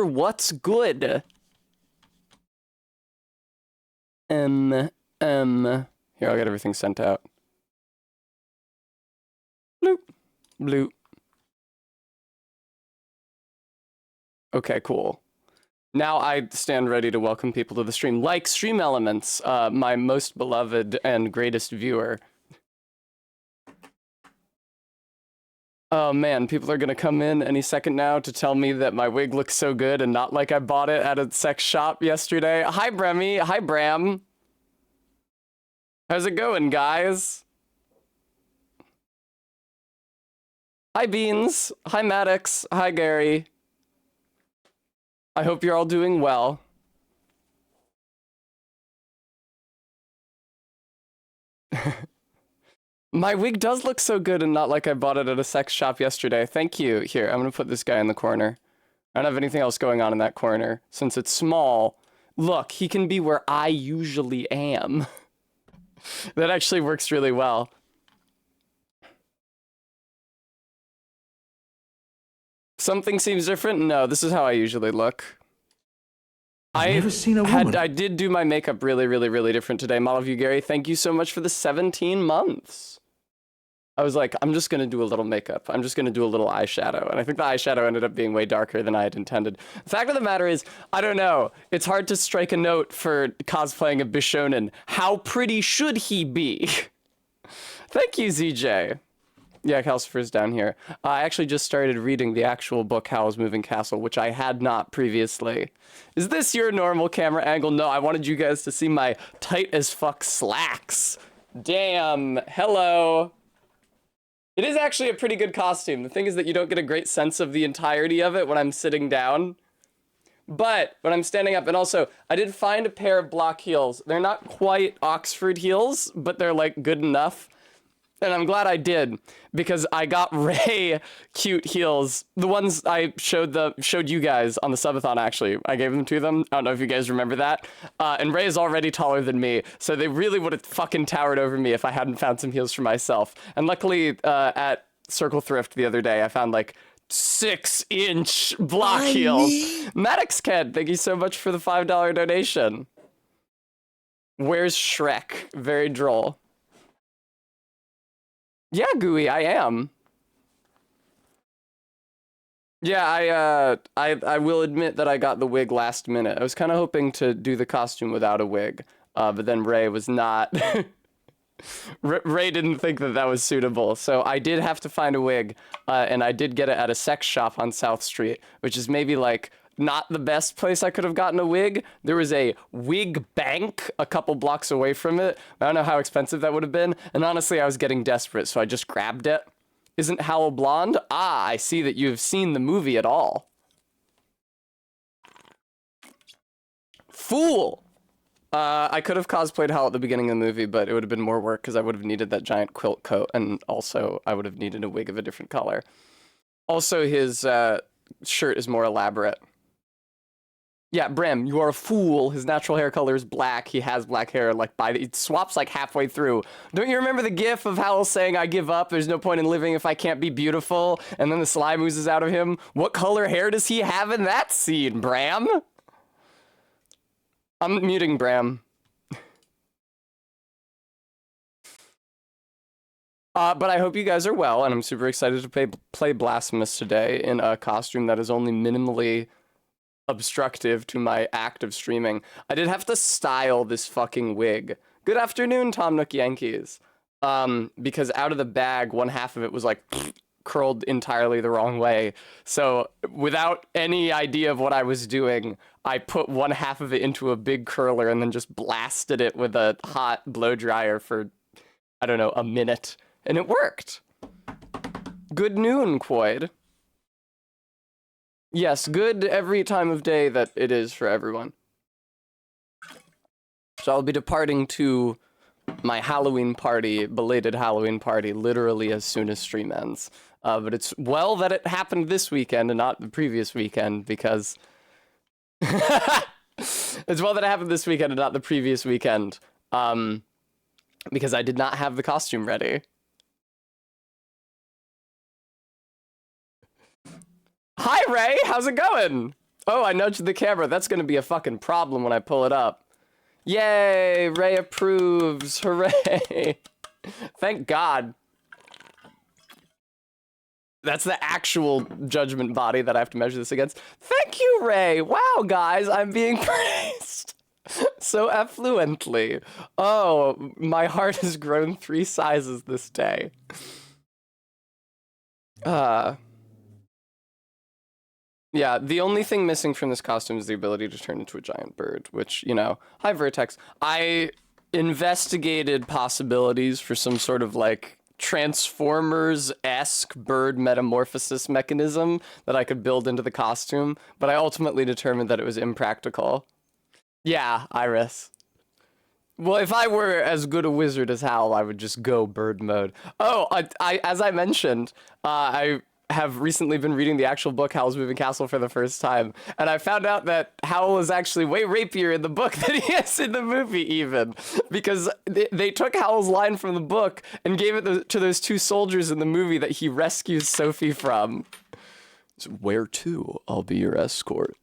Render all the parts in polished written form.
Oliver, what's good? Here, I'll get everything sent out. Bloop. Bloop. Okay, cool. Now I stand ready to welcome people to the stream. Like Stream Elements, my most beloved and greatest viewer. Oh man, people are gonna come in any second now to tell me that my wig looks so good and not like I bought it at a sex shop yesterday. Hi Bremy, hi Bram. How's it going, guys? Hi Beans, hi Maddox, hi Gary. I hope you're all doing well. My wig does look so good and not like I bought it at a sex shop yesterday. Thank you. Here, I'm gonna put this guy in the corner. I don't have anything else going on in that corner. Since it's small, look, he can be where I usually am. That actually works really well. Something seems different? No, this is how I usually look. I've never seen a woman. I did do my makeup really different today. Model View Gary, thank you so much for the 17 months. I was like, I'm just gonna do a little makeup. I'm just gonna do a little eyeshadow. And I think the eyeshadow ended up being way darker than I had intended. The fact of the matter is, I don't know. It's hard to strike a note for cosplaying a Bishonen. How pretty should he be? Thank you, ZJ. Yeah, Calcifer's down here. I actually just started reading the actual book, Howl's Moving Castle, which I had not previously. Is this your normal camera angle? No, I wanted you guys to see my tight as fuck slacks. Damn, hello. It is actually a pretty good costume. The thing is that you don't get a great sense of the entirety of it when I'm sitting down. But when I'm standing up, and also, I did find a pair of block heels. They're not quite Oxford heels, but they're like good enough. And I'm glad I did, because I got Ray cute heels. The ones I showed you guys on the subathon, actually. I gave them to them. I don't know if you guys remember that. And Ray is already taller than me, so they really would have fucking towered over me if I hadn't found some heels for myself. And luckily, at Circle Thrift the other day, I found like 6-inch block heels. Maddox Ked, thank you so much for the $5 donation. Where's Shrek? Very droll. Yeah, Gooey, I am. Yeah, I will admit that I got the wig last minute. I was kind of hoping to do the costume without a wig, but then Ray was not. Ray didn't think that that was suitable, so I did have to find a wig, and I did get it at a sex shop on South Street, which is maybe like not the best place I could have gotten a wig. There was a wig bank a couple blocks away from it. I don't know how expensive that would have been, and honestly, I was getting desperate, so I just grabbed it. Isn't Howl blonde? Ah, I see that you've seen the movie at all. Fool! I could have cosplayed Howl at the beginning of the movie, but it would have been more work because I would have needed that giant quilt coat, and also I would have needed a wig of a different color. Also, his shirt is more elaborate. Yeah, Bram, you are a fool. His natural hair color is black. He has black hair, like, it swaps, like, halfway through. Don't you remember the gif of Howl saying, I give up, there's no point in living if I can't be beautiful? And then the slime oozes out of him? What color hair does he have in that scene, Bram? I'm muting Bram. But I hope you guys are well, and I'm super excited to play Blasphemous today in a costume that is only minimally obstructive to my active streaming. I did have to style this fucking wig. Good afternoon, Tom Nook Yankees. Because out of the bag, one half of it was like curled entirely the wrong way. So without any idea of what I was doing, I put one half of it into a big curler and then just blasted it with a hot blow dryer for, I don't know, a minute. And it worked. Good noon, Quoid. Yes, good every time of day that it is for everyone. So I'll be departing to my Halloween party, belated Halloween party, literally as soon as stream ends. But it's well that it happened this weekend and not the previous weekend, because... It's well that it happened this weekend and not the previous weekend. Because I did not have the costume ready. Hi, Ray. How's it going? Oh, I nudged the camera. That's gonna be a fucking problem when I pull it up. Yay! Ray approves. Hooray! Thank God. That's the actual judgment body that I have to measure this against. Thank you, Ray! Wow, guys, I'm being praised so affluently. Oh, my heart has grown 3 sizes this day. Yeah, the only thing missing from this costume is the ability to turn into a giant bird, which, you know, hi, Vertex. I investigated possibilities for some sort of, like, Transformers-esque bird metamorphosis mechanism that I could build into the costume, but I ultimately determined that it was impractical. Yeah, Iris. Well, if I were as good a wizard as Hal, I would just go bird mode. Oh, as I mentioned, I have recently been reading the actual book, Howl's Moving Castle, for the first time, and I found out that Howl is actually way rapier in the book than he is in the movie, even, because they took Howl's line from the book and gave it to those 2 soldiers in the movie that he rescues Sophie from. So, where to? I'll be your escort.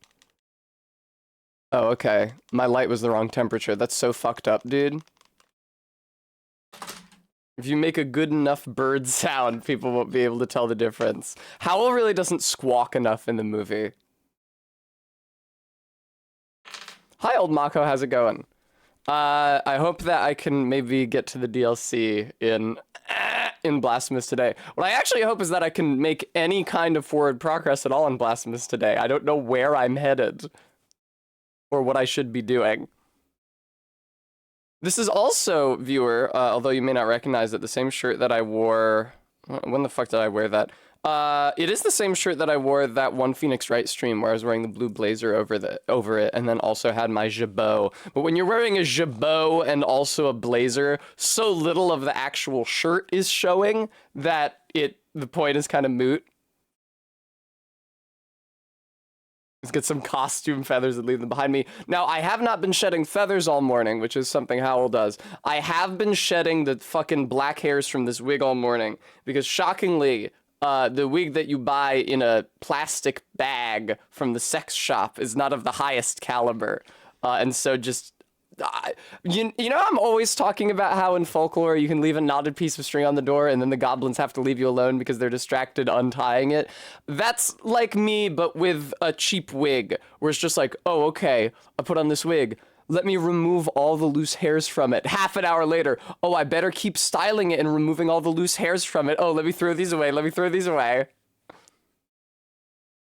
Oh, okay. My light was the wrong temperature. That's so fucked up, dude. If you make a good enough bird sound, people won't be able to tell the difference. Howl really doesn't squawk enough in the movie. Hi, old Mako, how's it going? I hope that I can maybe get to the DLC in Blasphemous today. What I actually hope is that I can make any kind of forward progress at all in Blasphemous today. I don't know where I'm headed or what I should be doing. This is also, viewer, although you may not recognize it, the same shirt that I wore... When the fuck did I wear that? It is the same shirt that I wore that one Phoenix Wright stream where I was wearing the blue blazer over it, and then also had my jabot. But when you're wearing a jabot and also a blazer, so little of the actual shirt is showing that the point is kind of moot. Let's get some costume feathers and leave them behind me. Now, I have not been shedding feathers all morning, which is something Howl does. I have been shedding the fucking black hairs from this wig all morning, because shockingly, the wig that you buy in a plastic bag from the sex shop is not of the highest caliber. And so just... you know, I'm always talking about how in folklore you can leave a knotted piece of string on the door and then the goblins have to leave you alone because they're distracted untying it. That's like me, but with a cheap wig, where it's just like, oh, okay, I put on this wig. Let me remove all the loose hairs from it. Half an hour later, oh, I better keep styling it and removing all the loose hairs from it. Oh, let me throw these away. Let me throw these away.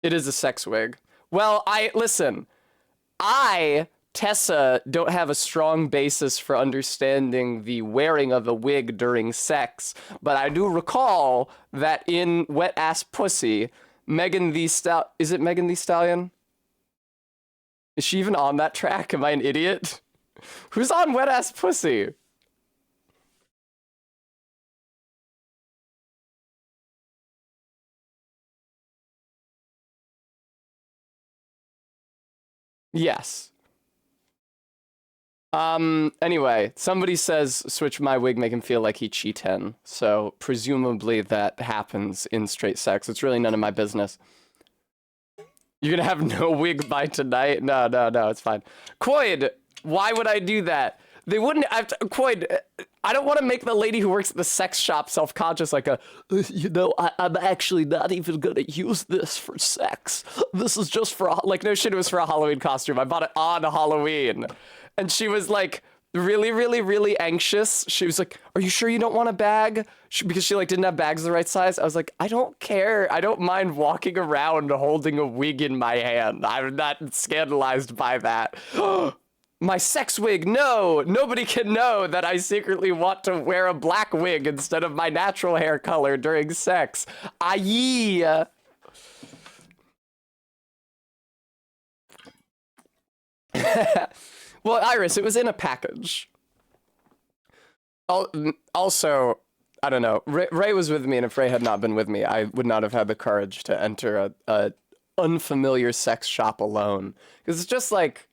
It is a sex wig. Well, listen, Tessa, don't have a strong basis for understanding the wearing of a wig during sex, but I do recall that in Wet Ass Pussy, Megan Thee Stallion... Is it Megan Thee Stallion? Is she even on that track? Am I an idiot? Who's on Wet Ass Pussy? Yes. Anyway, somebody says, switch my wig, make him feel like he cheatin'. So, presumably that happens in straight sex. It's really none of my business. You're gonna have no wig by tonight? No, it's fine. Quoid, why would I do that? They wouldn't have to... Quoid, I don't want to make the lady who works at the sex shop self-conscious, like you know, I'm actually not even gonna use this for sex. This is just for... Like, no shit, it was for a Halloween costume. I bought it on Halloween. And she was like, really, really, really anxious. She was like, are you sure you don't want a bag? Because she like didn't have bags the right size. I was like, I don't care. I don't mind walking around holding a wig in my hand. I'm not scandalized by that. My sex wig, no! Nobody can know that I secretly want to wear a black wig instead of my natural hair color during sex. Aye. Well, Iris, it was in a package. Also, I don't know. Ray was with me, and if Ray had not been with me, I would not have had the courage to enter a unfamiliar sex shop alone. Because it's just like...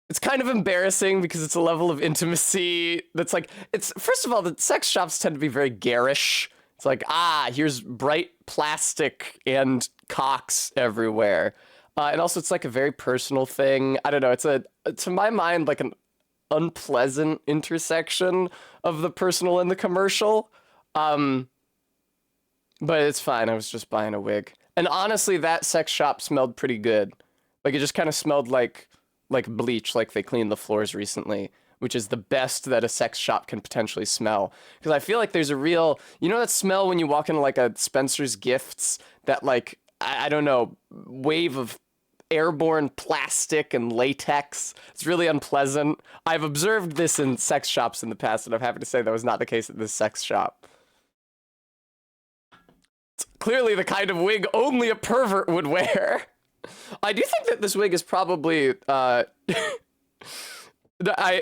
It's kind of embarrassing because it's a level of intimacy that's like... First of all, the sex shops tend to be very garish. It's like, here's bright plastic and cocks everywhere. And also it's like a very personal thing. I don't know, it's to my mind, like an unpleasant intersection of the personal and the commercial. But it's fine, I was just buying a wig. And honestly, that sex shop smelled pretty good. Like, it just kind of smelled like bleach, like they cleaned the floors recently, which is the best that a sex shop can potentially smell. Because I feel like there's a real, you know that smell when you walk into like a Spencer's Gifts, that like, I don't know, wave of airborne plastic and latex. It's really unpleasant. I've observed this in sex shops in the past, and I'm happy to say that was not the case at this sex shop. It's clearly the kind of wig only a pervert would wear. I do think that this wig is probably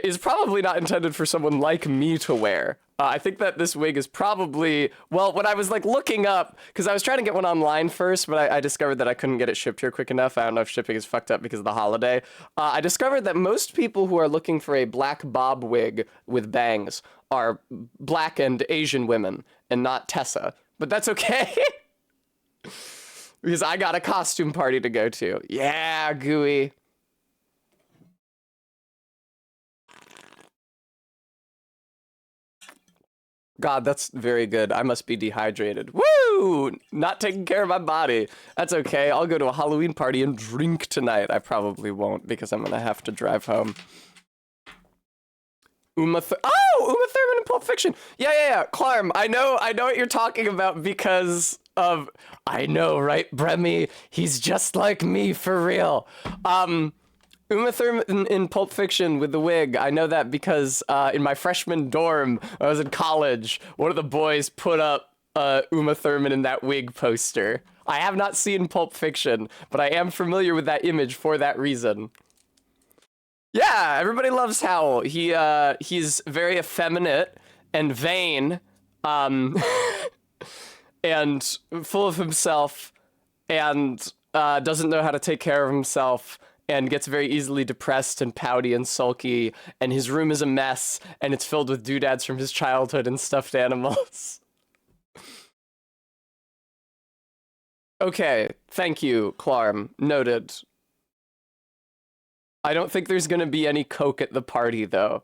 is probably not intended for someone like me to wear. I think that this wig is probably, well, when I was like looking up, because I was trying to get one online first, but I discovered that I couldn't get it shipped here quick enough. I don't know if shipping is fucked up because of the holiday. I discovered that most people who are looking for a black bob wig with bangs are black and Asian women and not Tessa. But that's okay. Because I got a costume party to go to. Yeah, gooey. God, that's very good. I must be dehydrated. Woo! Not taking care of my body. That's okay. I'll go to a Halloween party and drink tonight. I probably won't because I'm gonna have to drive home. Uma Thurman in Pulp Fiction. Yeah. Clarm, I know what you're talking about because of, I know, right, Bremy? He's just like me for real. Uma Thurman in Pulp Fiction with the wig. I know that because in my freshman dorm, when I was in college, one of the boys put up Uma Thurman in that wig poster. I have not seen Pulp Fiction, but I am familiar with that image for that reason. Yeah, everybody loves Howl. He's very effeminate and vain, and full of himself, and doesn't know how to take care of himself, and gets very easily depressed and pouty and sulky, and his room is a mess, and it's filled with doodads from his childhood and stuffed animals. Okay, thank you, Clarm. Noted. I don't think there's gonna be any coke at the party, though.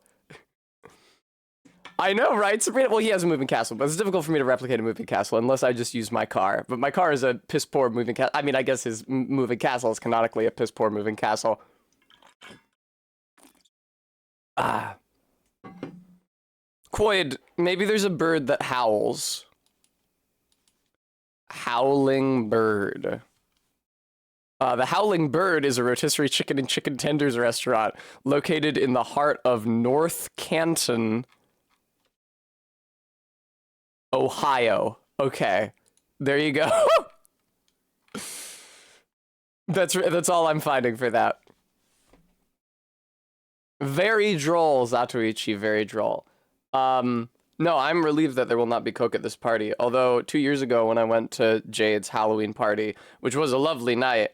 I know, right, Sabrina? Well, he has a moving castle, but it's difficult for me to replicate a moving castle unless I just use my car. But my car is a piss-poor moving castle. I mean, I guess his moving castle is canonically a piss-poor moving castle. Quoid, maybe there's a bird that howls. Howling bird. The Howling Bird is a rotisserie chicken and chicken tenders restaurant located in the heart of North Canton, Ohio. Okay, there you go. That's all I'm finding for that. Very droll, Zatoichi, very droll. No, I'm relieved that there will not be coke at this party. Although 2 years ago when I went to Jade's Halloween party, which was a lovely night,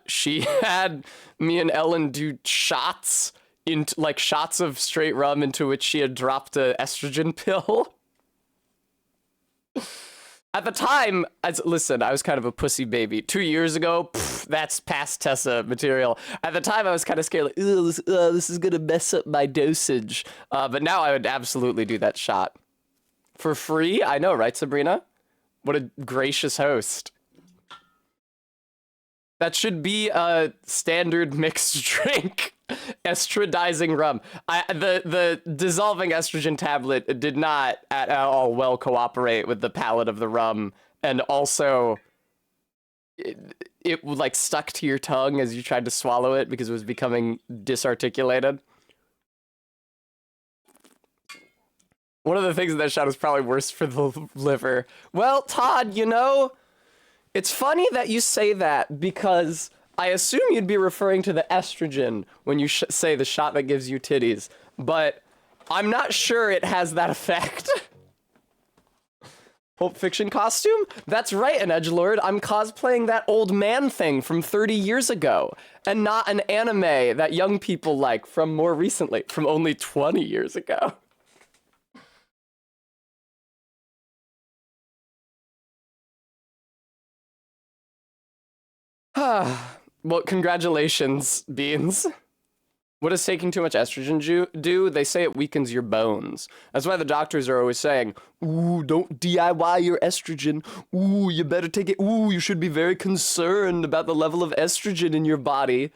she had me and Ellen do shots into like shots of straight rum into which she had dropped a estrogen pill. At the time, listen, I was kind of a pussy baby. 2 years ago, that's past Tessa material. At the time, I was kind of scared, like, this is gonna mess up my dosage. But now I would absolutely do that shot. For free? I know, right, Sabrina? What a gracious host. That should be a standard mixed drink. Estradizing rum. The dissolving estrogen tablet did not at all well cooperate with the palate of the rum, and also it like stuck to your tongue as you tried to swallow it because it was becoming disarticulated. One of the things in that shot is probably worse for the liver. Well, Todd, you know, it's funny that you say that because I assume you'd be referring to the estrogen when you say the shot that gives you titties, but I'm not sure it has that effect. Pulp Fiction costume? That's right, an edgelord. I'm cosplaying that old man thing from 30 years ago, and not an anime that young people like from more recently, from only 20 years ago. Well, congratulations, Beans. What does taking too much estrogen do? They say it weakens your bones. That's why the doctors are always saying, ooh, don't DIY your estrogen. Ooh, you better take it. Ooh, you should be very concerned about the level of estrogen in your body.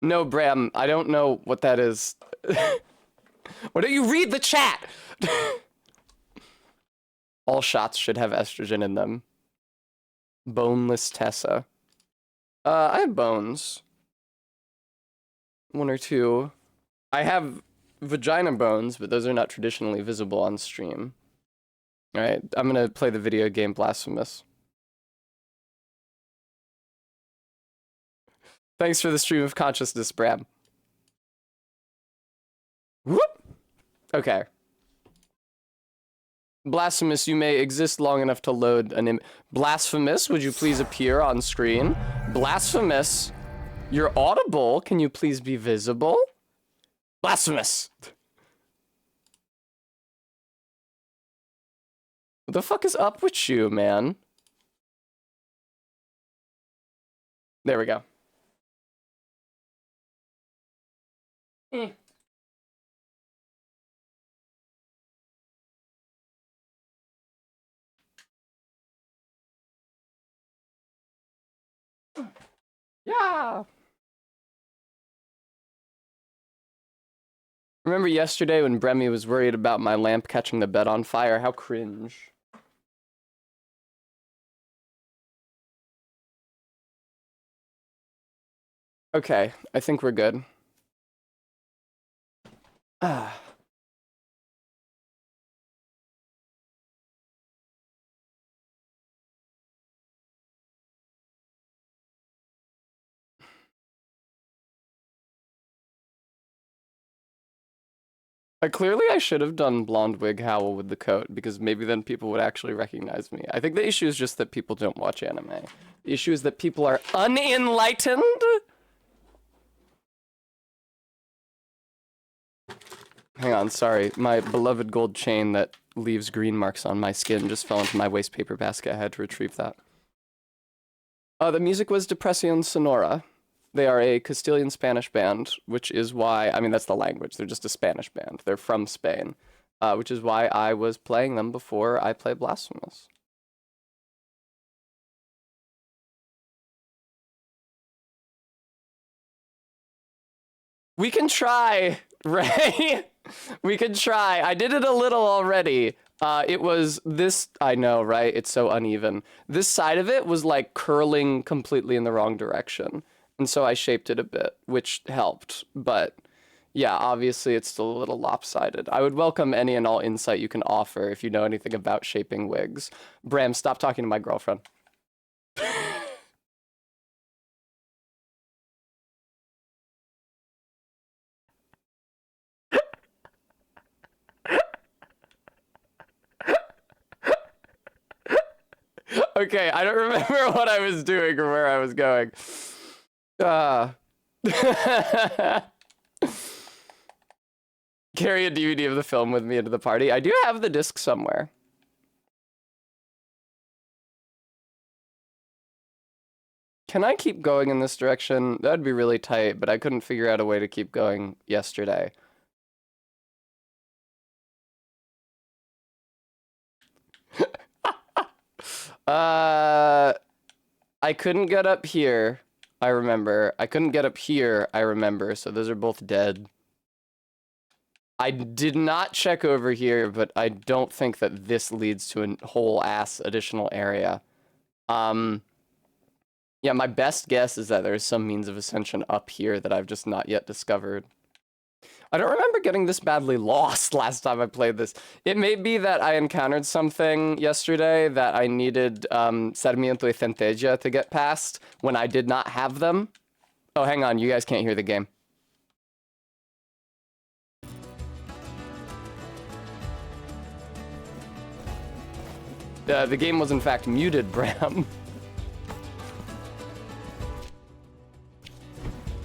No, Bram, I don't know what that is. Why don't you read the chat? All shots should have estrogen in them. Boneless Tessa. I have bones. 1 or 2. I have vagina bones, but those are not traditionally visible on stream. Alright, I'm gonna play the video game Blasphemous. Thanks for the stream of consciousness, Bram. Whoop! Okay. Blasphemous, you may exist long enough to load an image. Blasphemous, would you please appear on screen? Blasphemous, you're audible. Can you please be visible? Blasphemous! What the fuck is up with you, man? There we go. Yeah! Remember yesterday when Bremy was worried about my lamp catching the bed on fire? How cringe. Okay, I think we're good. Ah. I should have done blonde wig Howl with the coat, because maybe then people would actually recognize me. I think the issue is just that people don't watch anime. The issue is that people are unenlightened? Hang on, sorry. My beloved gold chain that leaves green marks on my skin just fell into my waste paper basket. I had to retrieve that. The music was Depresión Sonora. They are a Castilian Spanish band, which is why, I mean, that's the language. They're just a Spanish band. They're from Spain, which is why I was playing them before I played Blasphemous. We can try, Ray. We can try. I did it a little already. It was this, I know, right? It's so uneven. This side of it was like curling completely in the wrong direction. And so I shaped it a bit, which helped. But yeah, obviously it's still a little lopsided. I would welcome any and all insight you can offer if you know anything about shaping wigs. Bram, stop talking to my girlfriend. Okay, I don't remember what I was doing or where I was going. Carry a DVD of the film with me into the party. I do have the disc somewhere. Can I keep going in this direction? That'd be really tight, but I couldn't figure out a way to keep going yesterday. I couldn't get up here, I remember. I couldn't get up here, I remember, so those are both dead. I did not check over here, but I don't think that this leads to a whole ass additional area. Yeah, my best guess is that there's some means of ascension up here that I've just not yet discovered. I don't remember getting this badly lost last time I played this. It may be that I encountered something yesterday that I needed Sarmiento y Centella to get past when I did not have them. Oh, hang on, you guys can't hear the game. The game was in fact muted, Bram.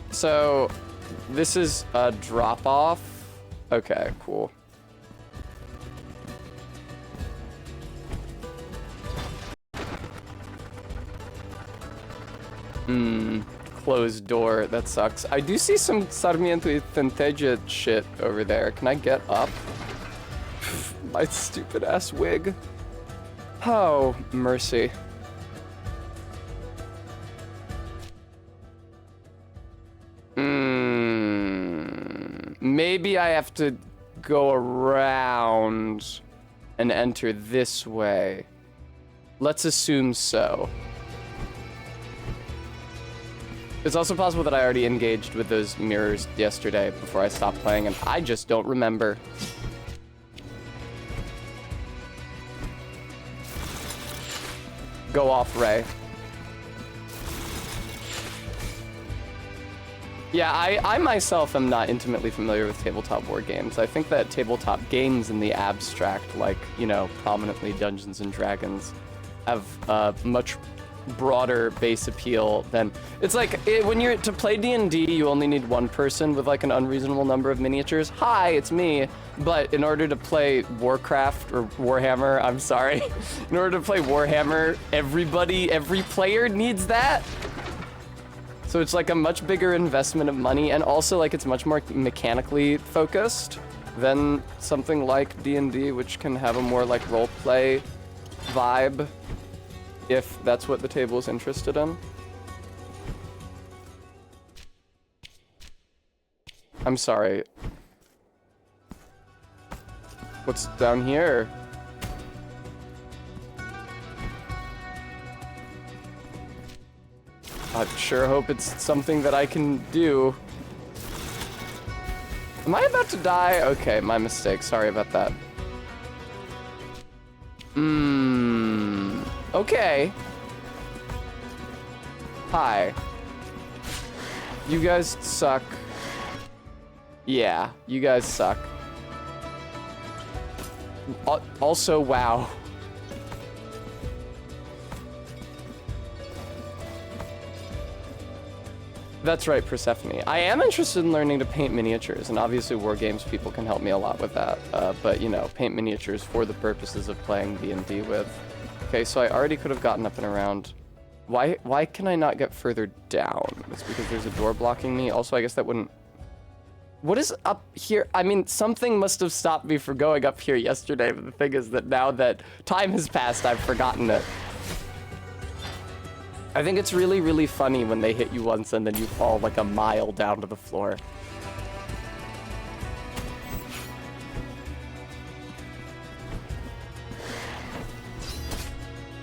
So, this is a drop-off. Okay, cool. Closed door. That sucks. I do see some Sarmiento y Centella shit over there. Can I get up? My stupid ass wig. Oh, mercy. Maybe I have to go around and enter this way. Let's assume so. It's also possible that I already engaged with those mirrors yesterday before I stopped playing, and I just don't remember. Go off, Ray. Yeah, I myself am not intimately familiar with tabletop war games. I think that tabletop games in the abstract, like, you know, prominently Dungeons and Dragons, have much broader base appeal than... It's like, when you're to play D&D, you only need one person with like an unreasonable number of miniatures. Hi, it's me. But in order to play Warcraft or Warhammer, I'm sorry. In order to play Warhammer, every player needs that. So it's like a much bigger investment of money, and also like it's much more mechanically focused than something like D&D, which can have a more like role play vibe, if that's what the table is interested in. I'm sorry. What's down here? I sure hope it's something that I can do. Am I about to die? Okay, my mistake. Sorry about that. Okay. Hi. You guys suck. Yeah, you guys suck. Also, wow. That's right, Persephone. I am interested in learning to paint miniatures, and obviously war games people can help me a lot with that. But, you know, paint miniatures for the purposes of playing D&D with. Okay, so I already could have gotten up and around. Why can I not get further down? It's because there's a door blocking me. Also, I guess that wouldn't... What is up here? I mean, something must have stopped me from going up here yesterday, but the thing is that now that time has passed, I've forgotten it. I think it's really, really funny when they hit you once and then you fall like a mile down to the floor.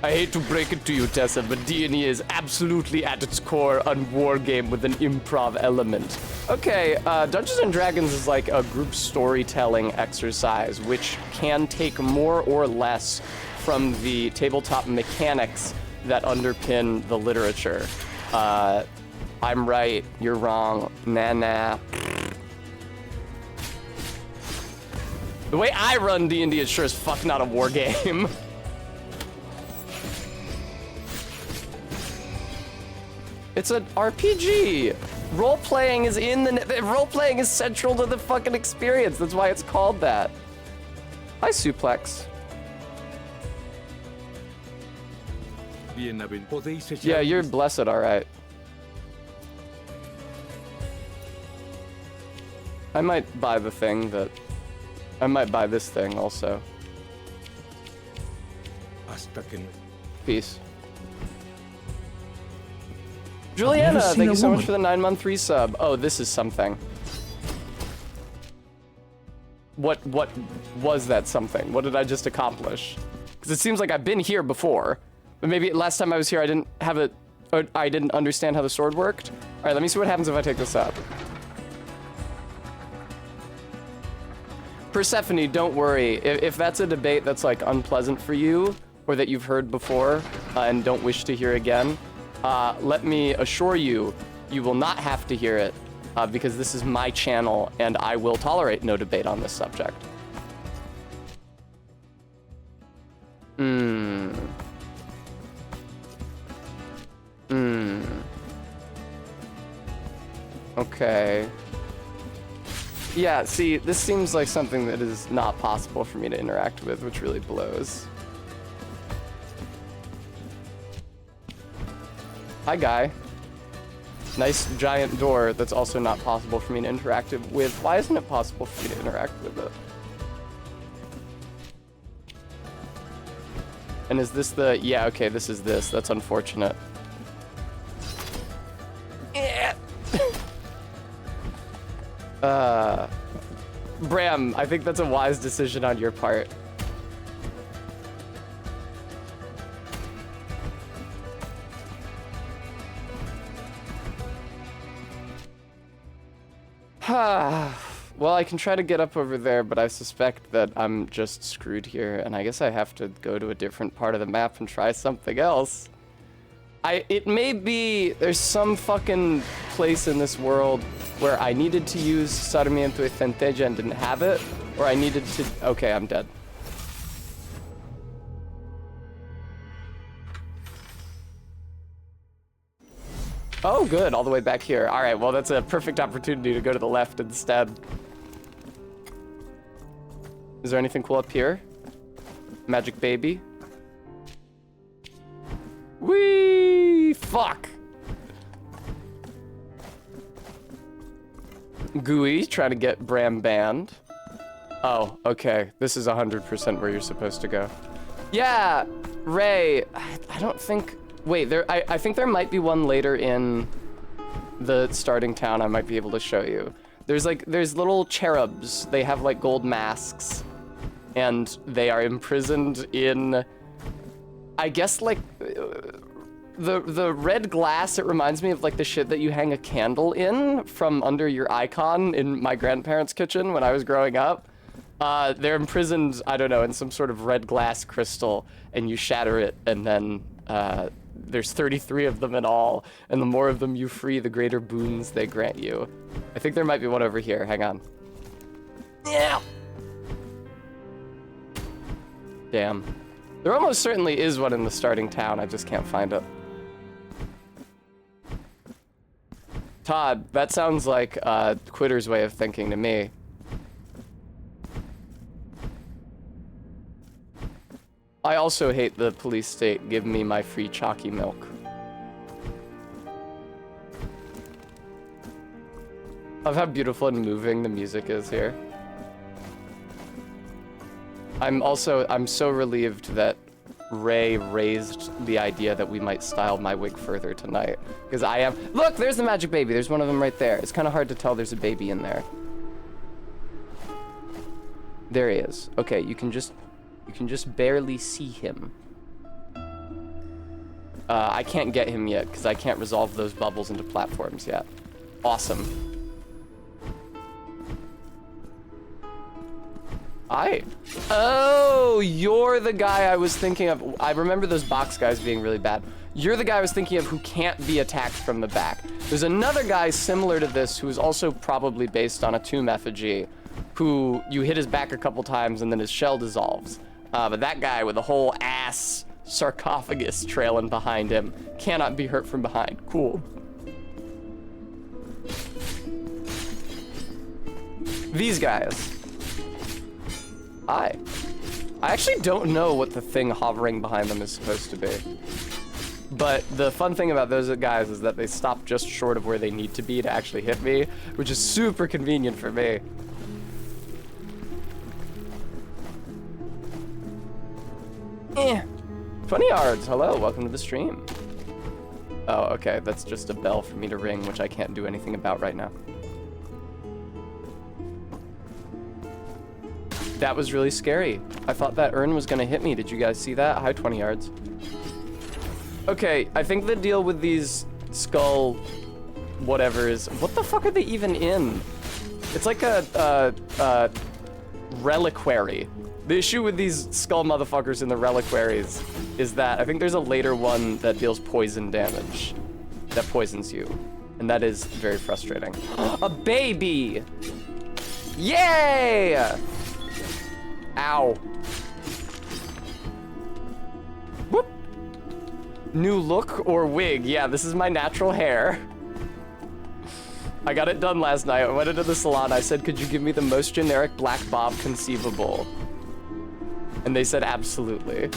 I hate to break it to you, Tessa, but D&E is absolutely at its core a war game with an improv element. Okay, Dungeons & Dragons is like a group storytelling exercise, which can take more or less from the tabletop mechanics that underpin the literature. I'm right, you're wrong, nah. The way I run D&D is sure as fuck not a war game. It's an RPG. Role-playing is role-playing is central to the fucking experience. That's why it's called that. Hi, Suplex. Yeah, you're blessed, all right. I might buy the thing that... I might buy this thing also. Peace. Juliana, thank you so much for the 9-month resub. Oh, this is something. What was that something? What did I just accomplish? Because it seems like I've been here before. But maybe last time I was here I didn't have it, or I didn't understand how the sword worked. All right, let me see what happens if I take this up. Persephone, don't worry. If that's a debate that's like unpleasant for you, or that you've heard before and don't wish to hear again, let me assure you, you will not have to hear it because this is my channel and I will tolerate no debate on this subject. Okay. Yeah, see, this seems like something that is not possible for me to interact with, which really blows. Hi, guy. Nice giant door that's also not possible for me to interact with. Why isn't it possible for me to interact with it? And is this the... Yeah, okay, this is this. That's unfortunate. Yeah. Bram, I think that's a wise decision on your part. Well, I can try to get up over there, but I suspect that I'm just screwed here, and I guess I have to go to a different part of the map and try something else. It may be there's some fucking place in this world where I needed to use Sarmiento y Centella and didn't have it, or I needed to... Okay, I'm dead. Oh, good, all the way back here. All right, well, that's a perfect opportunity to go to the left instead. Is there anything cool up here? Magic baby? Whee! Fuck! Gooey, trying to get Bram banned. Oh, okay. This is 100% where you're supposed to go. Yeah, Ray, I don't think... Wait, I think there might be one later in the starting town I might be able to show you. There's little cherubs. They have like gold masks. And they are imprisoned in... I guess like... The red glass, it reminds me of like the shit that you hang a candle in from under your icon in my grandparents' kitchen when I was growing up. They're imprisoned, I don't know, in some sort of red glass crystal, and you shatter it, and then there's 33 of them in all, and the more of them you free, the greater boons they grant you. I think there might be one over here, hang on. Yeah. Damn. There almost certainly is one in the starting town, I just can't find it. Todd, that sounds like Quitter's way of thinking to me. I also hate the police state. Give me my free chalky milk. I love how beautiful and moving the music is here. I'm so relieved that Ray raised the idea that we might style my wig further tonight. Because I am... Look, there's the magic baby. There's one of them right there. It's kind of hard to tell there's a baby in there. There he is. Okay, you can just barely see him. I can't get him yet because I can't resolve those bubbles into platforms yet. Awesome. Oh, you're the guy I was thinking of. I remember those box guys being really bad. You're the guy I was thinking of who can't be attacked from the back. There's another guy similar to this who is also probably based on a tomb effigy, who you hit his back a couple times and then his shell dissolves. But that guy with the whole ass sarcophagus trailing behind him cannot be hurt from behind. Cool. These guys. I actually don't know what the thing hovering behind them is supposed to be. But the fun thing about those guys is that they stop just short of where they need to be to actually hit me, which is super convenient for me. 20 yards, hello, welcome to the stream. Oh, okay, that's just a bell for me to ring, which I can't do anything about right now. That was really scary. I thought that urn was gonna hit me. Did you guys see that? Hi, 20 yards. Okay, I think the deal with these skull whatever is... What the fuck are they even in? It's like a reliquary. The issue with these skull motherfuckers in the reliquaries is that I think there's a later one that deals poison damage. That poisons you. And that is very frustrating. A baby! Yay! Ow. Whoop. New look or wig? Yeah, this is my natural hair. I got it done last night. I went into the salon. I said, could you give me the most generic black bob conceivable? And they said, absolutely.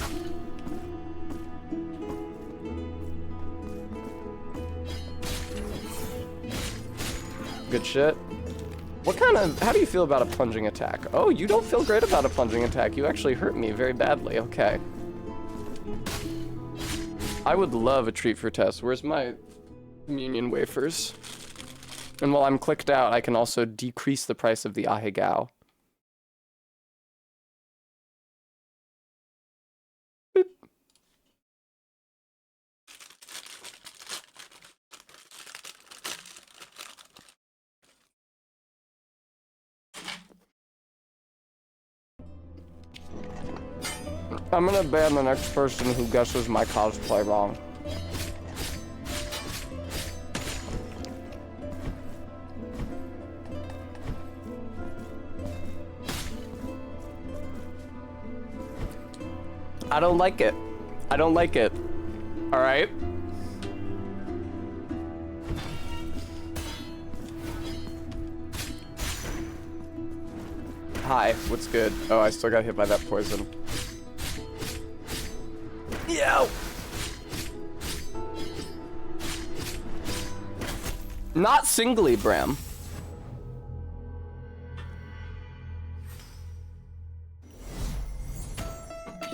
Good shit. What kind of, how do you feel about a plunging attack? Oh, you don't feel great about a plunging attack. You actually hurt me very badly. Okay. I would love a treat for Tess. Where's my communion wafers? And while I'm clicked out, I can also decrease the price of the ahegao. Boop. I'm gonna ban the next person who guesses my cosplay wrong. I don't like it. I don't like it. All right? Hi, what's good? Oh, I still got hit by that poison. Yo! Not singly, Bram.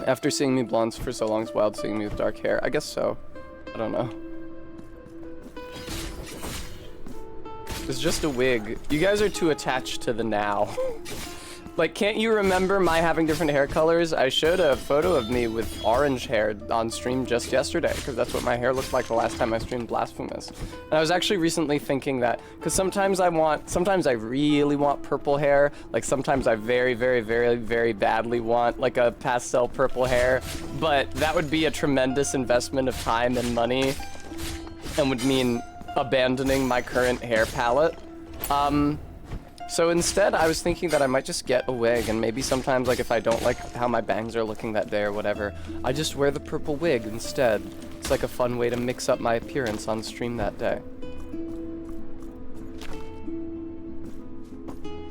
After seeing me blonde for so long, it's wild seeing me with dark hair. I guess so. I don't know. It's just a wig. You guys are too attached to the now. Like, can't you remember my having different hair colors? I showed a photo of me with orange hair on stream just yesterday, because that's what my hair looked like the last time I streamed Blasphemous. And I was actually recently thinking that, because sometimes I really want purple hair, like sometimes I very, very, very, very badly want like a pastel purple hair, but that would be a tremendous investment of time and money, and would mean abandoning my current hair palette. So instead, I was thinking that I might just get a wig, and maybe sometimes, like, if I don't like how my bangs are looking that day or whatever, I just wear the purple wig instead. It's like a fun way to mix up my appearance on stream that day.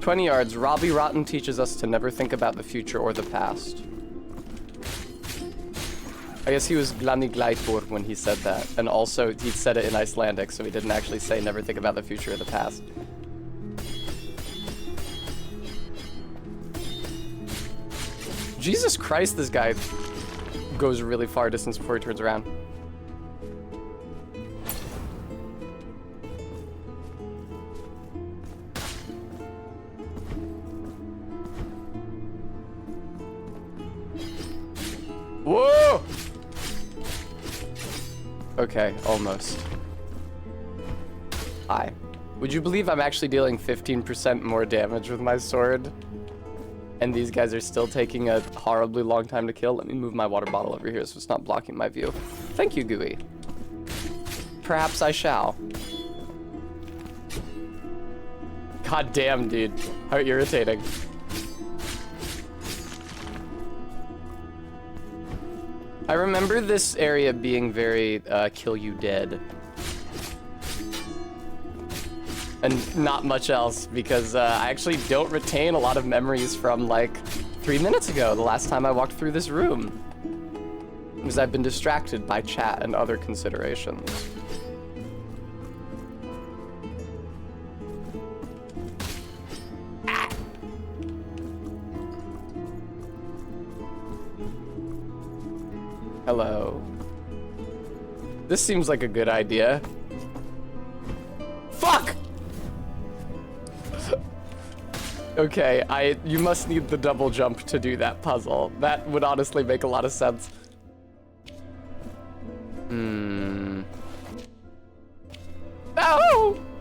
20 yards, Robbie Rotten teaches us to never think about the future or the past. I guess he was glani gleitur when he said that, and also he said it in Icelandic, so he didn't actually say never think about the future or the past. Jesus Christ, this guy goes really far distance before he turns around. Whoa! Okay, almost. Hi. Would you believe I'm actually dealing 15% more damage with my sword? And these guys are still taking a horribly long time to kill. Let me move my water bottle over here so it's not blocking my view. Thank you, Gooey. Perhaps I shall. God damn, dude. How irritating. I remember this area being very kill you dead. And not much else, because I actually don't retain a lot of memories from like 3 minutes ago, the last time I walked through this room. Because I've been distracted by chat and other considerations. Ah. Hello. This seems like a good idea. Fuck! Okay, you must need the double jump to do that puzzle. That would honestly make a lot of sense. No!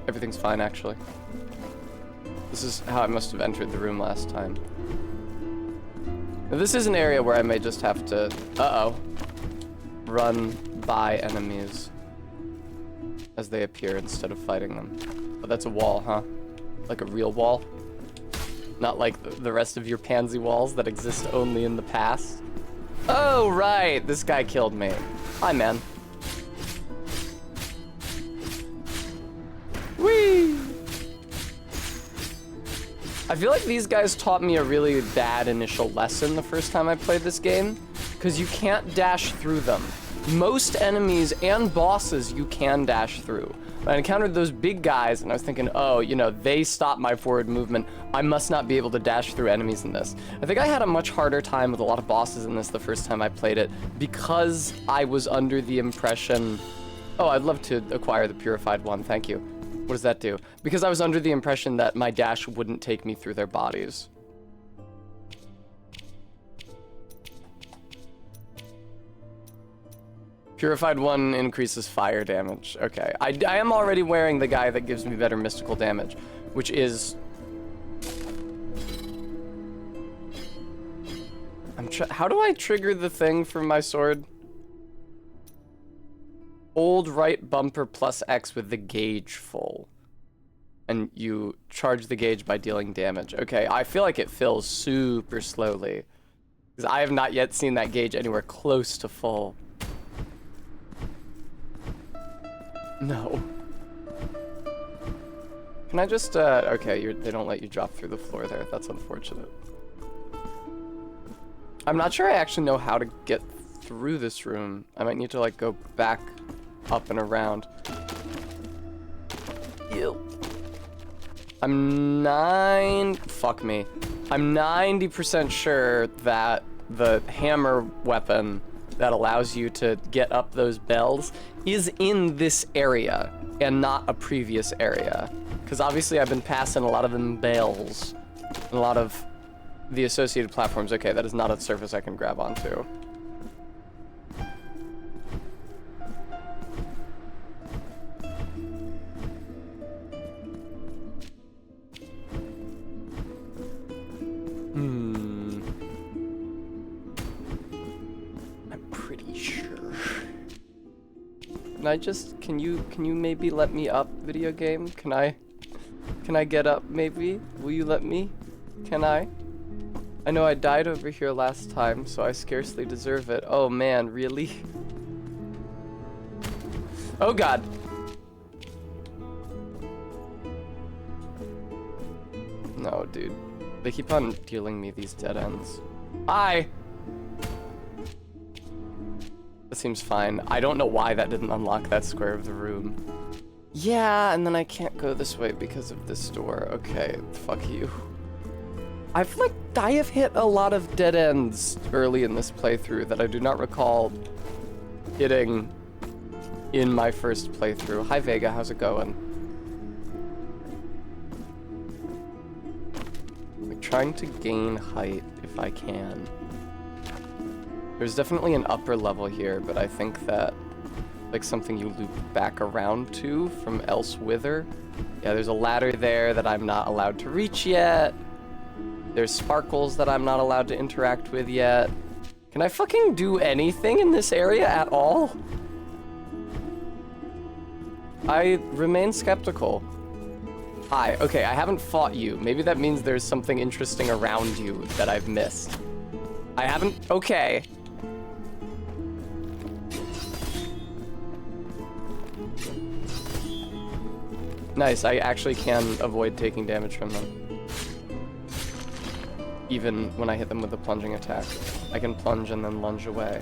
Everything's fine, actually. This is how I must have entered the room last time. Now, this is an area where I may just have to, run by enemies as they appear instead of fighting them. Oh, that's a wall, huh? Like a real wall? Not like the rest of your pansy walls that exist only in the past. Oh, right. This guy killed me. Hi, man. Whee! I feel like these guys taught me a really bad initial lesson the first time I played this game, because you can't dash through them. Most enemies and bosses you can dash through, I encountered those big guys, and I was thinking, oh, you know, they stop my forward movement. I must not be able to dash through enemies in this. I think I had a much harder time with a lot of bosses in this the first time I played it, because I was under the impression... Oh, I'd love to acquire the Purified One, thank you. What does that do? Because I was under the impression that my dash wouldn't take me through their bodies. Purified One increases fire damage. Okay, I am already wearing the guy that gives me better mystical damage, which is... How do I trigger the thing for my sword? Hold right bumper plus X with the gauge full. And you charge the gauge by dealing damage. Okay, I feel like it fills super slowly, because I have not yet seen that gauge anywhere close to full. No. Can I just, okay, they don't let you drop through the floor there. That's unfortunate. I'm not sure I actually know how to get through this room. I might need to, like, go back up and around. Ew. Fuck me. I'm 90% sure that the hammer weapon that allows you to get up those bells is in this area and not a previous area. Because obviously I've been passing a lot of them bells and a lot of the associated platforms. Okay, that is not a surface I can grab onto. I'm pretty sure. Can you maybe let me up, video game? Can I get up maybe? Will you let me? Can I? I know I died over here last time, so I scarcely deserve it. Oh man, really? Oh god. No, dude. They keep on dealing me these dead ends. Hi! That seems fine. I don't know why that didn't unlock that square of the room. Yeah, and then I can't go this way because of this door. Okay, fuck you. I have hit a lot of dead ends early in this playthrough that I do not recall hitting in my first playthrough. Hi Vega, how's it going? I'm trying to gain height if I can. There's definitely an upper level here, but I think that like something you loop back around to from elsewhither. Yeah, there's a ladder there that I'm not allowed to reach yet. There's sparkles that I'm not allowed to interact with yet. Can I fucking do anything in this area at all? I remain skeptical. Hi, okay, I haven't fought you. Maybe that means there's something interesting around you that I've missed. I haven't, okay. Nice, I actually can avoid taking damage from them. Even when I hit them with a plunging attack. I can plunge and then lunge away.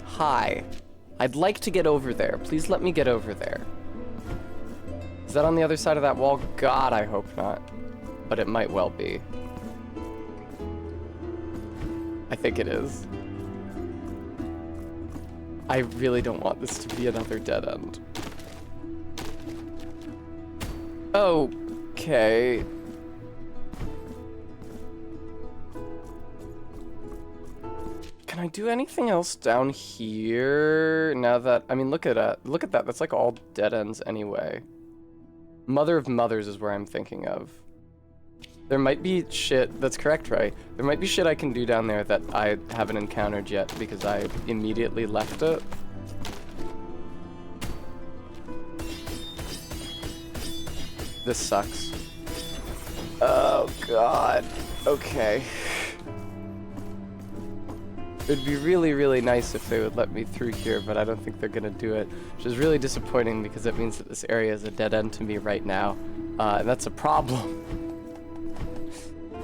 Hi. I'd like to get over there. Please let me get over there. Is that on the other side of that wall? God, I hope not. But it might well be. I think it is. I really don't want this to be another dead end. Okay. Can I do anything else down here? Now that, I mean, look at that. That's like all dead ends anyway. Mother of Mothers is where I'm thinking of. There might be shit, that's correct, right? There might be shit I can do down there that I haven't encountered yet because I immediately left it. This sucks. Oh god. Okay. It'd be really, really nice if they would let me through here, but I don't think they're gonna do it, which is really disappointing because it means that this area is a dead end to me right now. And that's a problem.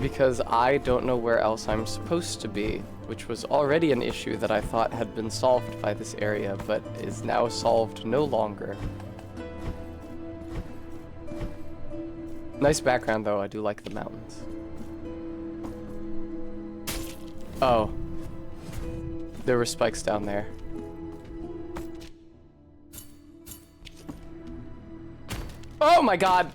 Because I don't know where else I'm supposed to be. which was already an issue that I thought had been solved by this area, but is now solved no longer. Nice background, though. I do like the mountains. Oh. There were spikes down there. Oh my god!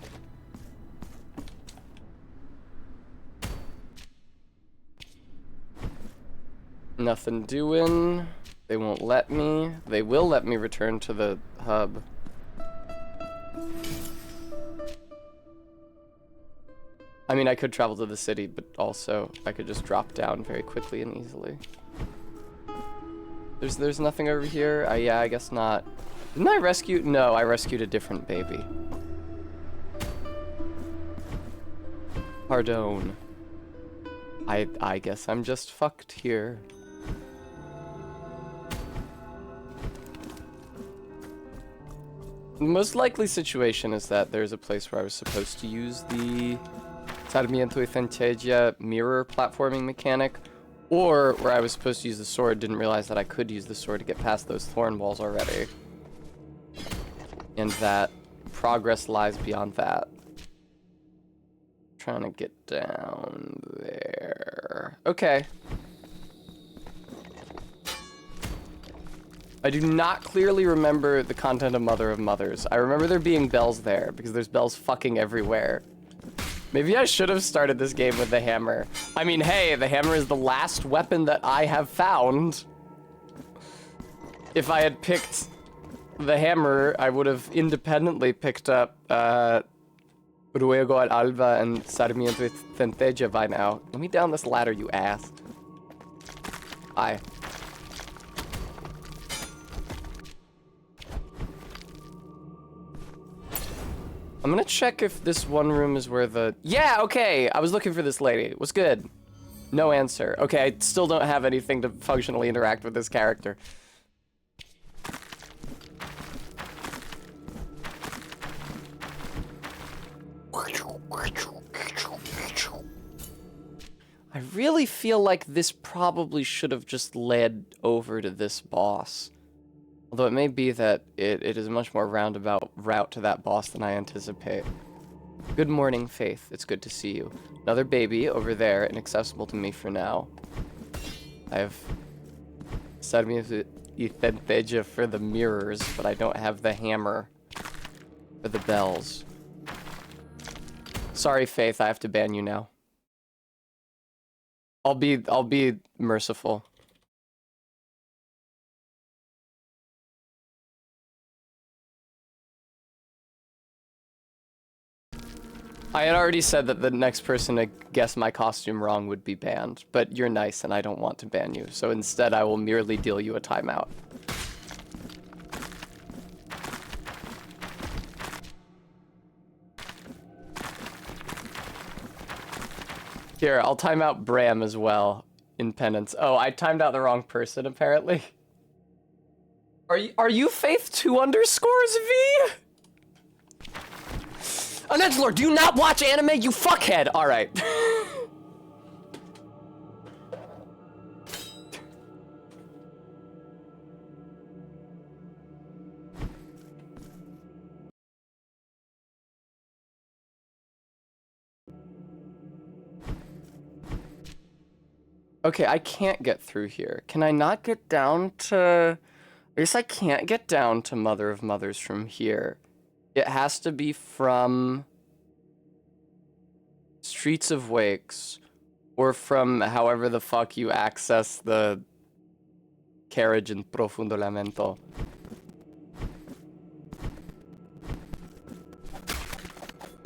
Nothing doing. They won't let me. They will let me return to the hub. I mean, I could travel to the city, but also I could just drop down very quickly and easily. There's nothing over here? Yeah, I guess not. Didn't I rescue? No, I rescued a different baby. Pardon. I guess I'm just fucked here. The most likely situation is that there's a place where I was supposed to use the Sarmiento y Centella mirror platforming mechanic, or where I was supposed to use the sword, didn't realize that I could use the sword to get past those thorn walls already. And that progress lies beyond that. Trying to get down there. Okay. I do not clearly remember the content of Mother of Mothers. I remember there being bells there, because there's bells fucking everywhere. Maybe I should have started this game with the hammer. I mean, hey, the hammer is the last weapon that I have found. If I had picked the hammer, I would have independently picked up Ruego al Alba and Sarmiento y Centella by now. Let me down this ladder, you ass. Hi. I'm gonna check if this one room is where the... Yeah, okay! I was looking for this lady. What's good? No answer. Okay, I still don't have anything to functionally interact with this character. I really feel like this probably should have just led over to this boss. Although it may be that it is a much more roundabout route to that boss than I anticipate. Good morning, Faith. It's good to see you. Another baby over there, inaccessible to me for now. I have Sarmiento y Centella for the mirrors, but I don't have the hammer for the bells. Sorry, Faith, I have to ban you now. I'll be merciful. I had already said that the next person to guess my costume wrong would be banned, but you're nice and I don't want to ban you, so instead I will merely deal you a timeout. Here, I'll time out Bram as well, in penance. Oh, I timed out the wrong person, apparently. Are you Faith 2 underscores V? Anedlor, do you not watch anime, you fuckhead? Alright. Okay, I can't get through here. Can I not get down to... I guess I can't get down to Mother of Mothers from here. It has to be from Streets of Wakes, or from however the fuck you access the carriage in Profundo Lamento.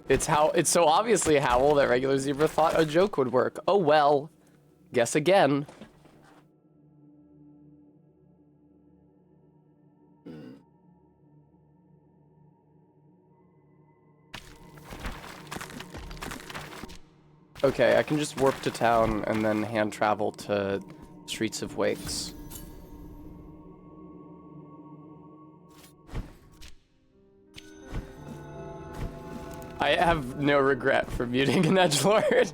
It's so obviously Howl that regular Zebra thought a joke would work. Oh well, guess again. Okay, I can just warp to town and then hand travel to Streets of Wakes. I have no regret for muting an edgelord.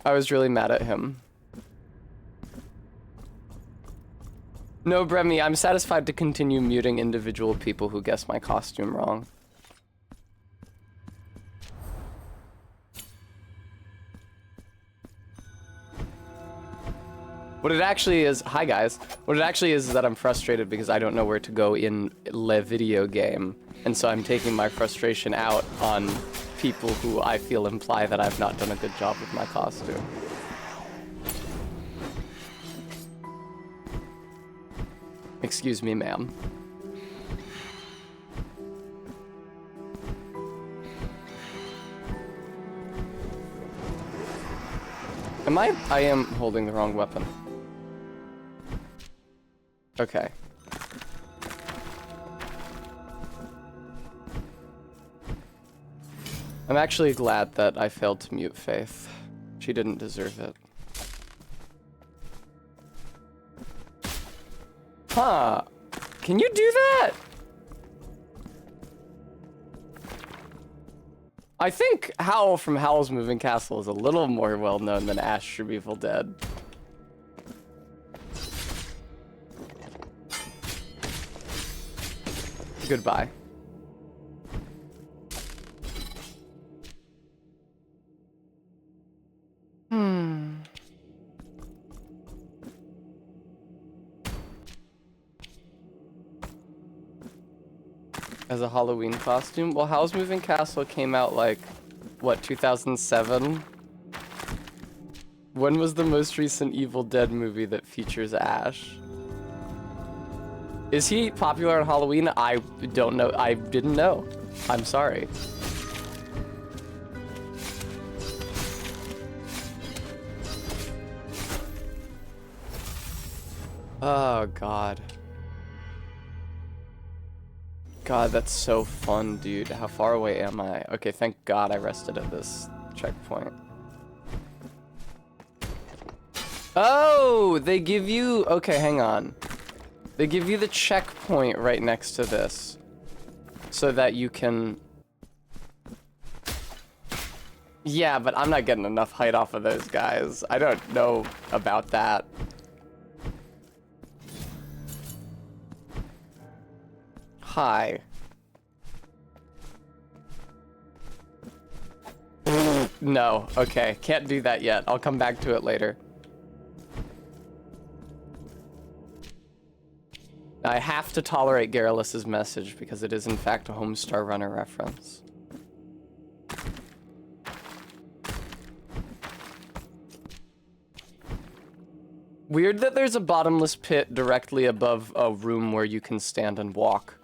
I was really mad at him. No, Bremy, I'm satisfied to continue muting individual people who guess my costume wrong. What it actually is, hi guys, what it actually is that I'm frustrated because I don't know where to go in le video game. And so I'm taking my frustration out on people who I feel imply that I've not done a good job with my costume. Excuse me, ma'am. I am holding the wrong weapon. Okay. I'm actually glad that I failed to mute Faith. She didn't deserve it. Huh. Can you do that? I think Howl from Howl's Moving Castle is a little more well-known than Ash from Evil Dead. Goodbye. As a Halloween costume? Well, Howl's Moving Castle came out like, what, 2007? When was the most recent Evil Dead movie that features Ash? Is he popular on Halloween? I don't know. I didn't know. I'm sorry. Oh, God. God, that's so fun, dude. How far away am I? Okay, thank God I rested at this checkpoint. Oh, they give you... Okay, hang on. They give you the checkpoint right next to this. So that you can... Yeah, but I'm not getting enough height off of those guys. I don't know about that. Hi. No, okay. Can't do that yet. I'll come back to it later. I have to tolerate Garrulous's message because it is in fact a Homestar Runner reference. Weird that there's a bottomless pit directly above a room where you can stand and walk.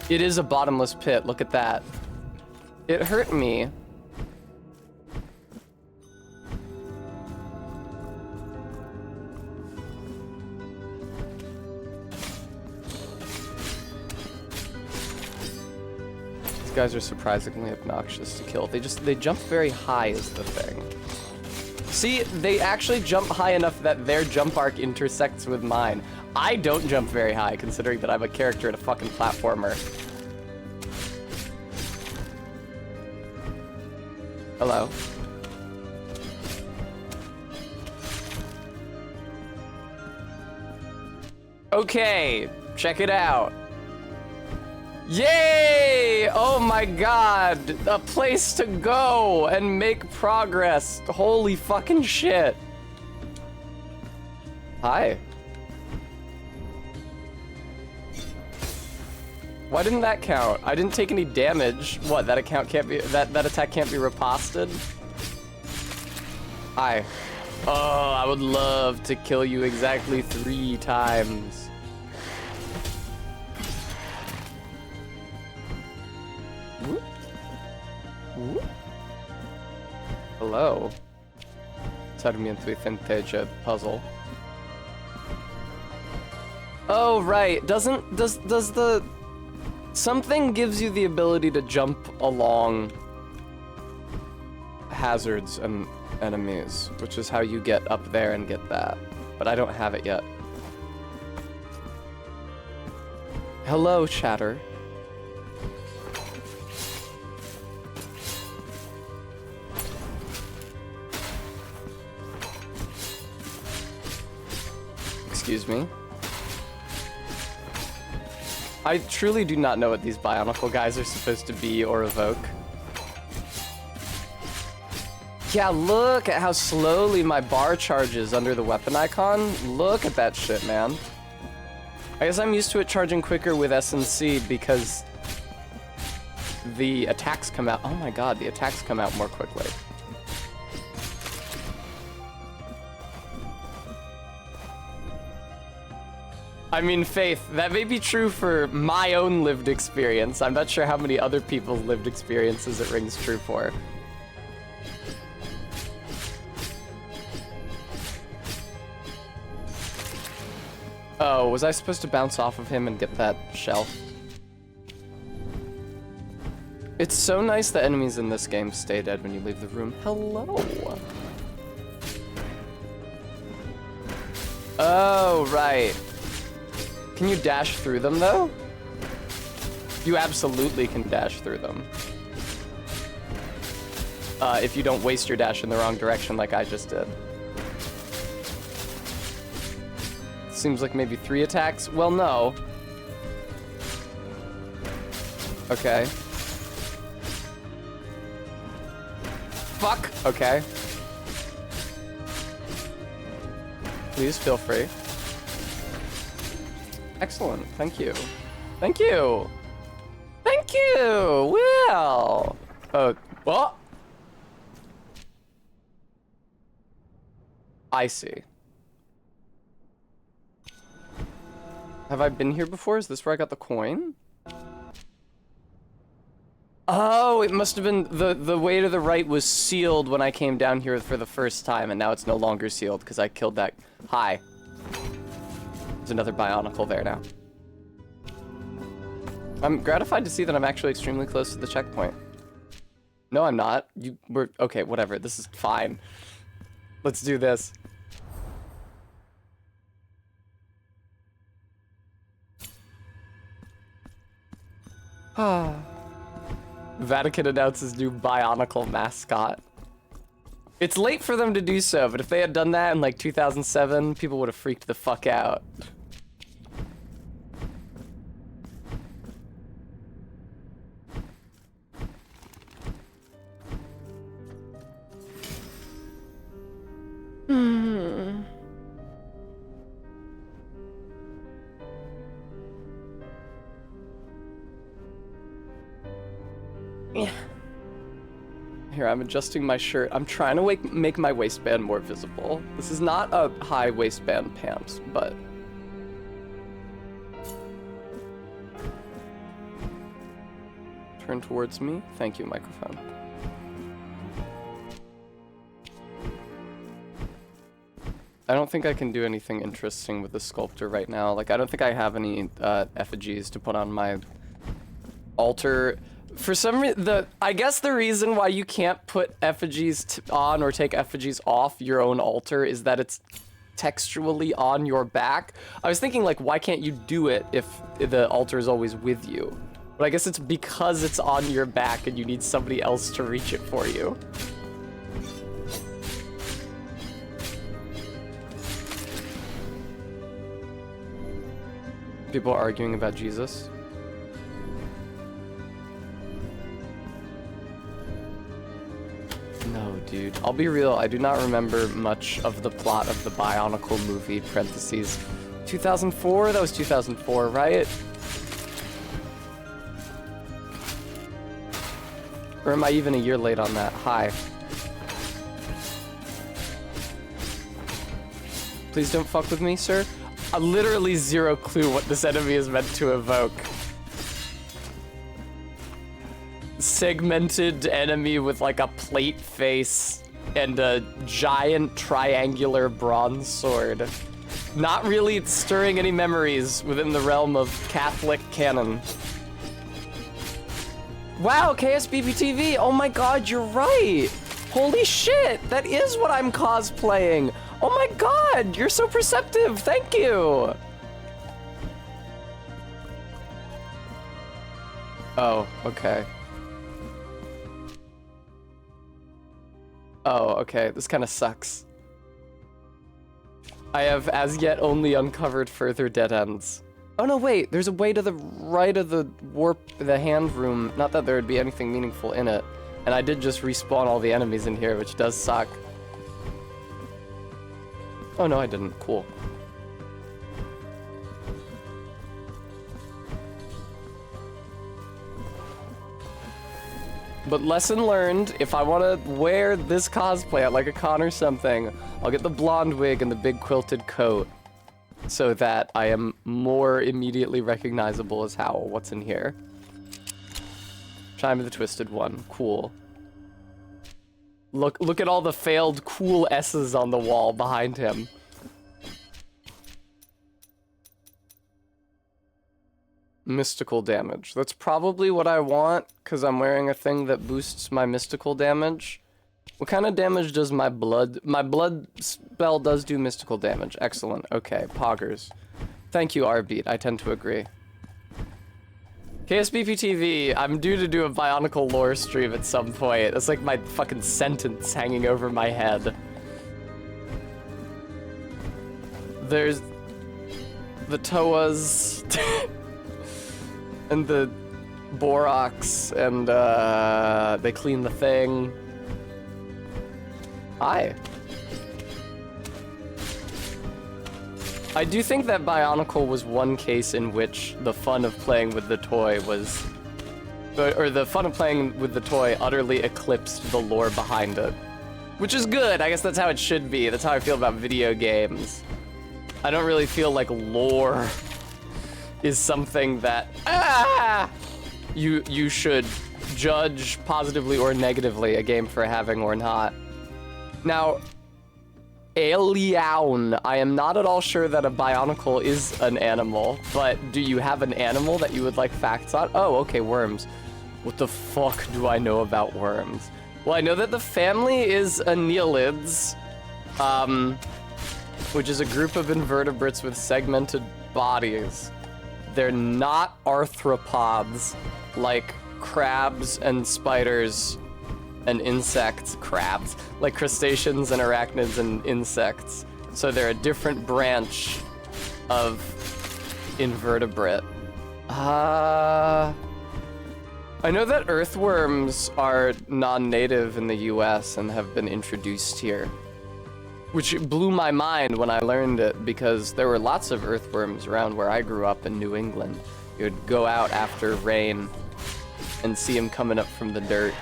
It is a bottomless pit, look at that. It hurt me. These guys are surprisingly obnoxious to kill. They jump very high is the thing. See, they actually jump high enough that their jump arc intersects with mine. I don't jump very high, considering that I'm a character in a fucking platformer. Hello. Okay, check it out. Yay! Oh my god, a place to go and make progress. Holy fucking shit. Hi. Why didn't that count? I didn't take any damage. What, that attack can't be riposted? Hi. Oh, I would love to kill you exactly 3 times. Whoop. Whoop. Hello. Sarmiento Centeja puzzle. Oh, right. Does the... Something gives you the ability to jump along hazards and enemies, which is how you get up there and get that. But I don't have it yet. Hello, chatter. Excuse me. I truly do not know what these Bionicle guys are supposed to be or evoke. Yeah, look at how slowly my bar charges under the weapon icon. Look at that shit, man. I guess I'm used to it charging quicker with S and C because the attacks come out. Oh my god, the attacks come out more quickly. I mean, Faith, that may be true for my own lived experience. I'm not sure how many other people's lived experiences it rings true for. Oh, was I supposed to bounce off of him and get that shell? It's so nice that enemies in this game stay dead when you leave the room. Hello. Oh, right. Can you dash through them, though? You absolutely can dash through them. If you don't waste your dash in the wrong direction like I just did. Seems like maybe 3 attacks. Well, no. Okay. Fuck! Okay. Please feel free. Excellent. Thank you. Thank you! Thank you! Well! What? I see. Have I been here before? Is this where I got the coin? Oh, it must have been the way to the right was sealed when I came down here for the first time, and now it's no longer sealed because I killed that. Hi. There's another Bionicle there now. I'm gratified to see that I'm actually extremely close to the checkpoint. No, I'm not. You were okay. Whatever. This is fine. Let's do this. Vatican announces new Bionicle mascot. It's late for them to do so, but if they had done that in like 2007, people would have freaked the fuck out. Yeah. Here, I'm adjusting my shirt. I'm trying to make my waistband more visible. This is not a high waistband pants, but... Turn towards me. Thank you, microphone. I don't think I can do anything interesting with the sculptor right now. Like, I don't think I have any effigies to put on my altar. For some reason, I guess the reason why you can't put effigies on or take effigies off your own altar is that it's textually on your back. I was thinking, like, why can't you do it if the altar is always with you? But I guess it's because it's on your back and you need somebody else to reach it for you. People are arguing about Jesus. No, dude. I'll be real, I do not remember much of the plot of the Bionicle movie, parentheses. 2004? That was 2004, right? Or am I even a year late on that? Hi. Please don't fuck with me, sir. Literally zero clue what this enemy is meant to evoke. Segmented enemy with like a plate face and a giant triangular bronze sword. Not really stirring any memories within the realm of Catholic canon. Wow, KSBBTV! Oh my god, you're right! Holy shit, that is what I'm cosplaying! Oh my god, you're so perceptive, thank you! Oh, okay. Oh, okay, this kind of sucks. I have as yet only uncovered further dead ends. Oh no, wait, there's a way to the right of the the hand room. Not that there would be anything meaningful in it. And I did just respawn all the enemies in here, which does suck. Oh no, I didn't. Cool. But lesson learned, if I want to wear this cosplay like a con or something, I'll get the blonde wig and the big quilted coat so that I am more immediately recognizable as Howl. What's in here? Chime of the Twisted One. Cool. Look at all the failed cool S's on the wall behind him. Mystical damage. That's probably what I want, because I'm wearing a thing that boosts my mystical damage. What kind of damage does my blood... My blood spell does do mystical damage. Excellent. Okay, poggers. Thank you, Rbeat. I tend to agree. KSBP TV, I'm due to do a Bionicle lore stream at some point. That's like my fucking sentence hanging over my head. There's... the Toas... and the Borox, and they clean the thing. Hi. I do think that Bionicle was one case in which the fun of playing with the toy was... or the fun of playing with the toy utterly eclipsed the lore behind it. Which is good, I guess that's how it should be. That's how I feel about video games. I don't really feel like lore is something that you should judge positively or negatively a game for having or not. Now, Alien, I am not at all sure that a Bionicle is an animal, but do you have an animal that you would like facts on? Oh, okay, worms. What the fuck do I know about worms? Well, I know that the family is Annelids, which is a group of invertebrates with segmented bodies. They're not arthropods like crabs and spiders and insects. Crabs. Like crustaceans and arachnids and insects. So they're a different branch of invertebrate. I know that earthworms are non-native in the US and have been introduced here. Which blew my mind when I learned it, because there were lots of earthworms around where I grew up in New England. You would go out after rain and see them coming up from the dirt.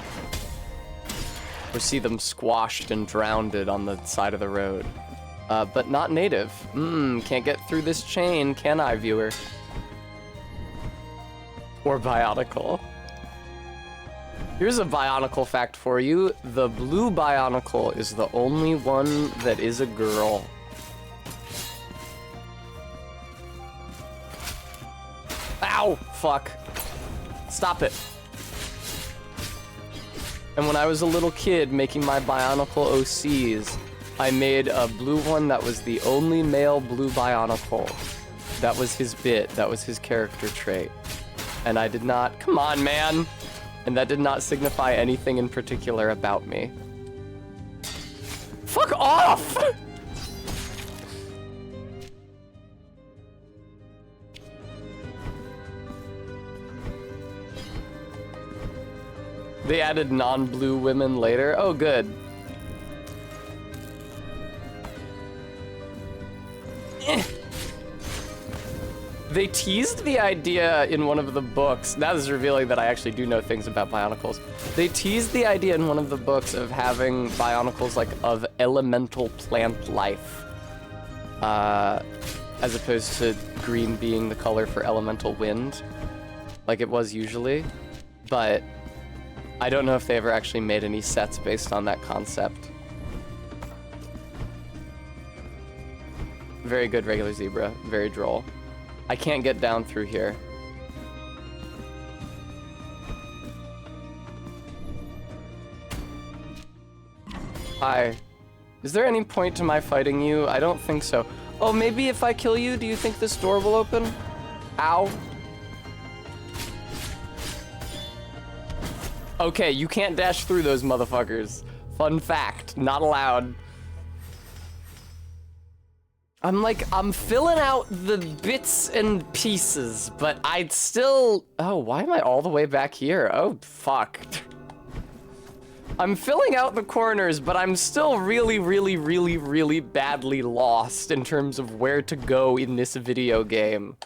Or see them squashed and drowned on the side of the road. But not native. Can't get through this chain, can I, viewer? Or Bionicle. Here's a Bionicle fact for you. The blue Bionicle is the only one that is a girl. Ow! Fuck. Stop it. And when I was a little kid making my Bionicle OCs, I made a blue one that was the only male blue Bionicle. That was his bit. That was his character trait. And I did not... Come on, man! And that did not signify anything in particular about me. Fuck off! They added non-blue women later? Oh, good. They teased the idea in one of the books. Now this is revealing that I actually do know things about Bionicles. They teased the idea in one of the books of having Bionicles like of elemental plant life. As opposed to green being the color for elemental wind. Like it was usually. But I don't know if they ever actually made any sets based on that concept. Very good regular zebra. Very droll. I can't get down through here. Hi. Is there any point to my fighting you? I don't think so. Oh, maybe if I kill you, do you think this door will open? Ow. Okay, you can't dash through those motherfuckers. Fun fact, not allowed. I'm filling out the bits and pieces, but I'd still... Oh, why am I all the way back here? Oh, fuck. I'm filling out the corners, but I'm still really, really, really, really badly lost in terms of where to go in this video game.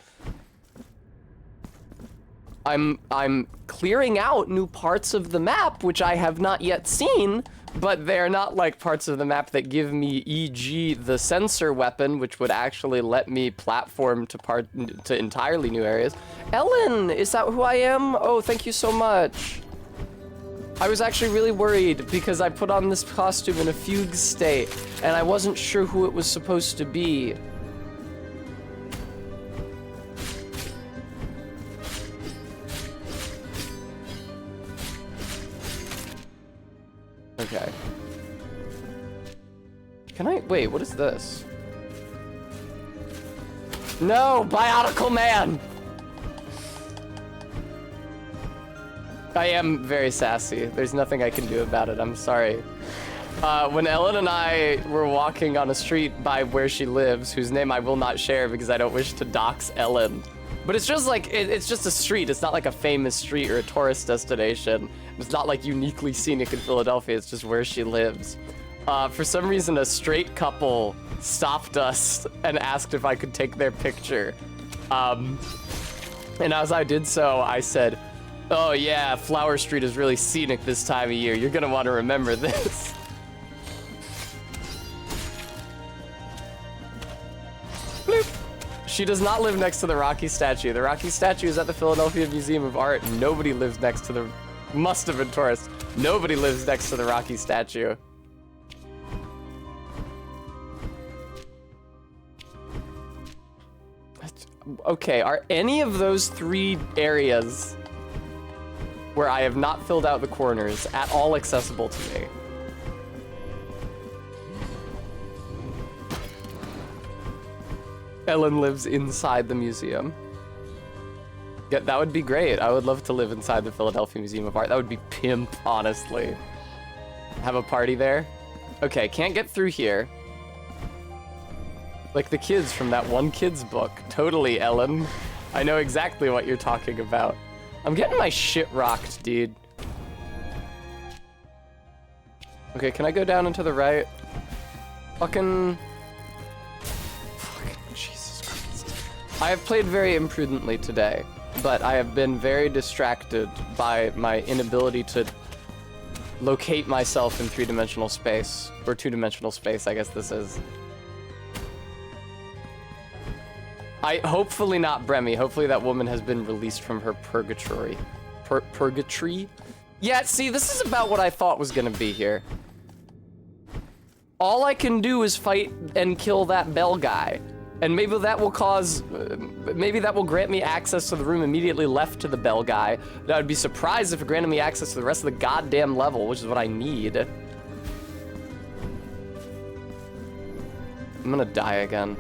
I'm clearing out new parts of the map, which I have not yet seen, but they're not like parts of the map that give me, e.g., the sensor weapon, which would actually let me platform to entirely new areas. Ellen, is that who I am? Oh, thank you so much. I was actually really worried because I put on this costume in a fugue state, and I wasn't sure who it was supposed to be. Okay. Can I, wait, what is this? No, Biotical Man! I am very sassy. There's nothing I can do about it, I'm sorry. When Ellen and I were walking on a street by where she lives, whose name I will not share because I don't wish to dox Ellen. But it's just like, it's just a street. It's not like a famous street or a tourist destination. It's not like uniquely scenic in Philadelphia. It's just where she lives. For some reason, a straight couple stopped us and asked if I could take their picture. And as I did so, I said, "Oh yeah, Flower Street is really scenic this time of year. You're gonna want to remember this." Bloop. She does not live next to the Rocky statue. The Rocky statue is at the Philadelphia Museum of Art. Nobody lives next to the... Must have been tourists. Nobody lives next to the Rocky statue. Okay, are any of those 3 areas where I have not filled out the corners at all accessible to me? Ellen lives inside the museum. Yeah, that would be great. I would love to live inside the Philadelphia Museum of Art. That would be pimp, honestly. Have a party there? Okay, can't get through here. Like the kids from that one kid's book. Totally, Ellen. I know exactly what you're talking about. I'm getting my shit rocked, dude. Okay, can I go down and to the right? Fucking Jesus Christ. I have played very imprudently today, but I have been very distracted by my inability to locate myself in 3-dimensional space. Or 2-dimensional space, I guess this is. Hopefully not Bremy. Hopefully that woman has been released from her purgatory. Purgatory? Yeah, see, this is about what I thought was gonna be here. All I can do is fight and kill that bell guy. And maybe that will cause, maybe that will grant me access to the room immediately left to the bell guy. But I would be surprised if it granted me access to the rest of the goddamn level, which is what I need. I'm gonna die again.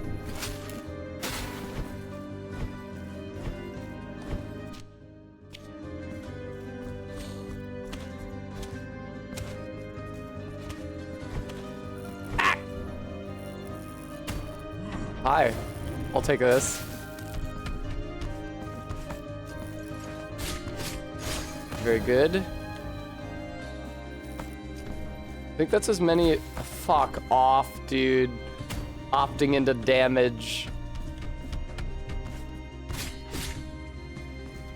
Hi, I'll take this. Very good. I think that's as many. Fuck off, dude. Opting into damage.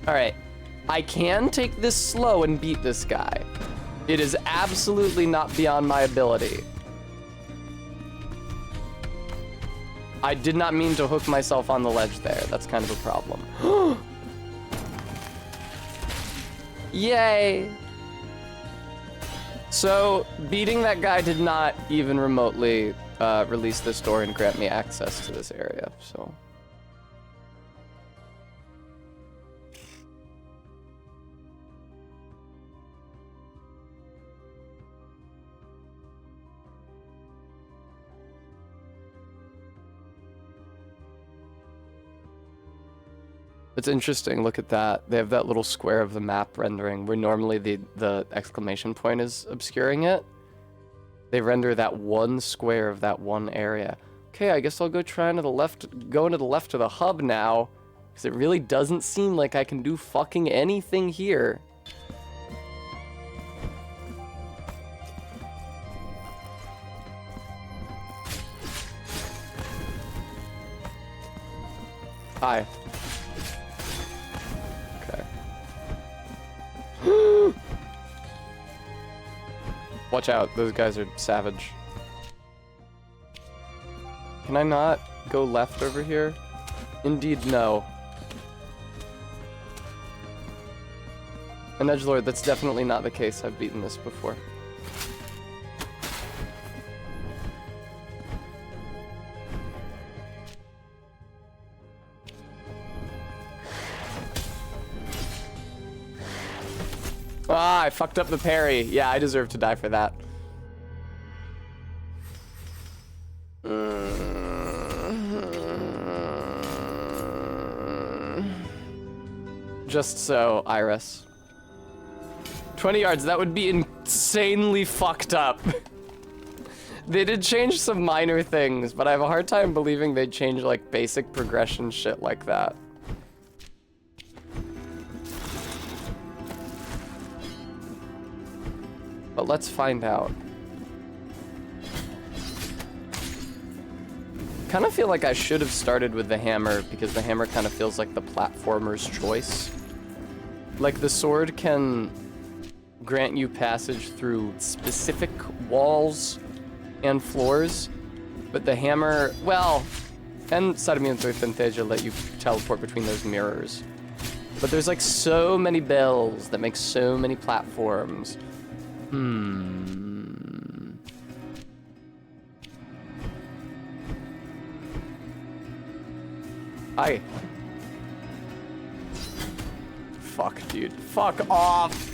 Alright. I can take this slow and beat this guy. It is absolutely not beyond my ability. I did not mean to hook myself on the ledge there. That's kind of a problem. Yay! So, beating that guy did not even remotely release this door and grant me access to this area, so... It's interesting, look at that. They have that little square of the map rendering where normally the exclamation point is obscuring it. They render that one square of that one area. Okay, I guess I'll go try into the left, go into the left of the hub now. Because it really doesn't seem like I can do fucking anything here. Hi. Okay. Watch out, those guys are savage. Can I not go left over here? Indeed, no. And edgelord, that's definitely not the case. I've beaten this before. Ah, I fucked up the parry. Yeah, I deserve to die for that. Just so, Iris. 20 yards, that would be insanely fucked up. They did change some minor things, but I have a hard time believing they'd change like basic progression shit like that. But let's find out. Kind of feel like I should have started with the hammer because the hammer kind of feels like the platformer's choice. Like the sword can grant you passage through specific walls and floors, but the hammer, well, and Sarmiento y Centella let you teleport between those mirrors. But there's like so many bells that make so many platforms. Hi. Fuck, dude. Fuck off.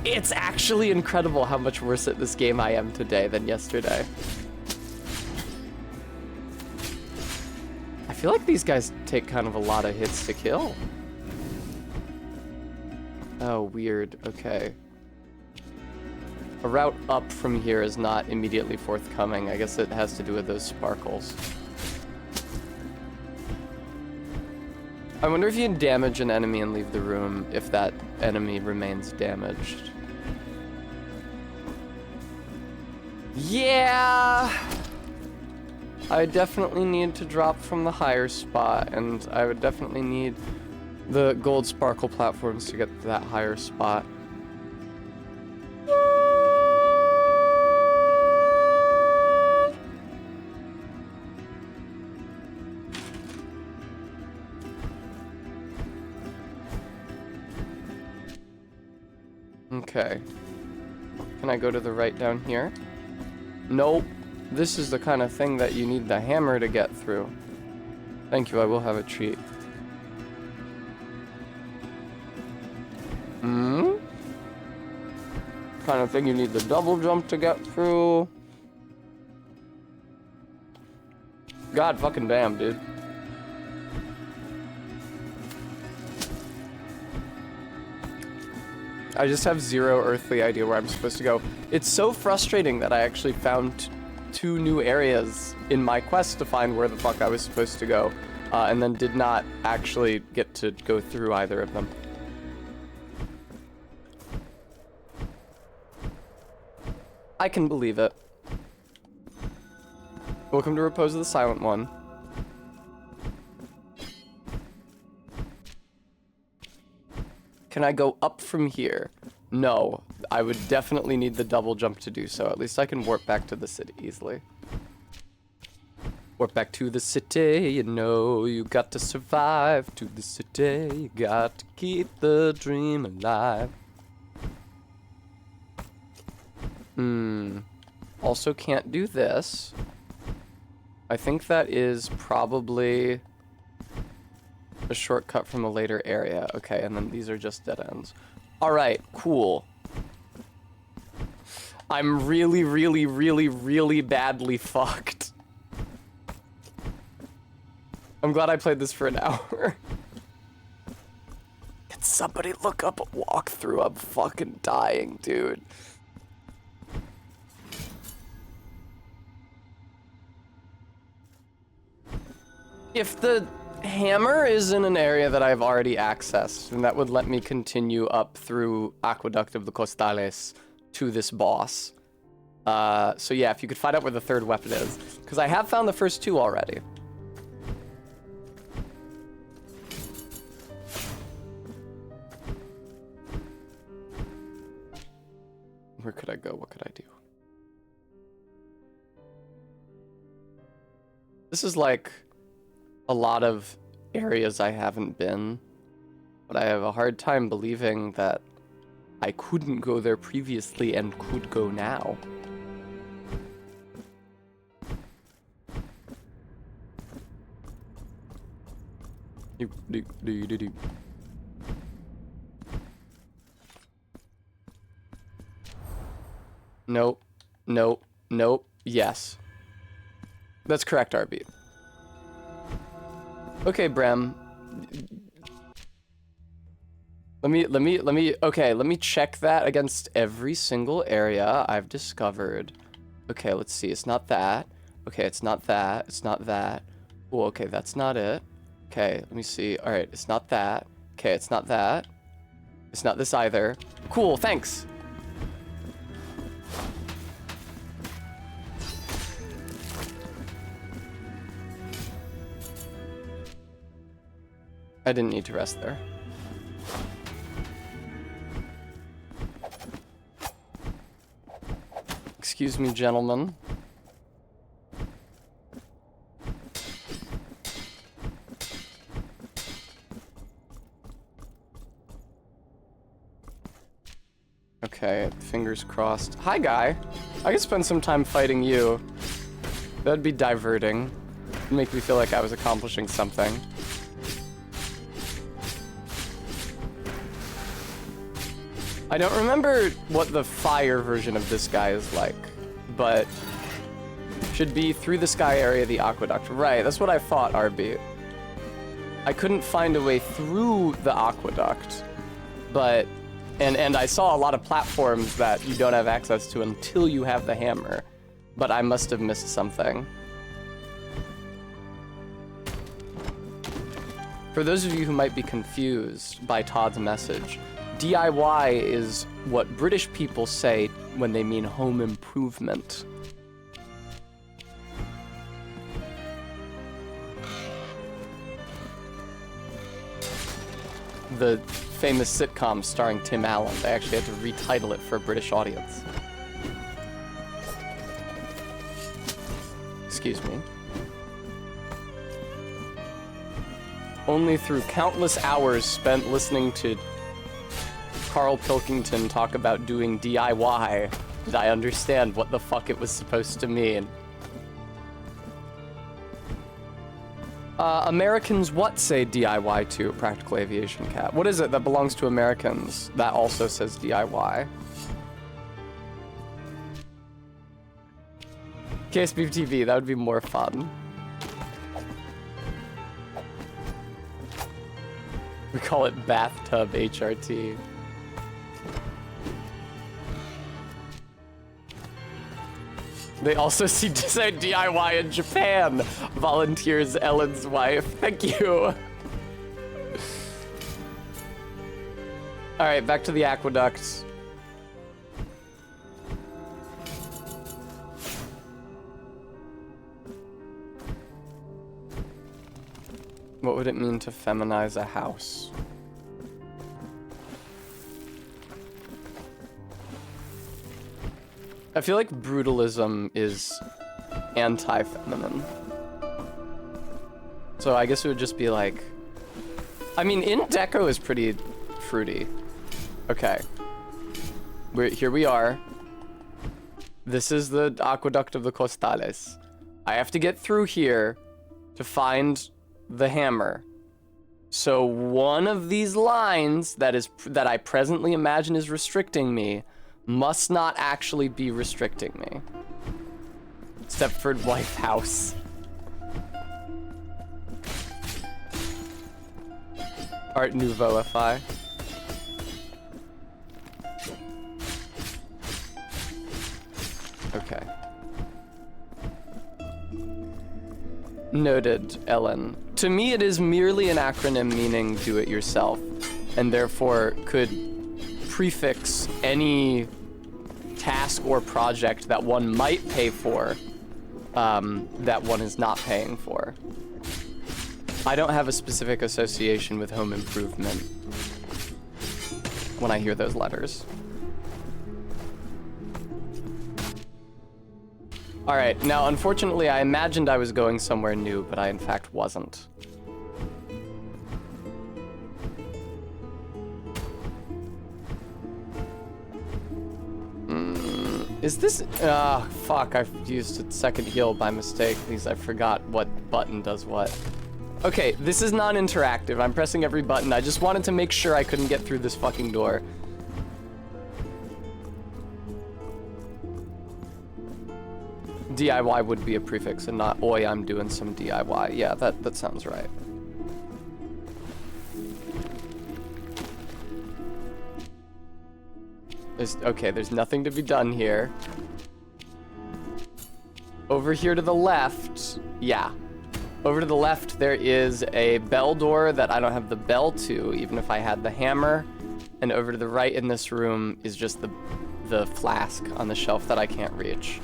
It's actually incredible how much worse at this game I am today than yesterday. I feel like these guys take kind of a lot of hits to kill. Oh, weird. Okay. A route up from here is not immediately forthcoming. I guess it has to do with those sparkles. I wonder if you can damage an enemy and leave the room if that enemy remains damaged. Yeah! I definitely need to drop from the higher spot, and I would definitely need the gold sparkle platforms to get to that higher spot. Okay. Can I go to the right down here? Nope. This is the kind of thing that you need the hammer to get through. Thank you, I will have a treat. Kind of thing you need the double jump to get through. God fucking damn, dude. I just have zero earthly idea where I'm supposed to go. It's so frustrating that I actually found two new areas in my quest to find where the fuck I was supposed to go, and then did not actually get to go through either of them. I can believe it. Welcome to Repose of the Silent One. Can I go up from here? No, I would definitely need the double jump to do so. At least I can warp back to the city easily. Warp back to the city, you know, you got to survive to the city. You got to keep the dream alive. Also can't do this. I think that is probably a shortcut from a later area. Okay, and then these are just dead ends. All right, cool. I'm really, really, really, really badly fucked. I'm glad I played this for an hour. Can somebody look up a walkthrough? I'm fucking dying, dude. If the hammer is in an area that I've already accessed, then that would let me continue up through Aqueduct of the Costales to this boss. So yeah, if you could find out where the third weapon is. Because I have found the first two already. Where could I go? What could I do? This is like a lot of areas I haven't been, but I have a hard time believing that I couldn't go there previously and could go now. Nope. Nope. Nope. Yes. That's correct, RB. Okay, Brem. Let me check that against every single area I've discovered. Okay, let's see. It's not that. Okay, it's not that. It's not that. Oh, okay, that's not it. Okay, let me see. All right, it's not that. Okay, it's not that. It's not this either. Cool, thanks. I didn't need to rest there. Excuse me, gentlemen. Okay, fingers crossed. Hi, guy. I could spend some time fighting you. That'd be diverting. It'd make me feel like I was accomplishing something. I don't remember what the fire version of this guy is like, but should be through the sky area, the aqueduct. Right, that's what I thought, RB. I couldn't find a way through the aqueduct, but, and I saw a lot of platforms that you don't have access to until you have the hammer, but I must have missed something. For those of you who might be confused by Todd's message, DIY is what British people say when they mean home improvement. The famous sitcom starring Tim Allen. They actually had to retitle it for a British audience. Excuse me. Only through countless hours spent listening to Carl Pilkington talk about doing DIY did I understand what the fuck it was supposed to mean. Americans what say DIY to? Practical Aviation Cat. What is it that belongs to Americans that also says DIY? KSB TV, that would be more fun. We call it bathtub HRT. They also see DIY in Japan, volunteers Ellen's wife. Thank you. All right, back to the aqueducts. What would it mean to feminize a house? I feel like brutalism is anti-feminine. So I guess it would just be like... I mean, in deco is pretty fruity. Okay. Here we are. This is the Aqueduct of the Costales. I have to get through here to find the hammer. So one of these lines that I presently imagine is restricting me must not actually be restricting me. Stepford Wife House. Art Nouveau FI. Okay. Noted, Ellen. To me, it is merely an acronym meaning do it yourself, and therefore could prefix any task or project that one might pay for that one is not paying for. I don't have a specific association with home improvement when I hear those letters. All right, now unfortunately I imagined I was going somewhere new, but I in fact wasn't. Is this, fuck, I used a second heal by mistake because I forgot what button does what. Okay, this is non-interactive. I'm pressing every button. I just wanted to make sure I couldn't get through this fucking door. DIY would be a prefix and not, oi, I'm doing some DIY. Yeah, that sounds right. There's nothing to be done here. Over here to the left, yeah. Over to the left, there is a bell door that I don't have the bell to, even if I had the hammer. And over to the right in this room is just the flask on the shelf that I can't reach.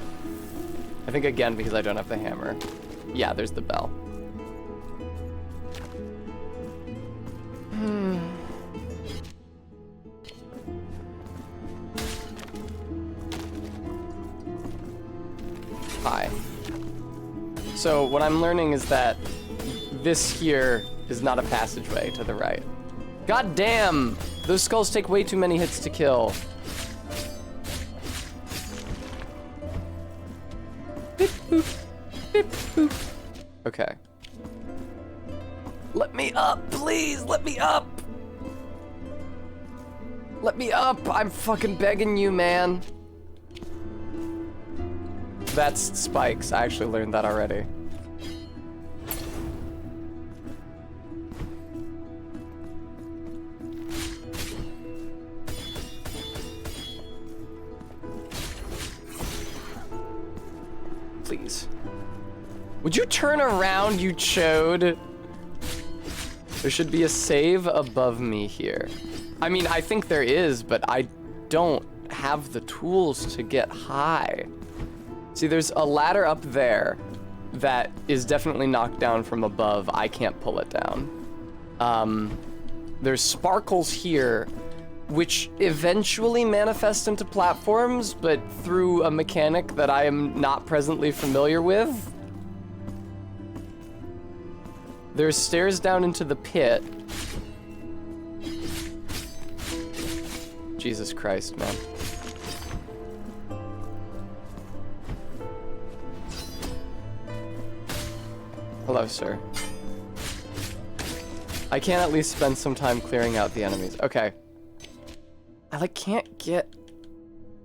I think again, because I don't have the hammer. Yeah, there's the bell. Hi. So what I'm learning is that this here is not a passageway to the right. God damn! Those skulls take way too many hits to kill. Beep, boop. Beep, boop. Okay. Let me up, please! Let me up! Let me up! I'm fucking begging you, man. That's spikes. I actually learned that already. Please. Would you turn around, you chode? There should be a save above me here. I mean, I think there is, but I don't have the tools to get high. See, there's a ladder up there that is definitely knocked down from above. I can't pull it down. There's sparkles here, which eventually manifest into platforms, but through a mechanic that I am not presently familiar with. There's stairs down into the pit. Jesus Christ, man. Hello, sir. I can at least spend some time clearing out the enemies. Okay. I can't get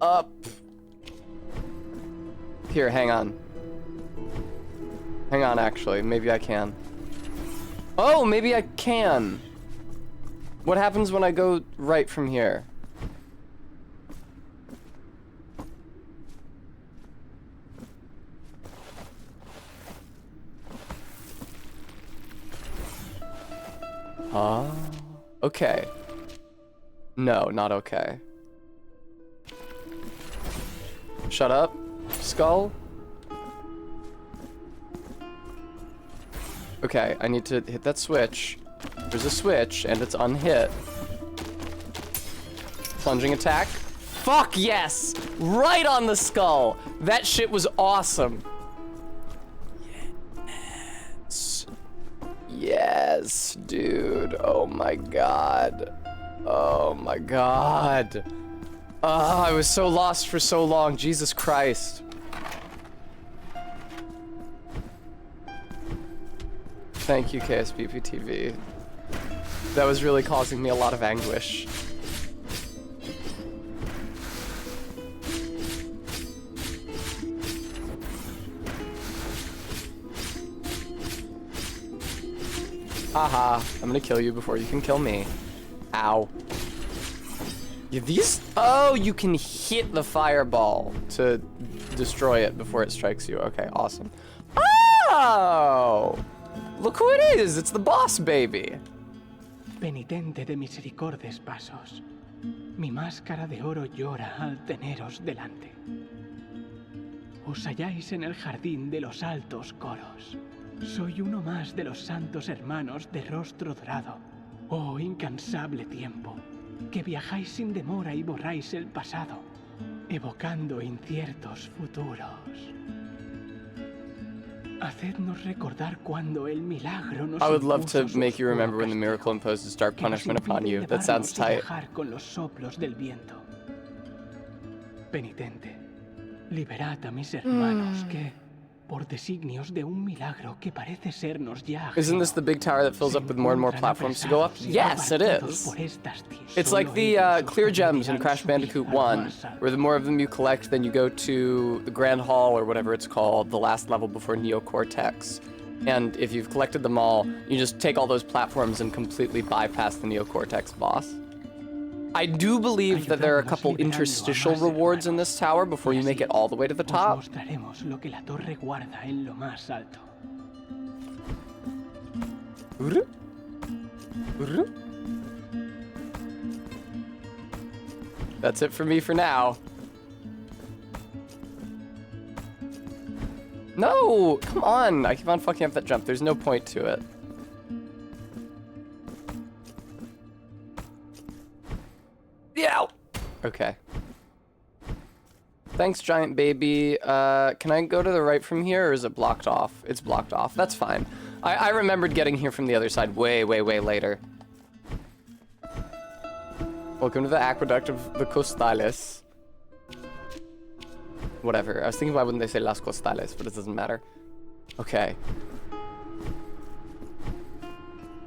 up. Here, hang on. Hang on, actually. Maybe I can. Oh, maybe I can. What happens when I go right from here? Okay. No, not okay. Shut up, skull. Okay, I need to hit that switch. There's a switch, and it's unhit. Plunging attack. Fuck yes! Right on the skull! That shit was awesome. Yes. Yes, dude. Oh my god. Oh my god. I was so lost for so long. Jesus Christ. Thank you, KSBP TV. That was really causing me a lot of anguish. Haha, I'm gonna kill you before you can kill me. Ow. Yeah, these... Oh, you can hit the fireball to destroy it before it strikes you. Okay, awesome. Oh! Look who it is! It's the boss baby! Penitente de misericordes pasos, mi máscara de oro llora al teneros delante. Os halláis en el jardín de los altos coros. Soy uno más de los santos hermanos de rostro dorado. Oh incansable tiempo, que viajáis sin demora y borráis el pasado, evocando inciertos futuros. Hacednos recordar cuando el milagro nos I would love to make you remember when the miracle imposes dark punishment upon you. That sounds tight. Con los soplos del viento. Penitente, liberad a mis hermanos que, por designios de un milagro que parece sernos ya. Isn't this the big tower that fills up with more and more platforms to go up? Yes, it is. It's like the clear gems in Crash Bandicoot 1, where the more of them you collect, then you go to the Grand Hall or whatever it's called, the last level before Neo Cortex. And if you've collected them all, you just take all those platforms and completely bypass the Neo Cortex boss. I do believe that there are a couple interstitial rewards in this tower before you make it all the way to the top. That's it for me for now. No! Come on! I keep on fucking up that jump. There's no point to it. Yeah! Okay. Thanks, giant baby. Can I go to the right from here, or is it blocked off? It's blocked off. That's fine. I remembered getting here from the other side way, way, way later. Welcome to the Aqueduct of the Costales. Whatever. I was thinking, why wouldn't they say Las Costales, but it doesn't matter. Okay.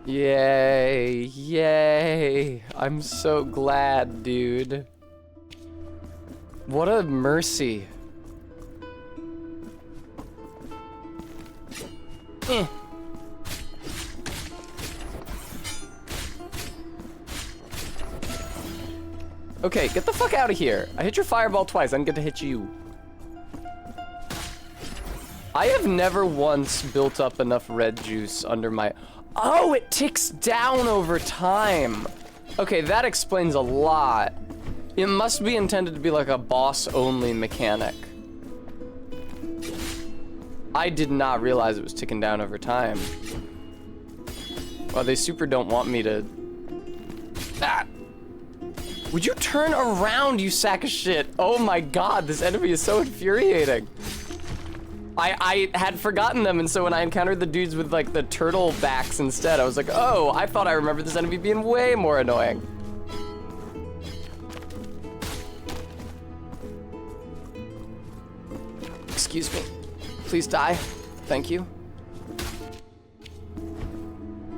Yay, yay. I'm so glad, dude. What a mercy. Okay, get the fuck out of here. I hit your fireball twice, I didn't get to hit you. I have never once built up enough red juice under my... Oh, it ticks down over time. Okay, that explains a lot. It must be intended to be like a boss-only mechanic. I did not realize it was ticking down over time. Well, they super don't want me to... Ah! Would you turn around, you sack of shit? Oh my god, this enemy is so infuriating. I had forgotten them, and so when I encountered the dudes with like the turtle backs instead, I was like, oh, I thought I remembered this enemy being way more annoying. Excuse me. Please die. Thank you.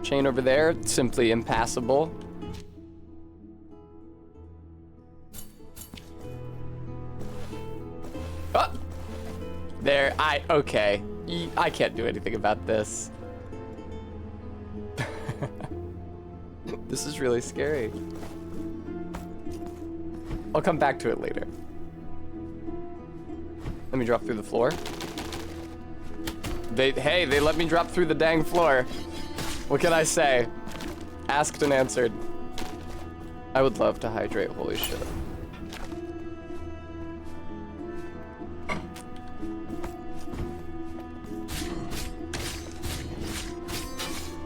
Chain over there, simply impassable. Oh! There, okay. I can't do anything about this. This is really scary. I'll come back to it later. Let me drop through the floor. Hey, they let me drop through the dang floor. What can I say? Asked and answered. I would love to hydrate, holy shit.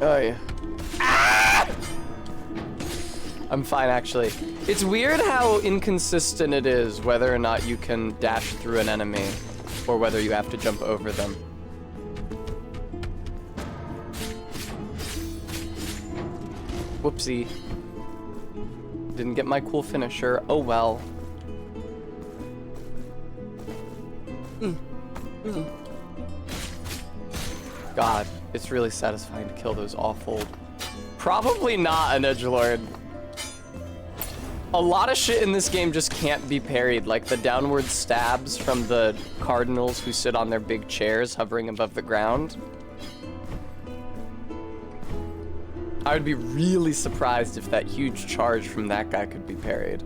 Oh yeah. Ah! I'm fine, actually. It's weird how inconsistent it is whether or not you can dash through an enemy or whether you have to jump over them. Whoopsie. Didn't get my cool finisher. Oh well. God, it's really satisfying to kill those awful... Probably not an edgelord. A lot of shit in this game just can't be parried, like the downward stabs from the cardinals who sit on their big chairs hovering above the ground. I would be really surprised if that huge charge from that guy could be parried.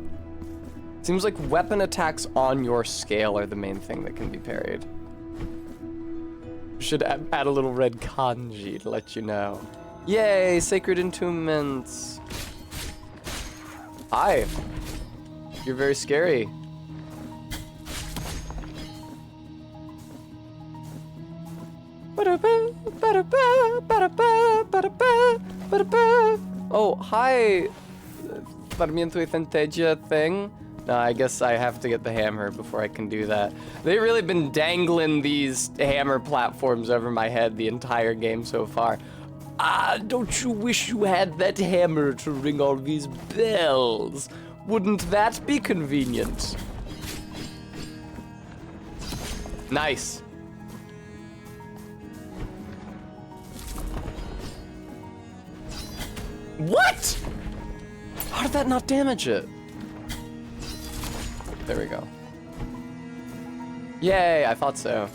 Seems like weapon attacks on your scale are the main thing that can be parried. Should add a little red kanji to let you know. Yay, sacred entombments. Hi. You're very scary. Oh, hi, Sarmiento y Centella thing. No, I guess I have to get the hammer before I can do that. They've really been dangling these hammer platforms over my head the entire game so far. Ah, don't you wish you had that hammer to ring all these bells? Wouldn't that be convenient? Nice. What? How did that not damage it? There we go. Yay, I thought so.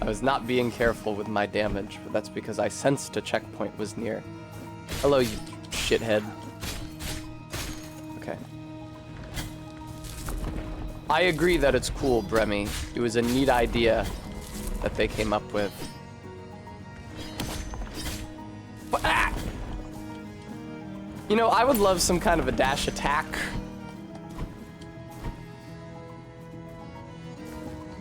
I was not being careful with my damage, but that's because I sensed a checkpoint was near. Hello, you shithead. Okay. I agree that it's cool, Bremy. It was a neat idea that they came up with. But, ah! You know, I would love some kind of a dash attack.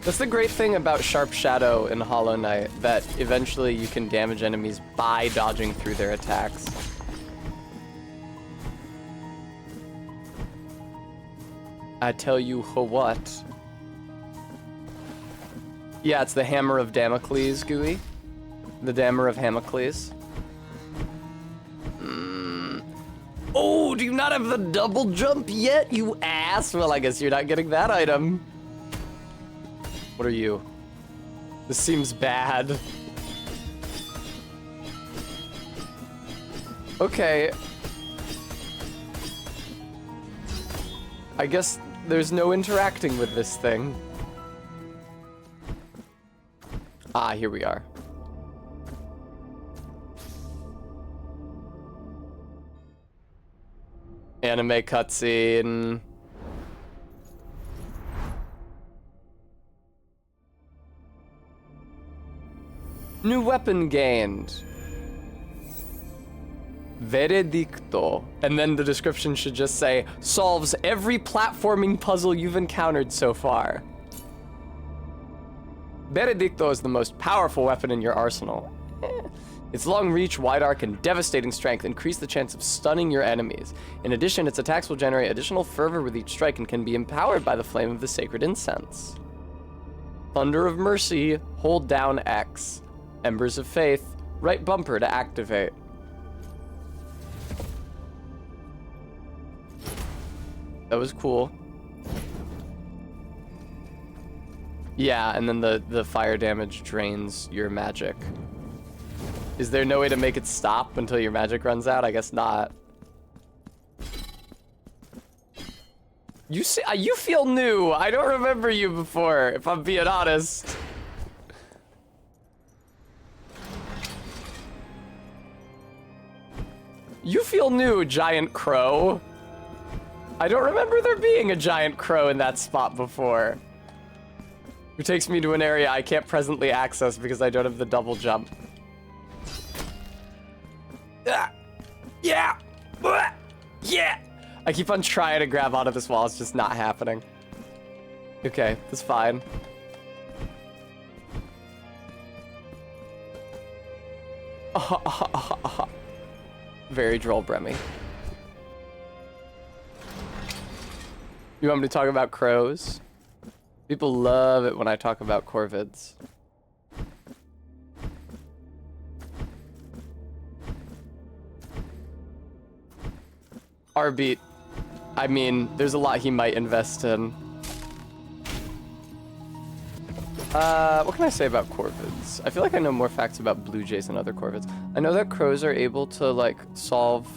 That's the great thing about Sharp Shadow in Hollow Knight, that eventually you can damage enemies by dodging through their attacks. I tell you what. Yeah, it's the Hammer of Damocles, Gooey. The Hammer of Damocles. Oh, do you not have the double jump yet, you ass? Well, I guess you're not getting that item. What are you? This seems bad. Okay. I guess there's no interacting with this thing. Ah, here we are. Anime cutscene. New weapon gained. Veredicto. And then the description should just say, solves every platforming puzzle you've encountered so far. Veredicto is the most powerful weapon in your arsenal. Its long reach, wide arc, and devastating strength increase the chance of stunning your enemies. In addition, its attacks will generate additional fervor with each strike and can be empowered by the flame of the sacred incense. Thunder of Mercy, hold down X. Embers of Faith, right bumper to activate. That was cool. Yeah, and then the fire damage drains your magic. Is there no way to make it stop until your magic runs out? I guess not. You feel new. I don't remember you before, if I'm being honest. You feel new, giant crow. I don't remember there being a giant crow in that spot before. It takes me to an area I can't presently access because I don't have the double jump. Yeah. Yeah. Yeah. I keep on trying to grab onto this wall. It's just not happening. Okay, that's fine. Very droll, Bremy. You want me to talk about crows? People love it when I talk about corvids. Arbeat. I mean, there's a lot he might invest in. What can I say about corvids? I feel like I know more facts about blue jays than other corvids. I know that crows are able to, like, solve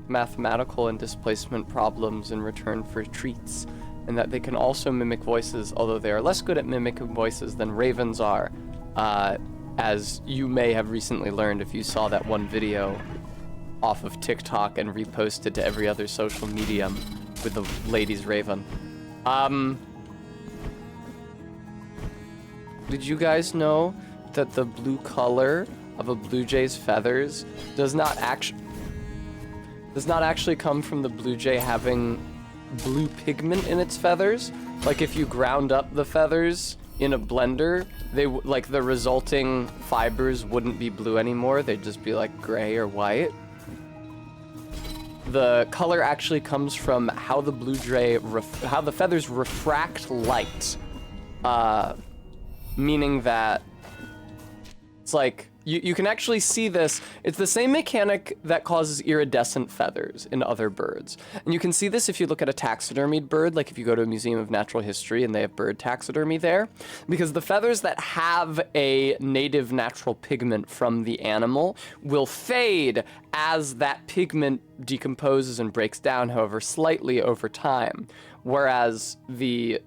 mathematical and displacement problems in return for treats, and that they can also mimic voices, although they are less good at mimicking voices than ravens are, as you may have recently learned if you saw that one video off of TikTok and reposted to every other social medium with the lady's raven. Did you guys know note that the blue color of a blue jay's feathers does not actually come from the blue jay having blue pigment in its feathers. Like if you ground up the feathers in a blender, like the resulting fibers wouldn't be blue anymore. They'd just be like gray or white. The color actually comes from how the blue jay, how the feathers refract light. Meaning that it's like, you can actually see this. It's the same mechanic that causes iridescent feathers in other birds. And you can see this if you look at a taxidermied bird, like if you go to a museum of natural history and they have bird taxidermy there. Because the feathers that have a native natural pigment from the animal will fade as that pigment decomposes and breaks down, however, slightly over time. Whereas the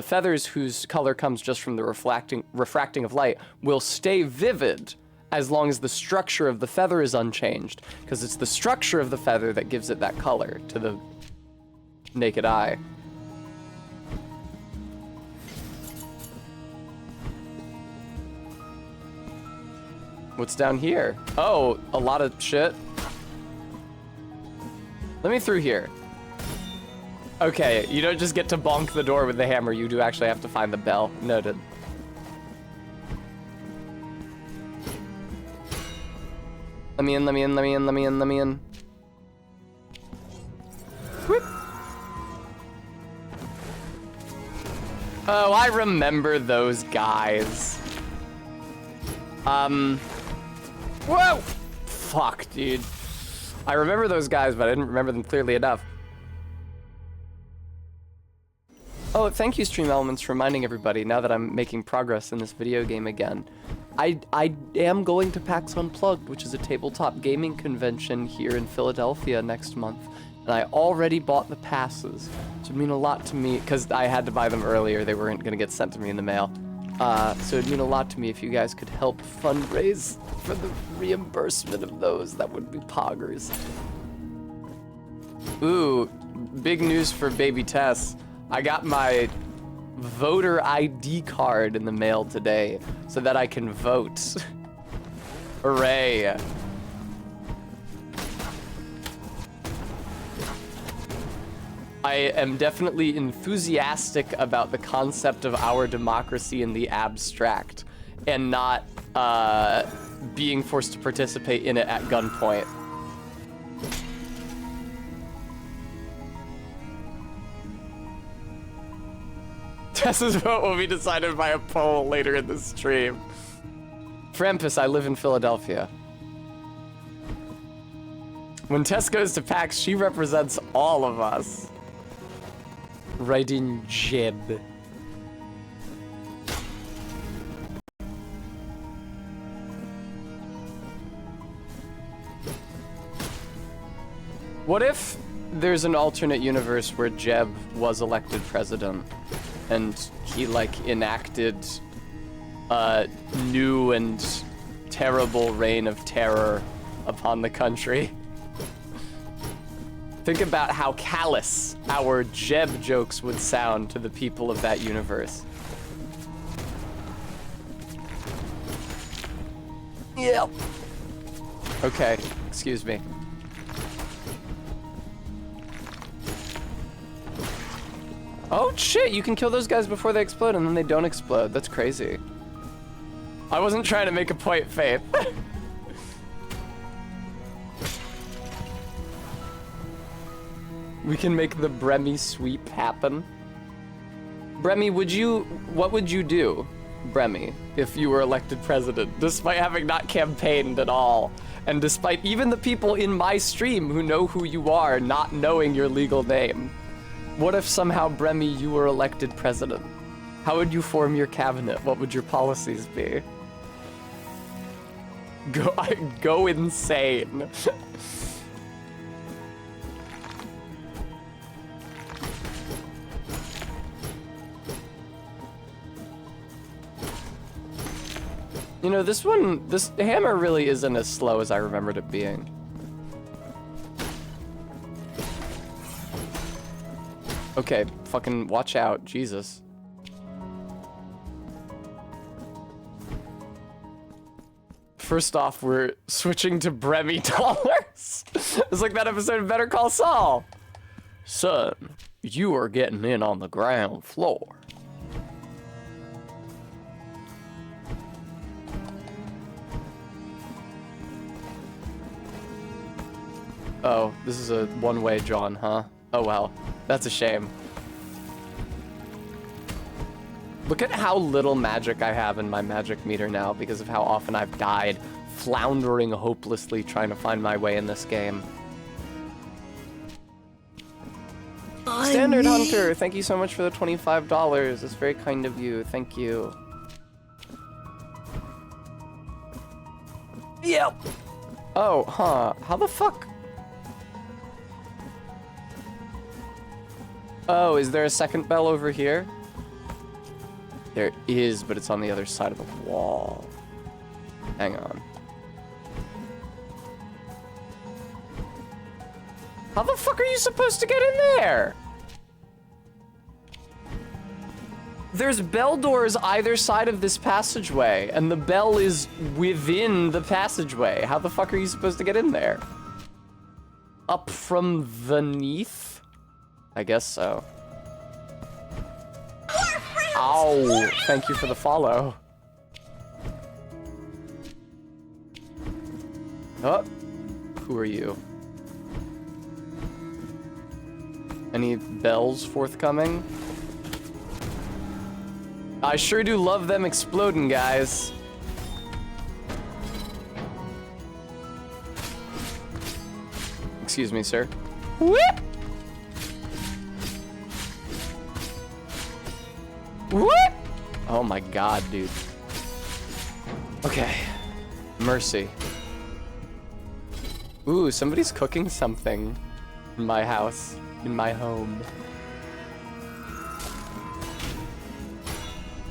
feathers whose color comes just from the refracting of light will stay vivid as long as the structure of the feather is unchanged, because it's the structure of the feather that gives it that color to the naked eye. What's down here? Oh, a lot of shit. Let me through here. Okay, you don't just get to bonk the door with the hammer, you do actually have to find the bell. Noted. Let me in, let me in, let me in, let me in, let me in. Whoop. Oh, I remember those guys. Whoa! Fuck, dude. I remember those guys, but I didn't remember them clearly enough. Oh, thank you, Stream Elements, for reminding everybody, now that I'm making progress in this video game again. I am going to PAX Unplugged, which is a tabletop gaming convention here in Philadelphia next month. And I already bought the passes, which would mean a lot to me, because I had to buy them earlier. They weren't going to get sent to me in the mail. So it'd mean a lot to me if you guys could help fundraise for the reimbursement of those. That would be poggers. Ooh, big news for baby Tess. I got my voter ID card in the mail today so that I can vote. Hooray. I am definitely enthusiastic about the concept of our democracy in the abstract and not being forced to participate in it at gunpoint. Tess's vote will be decided by a poll later in the stream. Frampus, I live in Philadelphia. When Tess goes to PAX, she represents all of us. Right in Jeb. What if there's an alternate universe where Jeb was elected president and he like enacted a new and terrible reign of terror upon the country? Think about how callous our Jeb jokes would sound to the people of that universe. Yep. Okay, excuse me. Oh shit, you can kill those guys before they explode and then they don't explode. That's crazy. I wasn't trying to make a point, Faith. We can make the Bremy sweep happen. Bremy, what would you do, Bremy, if you were elected president, despite having not campaigned at all, and despite even the people in my stream who know who you are not knowing your legal name? What if somehow, Bremy, you were elected president? How would you form your cabinet? What would your policies be? Go insane. You know, this hammer really isn't as slow as I remembered it being. Okay, fucking watch out, Jesus. First off, we're switching to Bremy dollars. It's like that episode of Better Call Saul. Son, you are getting in on the ground floor. Oh, this is a one-way John, huh? Oh well, that's a shame. Look at how little magic I have in my magic meter now because of how often I've died, floundering hopelessly trying to find my way in this game. Standard Hunter, thank you so much for the $25. It's very kind of you. Thank you. Yep. Oh, huh. How the fuck? Oh, is there a second bell over here? There is, but it's on the other side of the wall. Hang on. How the fuck are you supposed to get in there? There's bell doors either side of this passageway, and the bell is within the passageway. How the fuck are you supposed to get in there? Up from beneath? I guess so. Ow, thank you for the follow. Oh, who are you? Any bells forthcoming? I sure do love them exploding, guys. Excuse me, sir. Whoop! What? Oh my god, dude. Okay. Mercy. Ooh, somebody's cooking something in my house, in my home.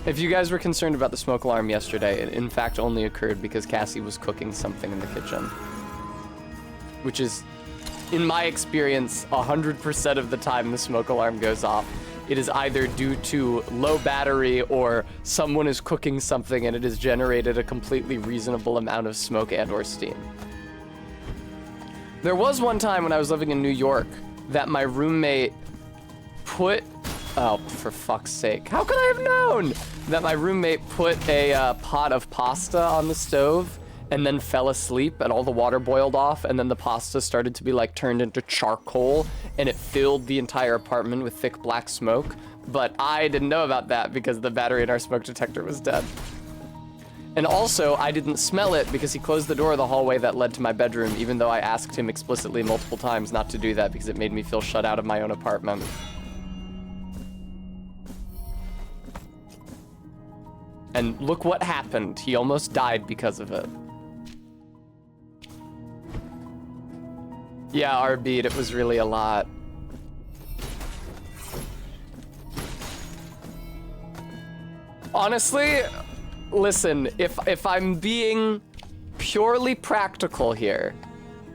If you guys were concerned about the smoke alarm yesterday, it in fact only occurred because Cassie was cooking something in the kitchen. Which is, in my experience, 100% of the time the smoke alarm goes off. It is either due to low battery or someone is cooking something and it has generated a completely reasonable amount of smoke and or steam. There was one time when I was living in New York that my roommate put, oh, for fuck's sake, how could I have known that my roommate put a pot of pasta on the stove and then fell asleep and all the water boiled off and then the pasta started to be like turned into charcoal and it filled the entire apartment with thick black smoke. But I didn't know about that because the battery in our smoke detector was dead. And also, I didn't smell it because he closed the door of the hallway that led to my bedroom, even though I asked him explicitly multiple times not to do that because it made me feel shut out of my own apartment. And look what happened. He almost died because of it. Yeah, RB, it was really a lot. Honestly, listen, if I'm being purely practical here,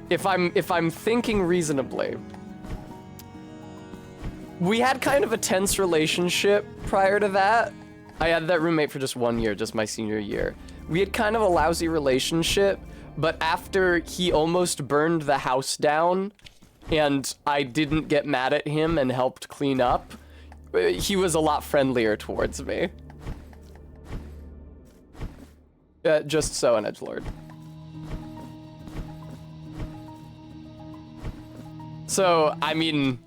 if I'm thinking reasonably, we had kind of a tense relationship prior to that. I had that roommate for just 1 year, just my senior year. We had kind of a lousy relationship, but after he almost burned the house down and I didn't get mad at him and helped clean up, he was a lot friendlier towards me. Just so an edgelord. So, I mean,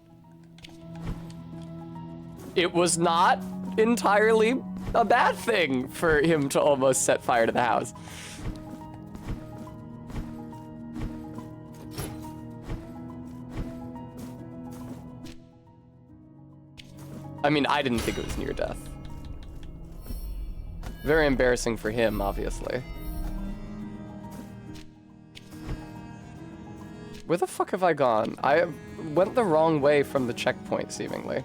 it was not entirely a bad thing for him to almost set fire to the house. I mean, I didn't think it was near death. Very embarrassing for him, obviously. Where the fuck have I gone? I went the wrong way from the checkpoint, seemingly.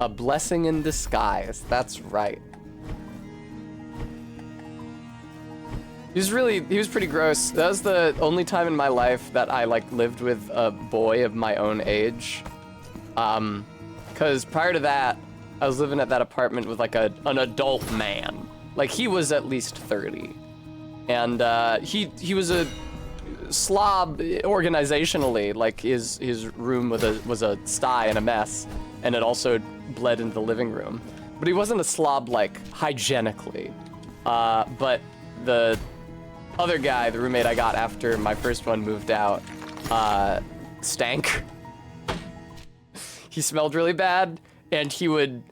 A blessing in disguise, that's right. He was pretty gross. That was the only time in my life that I like lived with a boy of my own age. Cause prior to that, I was living at that apartment with like an adult man. Like, he was at least 30. And he was a slob organizationally. Like, his room was a sty and a mess, and it also bled into the living room. But he wasn't a slob, like, hygienically. But the other guy, the roommate I got after my first one moved out, stank. He smelled really bad, and he would,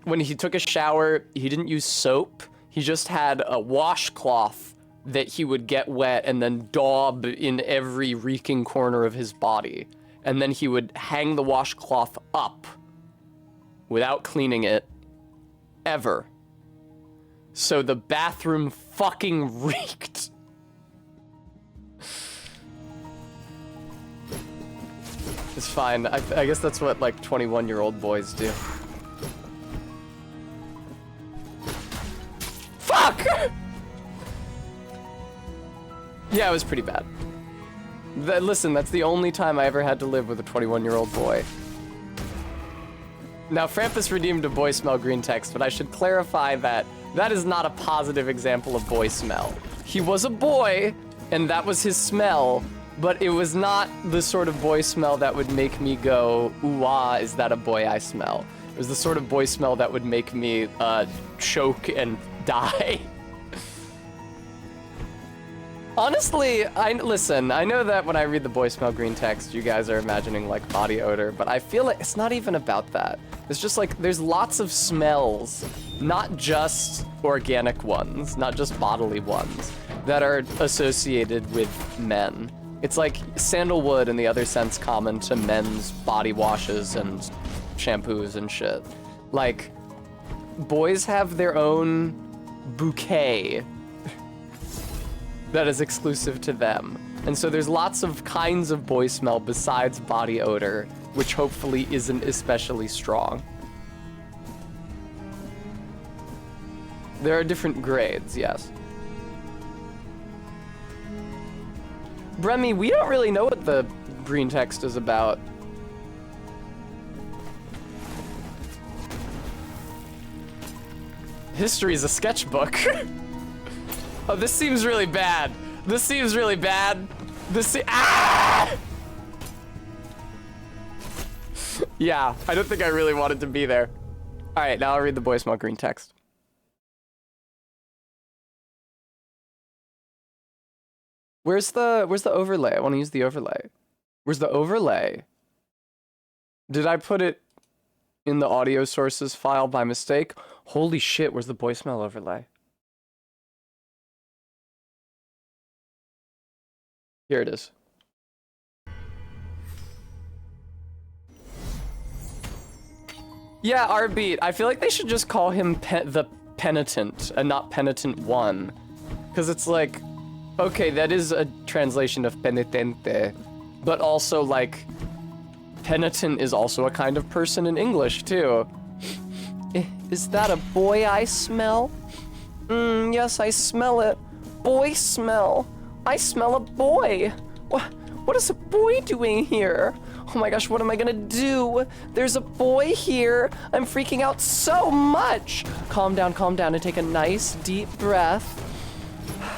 when he took a shower, he didn't use soap. He just had a washcloth that he would get wet and then daub in every reeking corner of his body. And then he would hang the washcloth up without cleaning it, ever. So the bathroom fucking reeked. It's fine. I guess that's what, like, 21-year-old boys do. Fuck! Yeah, it was pretty bad. Listen, that's the only time I ever had to live with a 21-year-old boy. Now, Frampus redeemed a boy smell green text, but I should clarify that that is not a positive example of boy smell. He was a boy, and that was his smell, but it was not the sort of boy smell that would make me go, ooh-ah, is that a boy I smell? It was the sort of boy smell that would make me choke and die. Honestly, listen, I know that when I read the boy smell green text, you guys are imagining, like, body odor, but I feel like it's not even about that. It's just like, there's lots of smells, not just organic ones, not just bodily ones, that are associated with men. It's like sandalwood in the other sense common to men's body washes and shampoos and shit. Like, boys have their own bouquet that is exclusive to them. And so there's lots of kinds of boy smell besides body odor, which hopefully isn't especially strong. There are different grades, yes. Bremy, we don't really know what the green text is about. History is a sketchbook. Oh, this seems really bad. This seems really bad. Ah! Yeah, I don't think I really wanted to be there. All right, now I'll read the boy smell green text. Where's the overlay? I want to use the overlay. Where's the overlay? Did I put it in the audio sources file by mistake? Holy shit, where's the boy smell overlay? Here it is. Yeah, R-Beat. I feel like they should just call him the Penitent and not Penitent 1. Because it's like, okay, that is a translation of penitente, but also, like, penitent is also a kind of person in English, too. Is that a boy I smell? Yes, I smell it. Boy smell. I smell a boy. What is a boy doing here? Oh my gosh, what am I gonna do? There's a boy here. I'm freaking out so much. Calm down, and take a nice deep breath.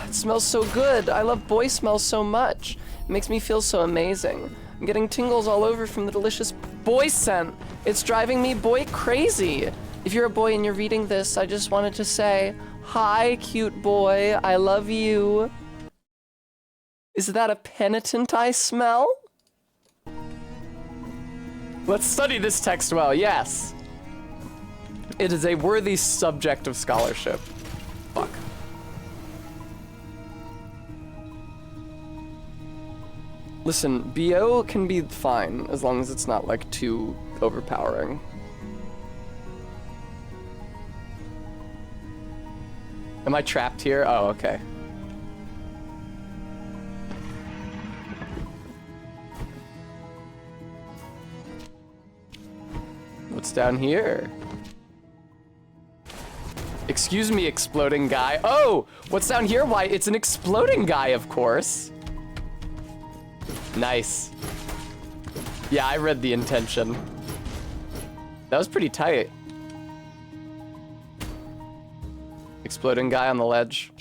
It smells so good. I love boy smells so much. It makes me feel so amazing. I'm getting tingles all over from the delicious boy scent. It's driving me boy crazy. If you're a boy and you're reading this, I just wanted to say, hi, cute boy. I love you. Is that a penitent I smell? Let's study this text well, yes. It is a worthy subject of scholarship. Fuck. Listen, BO can be fine as long as it's not, like, too overpowering. Am I trapped here? Oh, okay. What's down here? Excuse me, exploding guy. Oh, what's down here? Why, it's an exploding guy, of course. Nice. Yeah, I read the intention. That was pretty tight. Exploding guy on the ledge.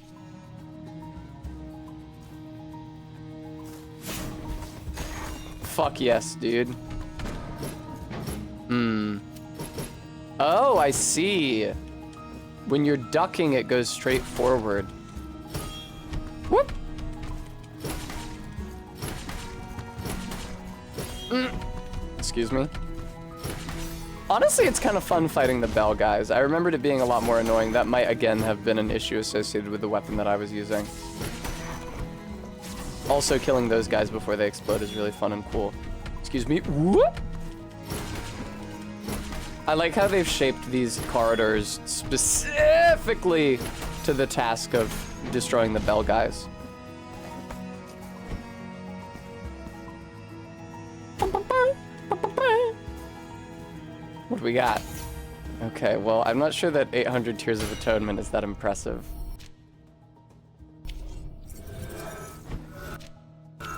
Fuck yes, dude. Oh, I see. When you're ducking, it goes straight forward. Whoop. Excuse me. Honestly, it's kind of fun fighting the bell guys. I remembered it being a lot more annoying. That might, again, have been an issue associated with the weapon that I was using. Also, killing those guys before they explode is really fun and cool. Excuse me. Whoop! I like how they've shaped these corridors specifically to the task of destroying the bell guys. What do we got? Okay, well, I'm not sure that 800 Tears of Atonement is that impressive.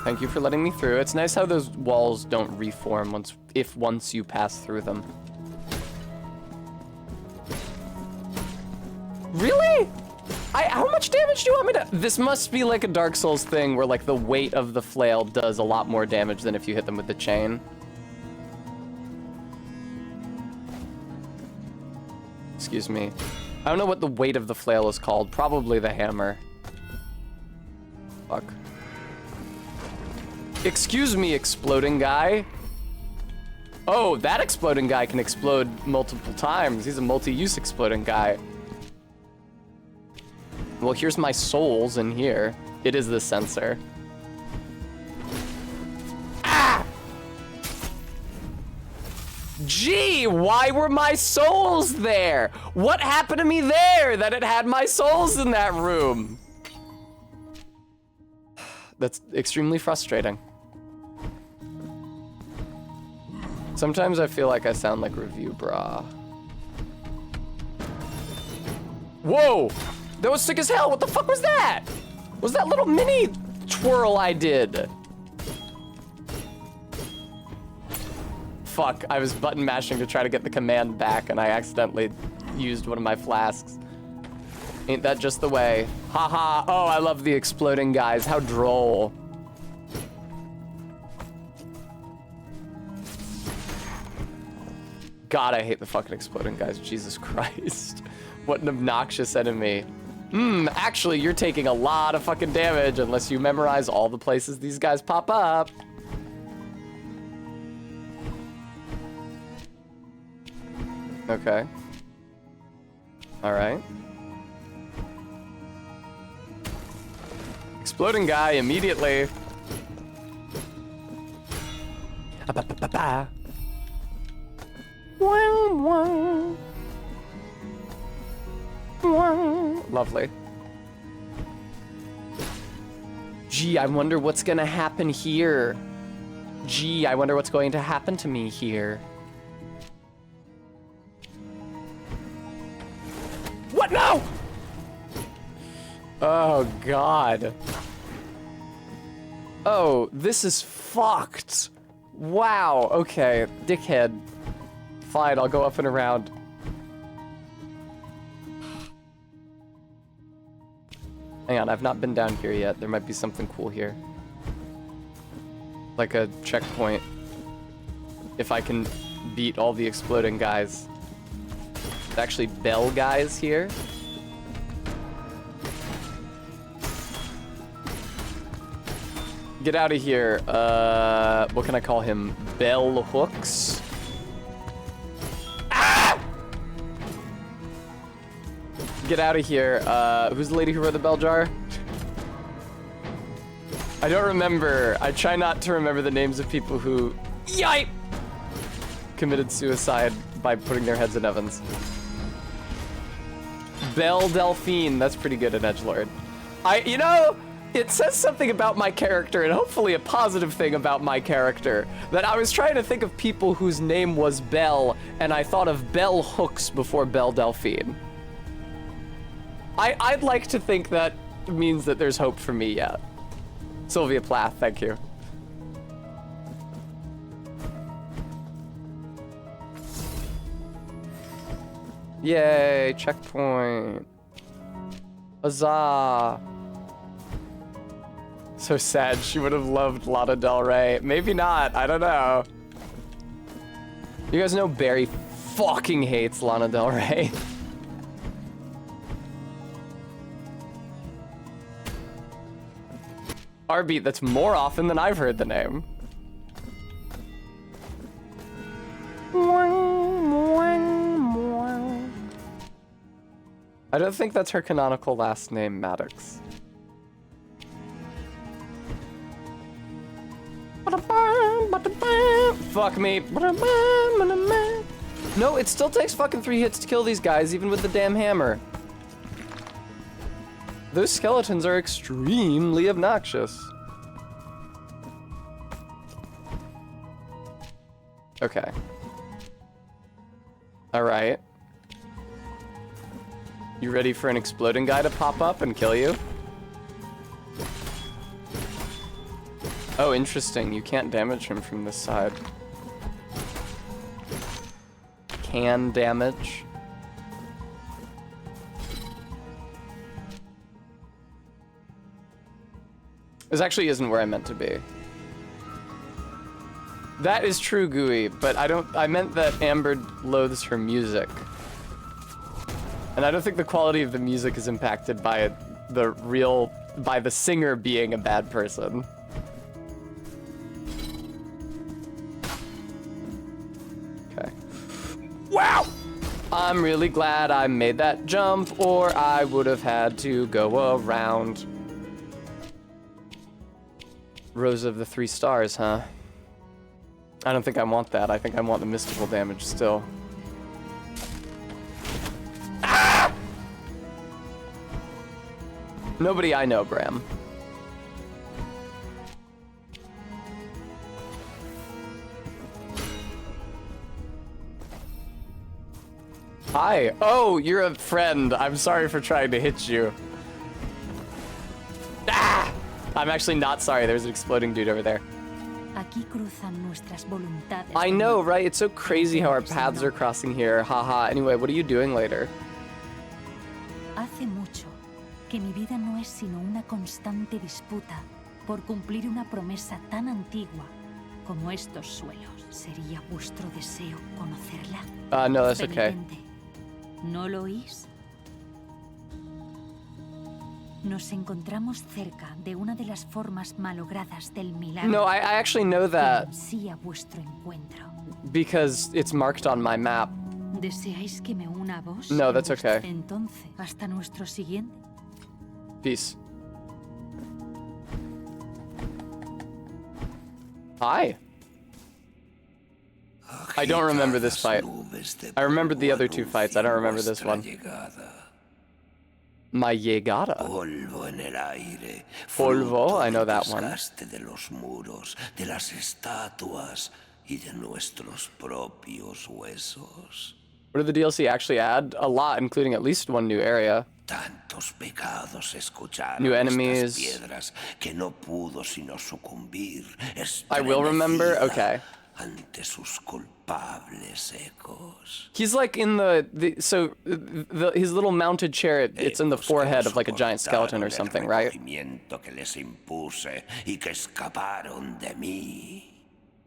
Thank you for letting me through. It's nice how those walls don't reform once you pass through them. Really? How much damage do you want me to? This must be like a Dark Souls thing where like the weight of the flail does a lot more damage than if you hit them with the chain. Excuse me. I don't know what the weight of the flail is called. Probably the hammer. Fuck. Excuse me, exploding guy. Oh, that exploding guy can explode multiple times. He's a multi-use exploding guy. Well, here's my souls in here. It is the sensor. Ah! Gee, why were my souls there? What happened to me there that it had my souls in that room? That's extremely frustrating. Sometimes I feel like I sound like Review Bra. Whoa! That was sick as hell. What the fuck was that? Was that little mini twirl I did? Fuck, I was button mashing to try to get the command back and I accidentally used one of my flasks. Ain't that just the way? Haha, oh, I love the exploding guys. How droll. God, I hate the fucking exploding guys. Jesus Christ. What an obnoxious enemy. Actually, you're taking a lot of fucking damage unless you memorize all the places these guys pop up. Okay. All right. Exploding guy immediately. Lovely. Gee, I wonder what's gonna happen here. Gee, I wonder what's going to happen to me here. What? No! Oh, God. Oh, this is fucked. Wow, okay, dickhead. Fine, I'll go up and around. Hang on, I've not been down here yet. There might be something cool here. Like a checkpoint. If I can beat all the exploding guys. There's actually bell guys here. Get out of here. What can I call him? Bell hooks? Ah! Get out of here. Who's the lady who wrote the bell jar? I don't remember. I try not to remember the names of people who, yipe, committed suicide by putting their heads in ovens. Belle Delphine. That's pretty good in edgelord. You know, it says something about my character, and hopefully a positive thing about my character, that I was trying to think of people whose name was Belle, and I thought of bell hooks before Belle Delphine. I'd like to think that means that there's hope for me yet. Sylvia Plath, thank you. Yay, checkpoint. Huzzah. So sad. She would have loved Lana Del Rey. Maybe not. I don't know. You guys know Barry fucking hates Lana Del Rey. R-beat, that's more often than I've heard the name. I don't think that's her canonical last name, Maddox. Fuck me. No, it still takes fucking 3 hits to kill these guys, even with the damn hammer. Those skeletons are extremely obnoxious. Okay. Alright. You ready for an exploding guy to pop up and kill you? Oh, interesting. You can't damage him from this side. Can damage. This actually isn't where I meant to be. That is true, Gooey, but I meant that Amber loathes her music. And I don't think the quality of the music is impacted by by the singer being a bad person. Okay. Wow! I'm really glad I made that jump, or I would have had to go around. Rose of the 3 stars, huh? I don't think I want that. I think I want the mystical damage still. Ah! Nobody I know, Bram. Hi. Oh, you're a friend. I'm sorry for trying to hit you. Ah! I'm actually not sorry. There's an exploding dude over there. I know, right? It's so crazy how our paths are crossing here. Haha. Anyway, what are you doing later? Hace mucho que mi vida no es sino una constante disputa por cumplir una promesa tan antigua como estos suelos. ¿Sería vuestro deseo conocerla? No, that's okay. ¿No lo oís? Nos encontramos cerca de una de las formas malogradas del milagro. No, I actually know that. Sí a vuestro encuentro. Because it's marked on my map. ¿Deseáis que me una a vos? No, that's okay. Entonces, hasta nuestro siguiente. Peace. Hi. I don't remember this fight. I remembered the other 2 fights. I don't remember this one. My llegada. Polvo en el aire. Polvo, I know that one. De los muros, de las estatuas y de nuestros propios huesos. What did the DLC actually add? A lot, including at least 1 new area. Tantos pecados escucharon new enemies. Piedras que no pudo sino sucumbir. I will remember? Okay. Ante sus culpables ecos. He's like in his little mounted chariot, it's in the forehead of like a giant skeleton or something, right?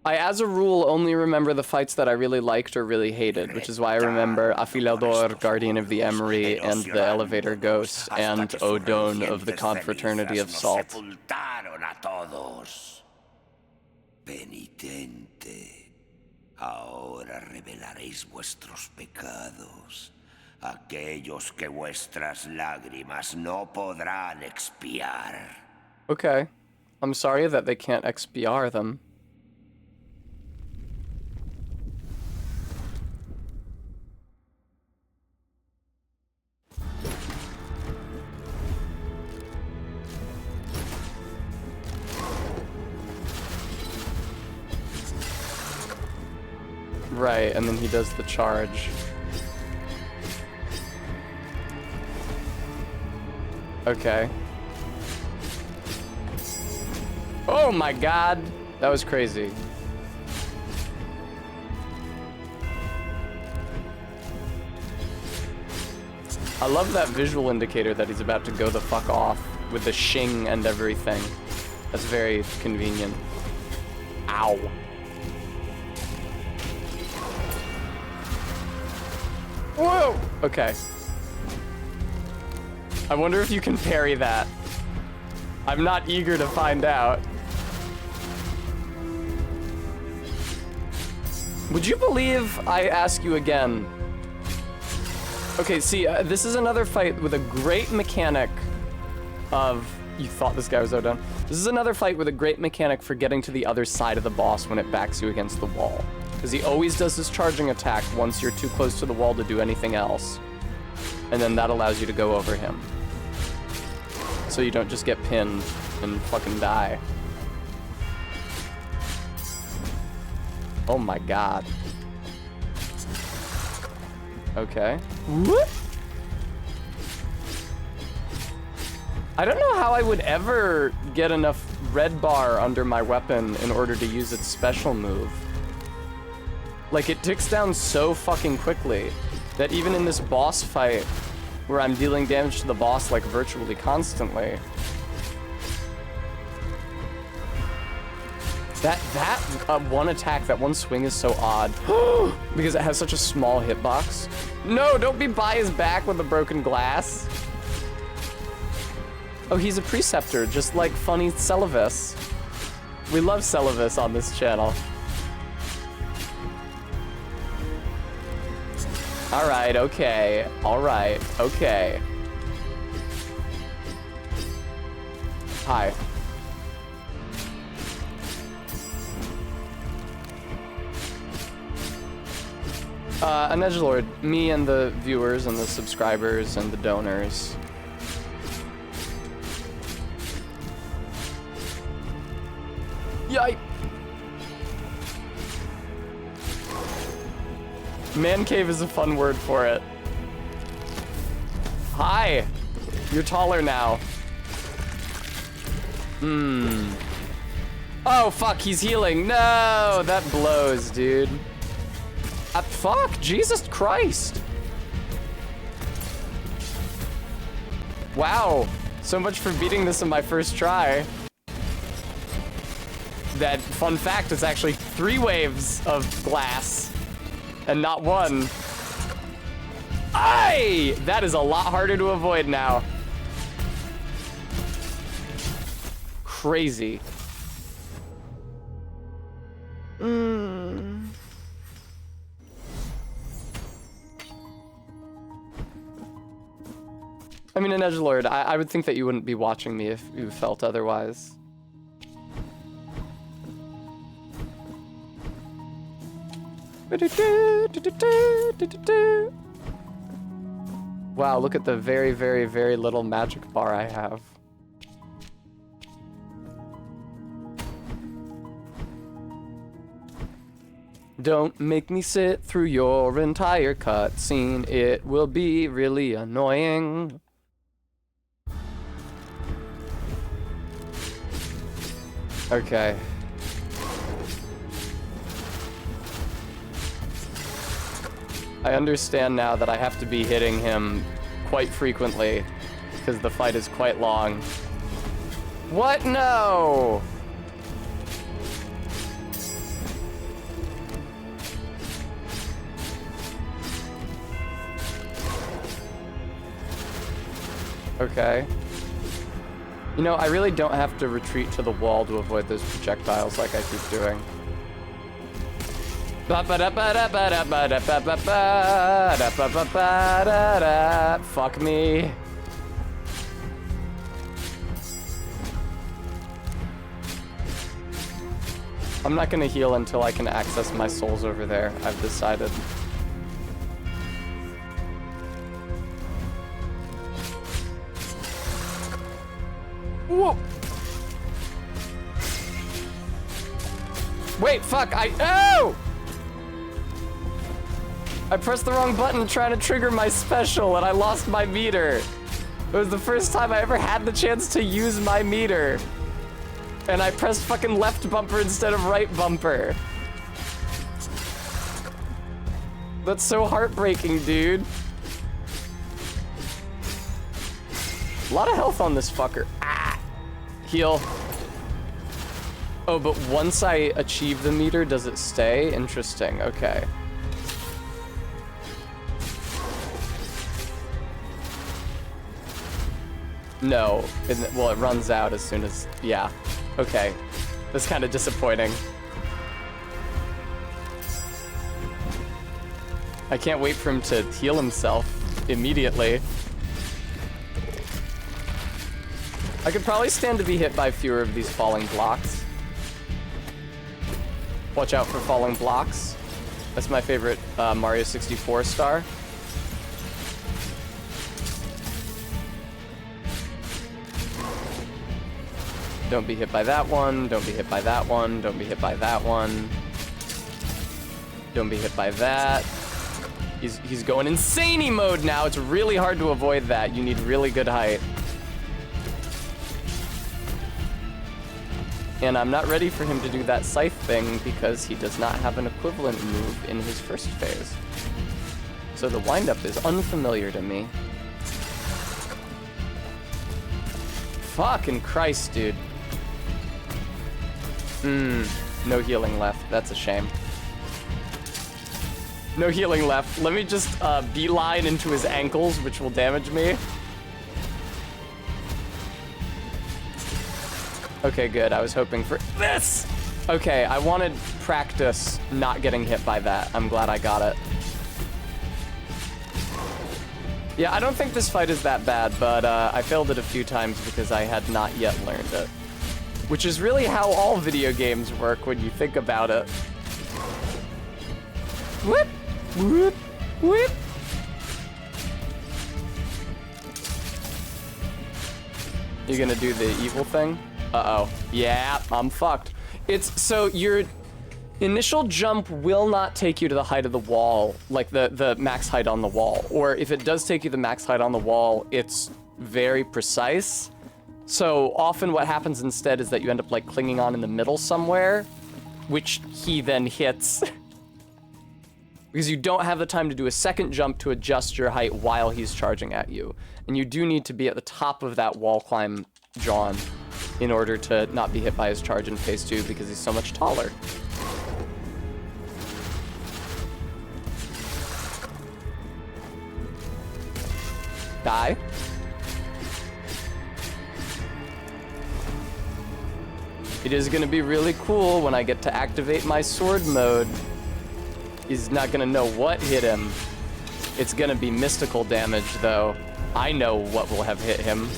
I, as a rule, only remember the fights that I really liked or really hated, which is why I remember Afilador, Guardian of the Emery, and the Elevator Ghost, and Odon of the Confraternity of Salt. Penitente, ahora revelaréis vuestros pecados, aquellos que vuestras lágrimas no podrán expiar. Okay, I'm sorry that they can't expiar them. Right, and then he does the charge. Okay. Oh my god! That was crazy. I love that visual indicator that he's about to go the fuck off with the shing and everything. That's very convenient. Ow. Whoa! Okay. I wonder if you can parry that. I'm not eager to find out. Would you believe I ask you again? Okay, see, this is another fight with a great mechanic of... You thought this guy was outdone? This is another fight with a great mechanic for getting to the other side of the boss when it backs you against the wall. Because he always does his charging attack once you're too close to the wall to do anything else. And then that allows you to go over him. So you don't just get pinned and fucking die. Oh my god. Okay. Whoop. I don't know how I would ever get enough red bar under my weapon in order to use its special move. Like, it ticks down so fucking quickly that even in this boss fight, where I'm dealing damage to the boss like virtually constantly, that one attack, that one swing is so odd because it has such a small hitbox. No, don't be by his back with a broken glass. Oh, he's a preceptor, just like funny Celavis. We love Celavis on this channel. All right, okay. All right, okay. Hi. An edgelord, me and the viewers and the subscribers and the donors. Yike! Man cave is a fun word for it. Hi! You're taller now. Oh, fuck, he's healing. No, that blows, dude. Fuck, Jesus Christ. Wow, so much for beating this in my first try. That, fun fact, it's actually 3 waves of glass and not 1. Aye! That is a lot harder to avoid now. Crazy. I mean, an edgelord, I would think that you wouldn't be watching me if you felt otherwise. Wow, look at the very, very, very little magic bar I have. Don't make me sit through your entire cutscene. It will be really annoying. Okay. I understand now that I have to be hitting him quite frequently because the fight is quite long. What? No! Okay. You know, I really don't have to retreat to the wall to avoid those projectiles like I keep doing. Fuck me. I'm not gonna heal until I can access my souls over there, I've decided. Whoa! Wait, fuck, oh! I pressed the wrong button trying to trigger my special and I lost my meter. It was the first time I ever had the chance to use my meter. And I pressed fucking left bumper instead of right bumper. That's so heartbreaking, dude. A lot of health on this fucker. Ah! Heal. Oh, but once I achieve the meter, does it stay? Interesting, okay. No, well, it runs out as soon as, yeah. Okay, that's kind of disappointing. I can't wait for him to heal himself immediately. I could probably stand to be hit by fewer of these falling blocks. Watch out for falling blocks. That's my favorite Mario 64 star. Don't be hit by that one, don't be hit by that one, don't be hit by that one. Don't be hit by that. He's going insane mode now. It's really hard to avoid that. You need really good height. And I'm not ready for him to do that scythe thing because he does not have an equivalent move in his first phase. So the windup is unfamiliar to me. Fucking Christ, dude. No healing left. That's a shame. No healing left. Let me just beeline into his ankles, which will damage me. Okay, good. I was hoping for this! Okay, I wanted practice not getting hit by that. I'm glad I got it. Yeah, I don't think this fight is that bad, but I failed it a few times because I had not yet learned it. Which is really how all video games work when you think about it. Whoop! Whoop! Whoop! You gonna do the evil thing? Uh-oh. Yeah, I'm fucked. It's so your initial jump will not take you to the height of the wall, like the max height on the wall. Or if it does take you the max height on the wall, it's very precise. So often what happens instead is that you end up like clinging on in the middle somewhere, which he then hits. Because you don't have the time to do a second jump to adjust your height while he's charging at you. And you do need to be at the top of that wall climb, John, in order to not be hit by his charge in phase 2 because he's so much taller. Die. It is gonna be really cool when I get to activate my sword mode. He's not gonna know what hit him. It's gonna be mystical damage, though. I know what will have hit him.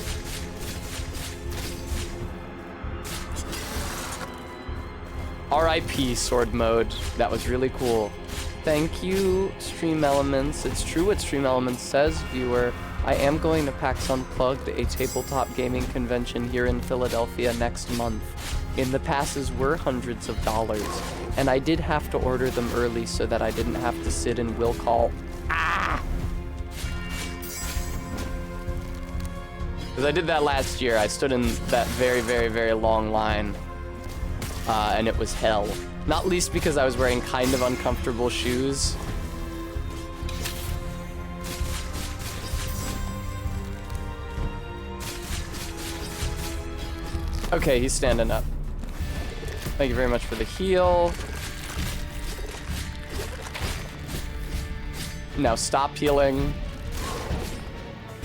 RIP sword mode. That was really cool. Thank you, Stream Elements. It's true what Stream Elements says, viewer. I am going to PAX Unplugged, a tabletop gaming convention here in Philadelphia next month. And the passes were hundreds of dollars. And I did have to order them early so that I didn't have to sit in will call. Ah! Because I did that last year. I stood in that very, very, very long line. And it was hell. Not least because I was wearing kind of uncomfortable shoes. Okay, he's standing up. Thank you very much for the heal. Now stop healing.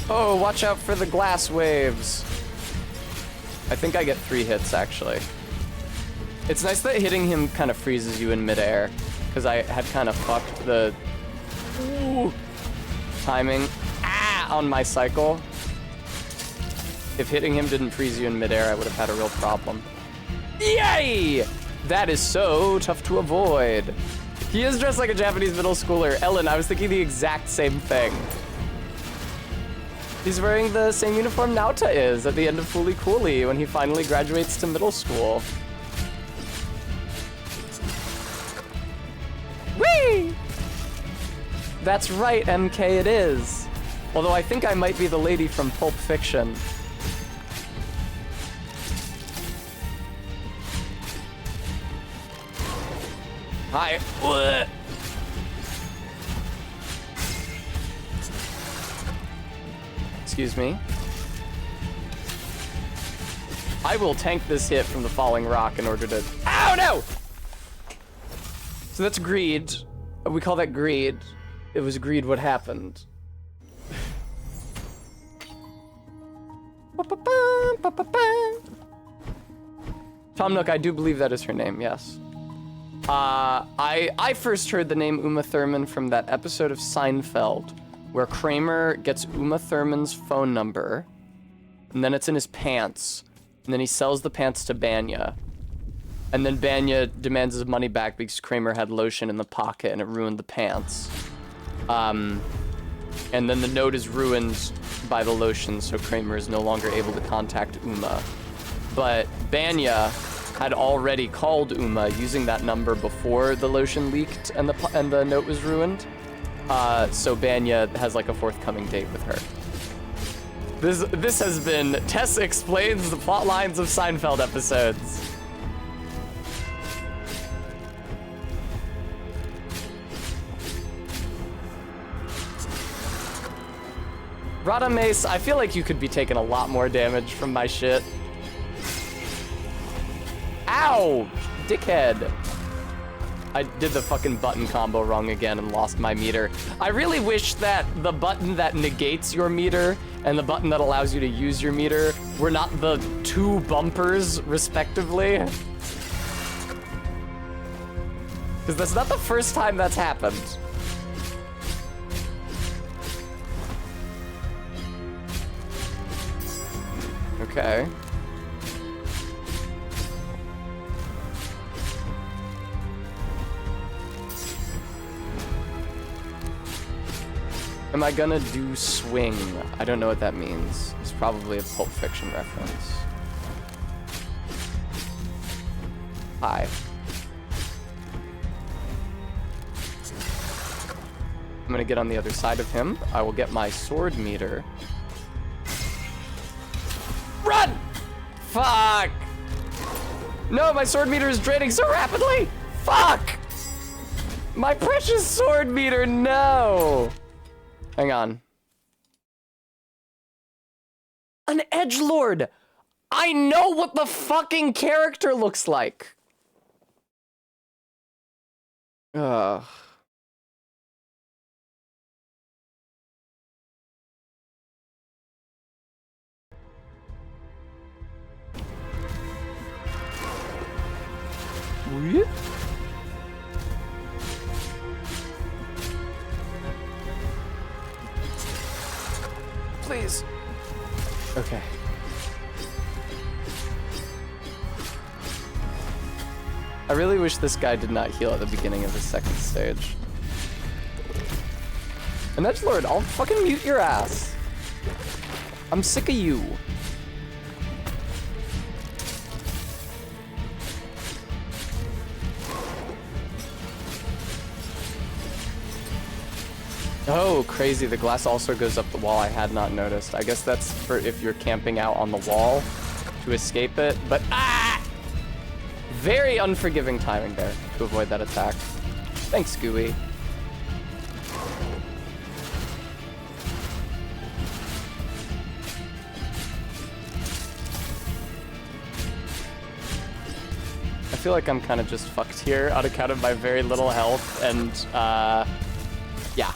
Oh, watch out for the glass waves. I think I get 3 hits, actually. It's nice that hitting him kind of freezes you in midair, because I had kind of fucked the timing on my cycle. If hitting him didn't freeze you in midair, I would have had a real problem. Yay! That is so tough to avoid. He is dressed like a Japanese middle schooler. Ellen, I was thinking the exact same thing. He's wearing the same uniform Naota is at the end of Fooly Cooly when he finally graduates to middle school. Whee! That's right, MK, it is. Although I think I might be the lady from Pulp Fiction. Hi. Ugh. Excuse me. I will tank this hit from the falling rock in order to... Ow, no! So that's greed. We call that greed. It was greed what happened. Tom Nook, I do believe that is her name, yes. I first heard the name Uma Thurman from that episode of Seinfeld where Kramer gets Uma Thurman's phone number and then it's in his pants and then he sells the pants to Banya and then Banya demands his money back because Kramer had lotion in the pocket and it ruined the pants. And then the note is ruined by the lotion, so Kramer is no longer able to contact Uma. But Banya had already called Uma using that number before the lotion leaked and the note was ruined. So Banya has like a forthcoming date with her. This has been Tess Explains the Plot Lines of Seinfeld episodes. Rada Mace, I feel like you could be taking a lot more damage from my shit. Ow! Dickhead. I did the fucking button combo wrong again and lost my meter. I really wish that the button that negates your meter and the button that allows you to use your meter were not the two bumpers, respectively. Because that's not the first time that's happened. Okay. Am I gonna do swing? I don't know what that means. It's probably a Pulp Fiction reference. Hi. I'm gonna get on the other side of him. I will get my sword meter. Run! Fuck! No, my sword meter is draining so rapidly! Fuck! My precious sword meter, no! Hang on. An edgelord! I know what the fucking character looks like! Ugh. Whoop. Please. Okay. I really wish this guy did not heal at the beginning of his second stage. And edgelord, I'll fucking mute your ass. I'm sick of you. Oh, crazy. The glass also goes up the wall. I had not noticed. I guess that's for if you're camping out on the wall to escape it. But, ah! Very unforgiving timing there to avoid that attack. Thanks, Gooey. I feel like I'm kind of just fucked here on account of my very little health and, yeah.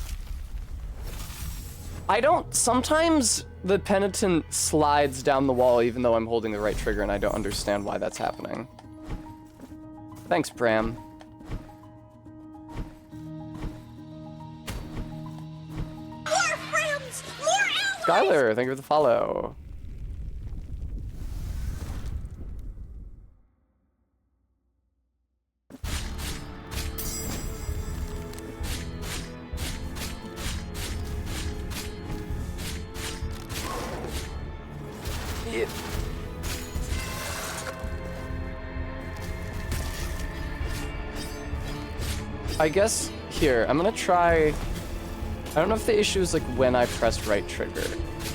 Sometimes the penitent slides down the wall even though I'm holding the right trigger and I don't understand why that's happening. Thanks, Bram. More friends! More allies! Skylar, thank you for the follow. I guess here, I'm gonna try. I don't know if the issue is like when I press right trigger.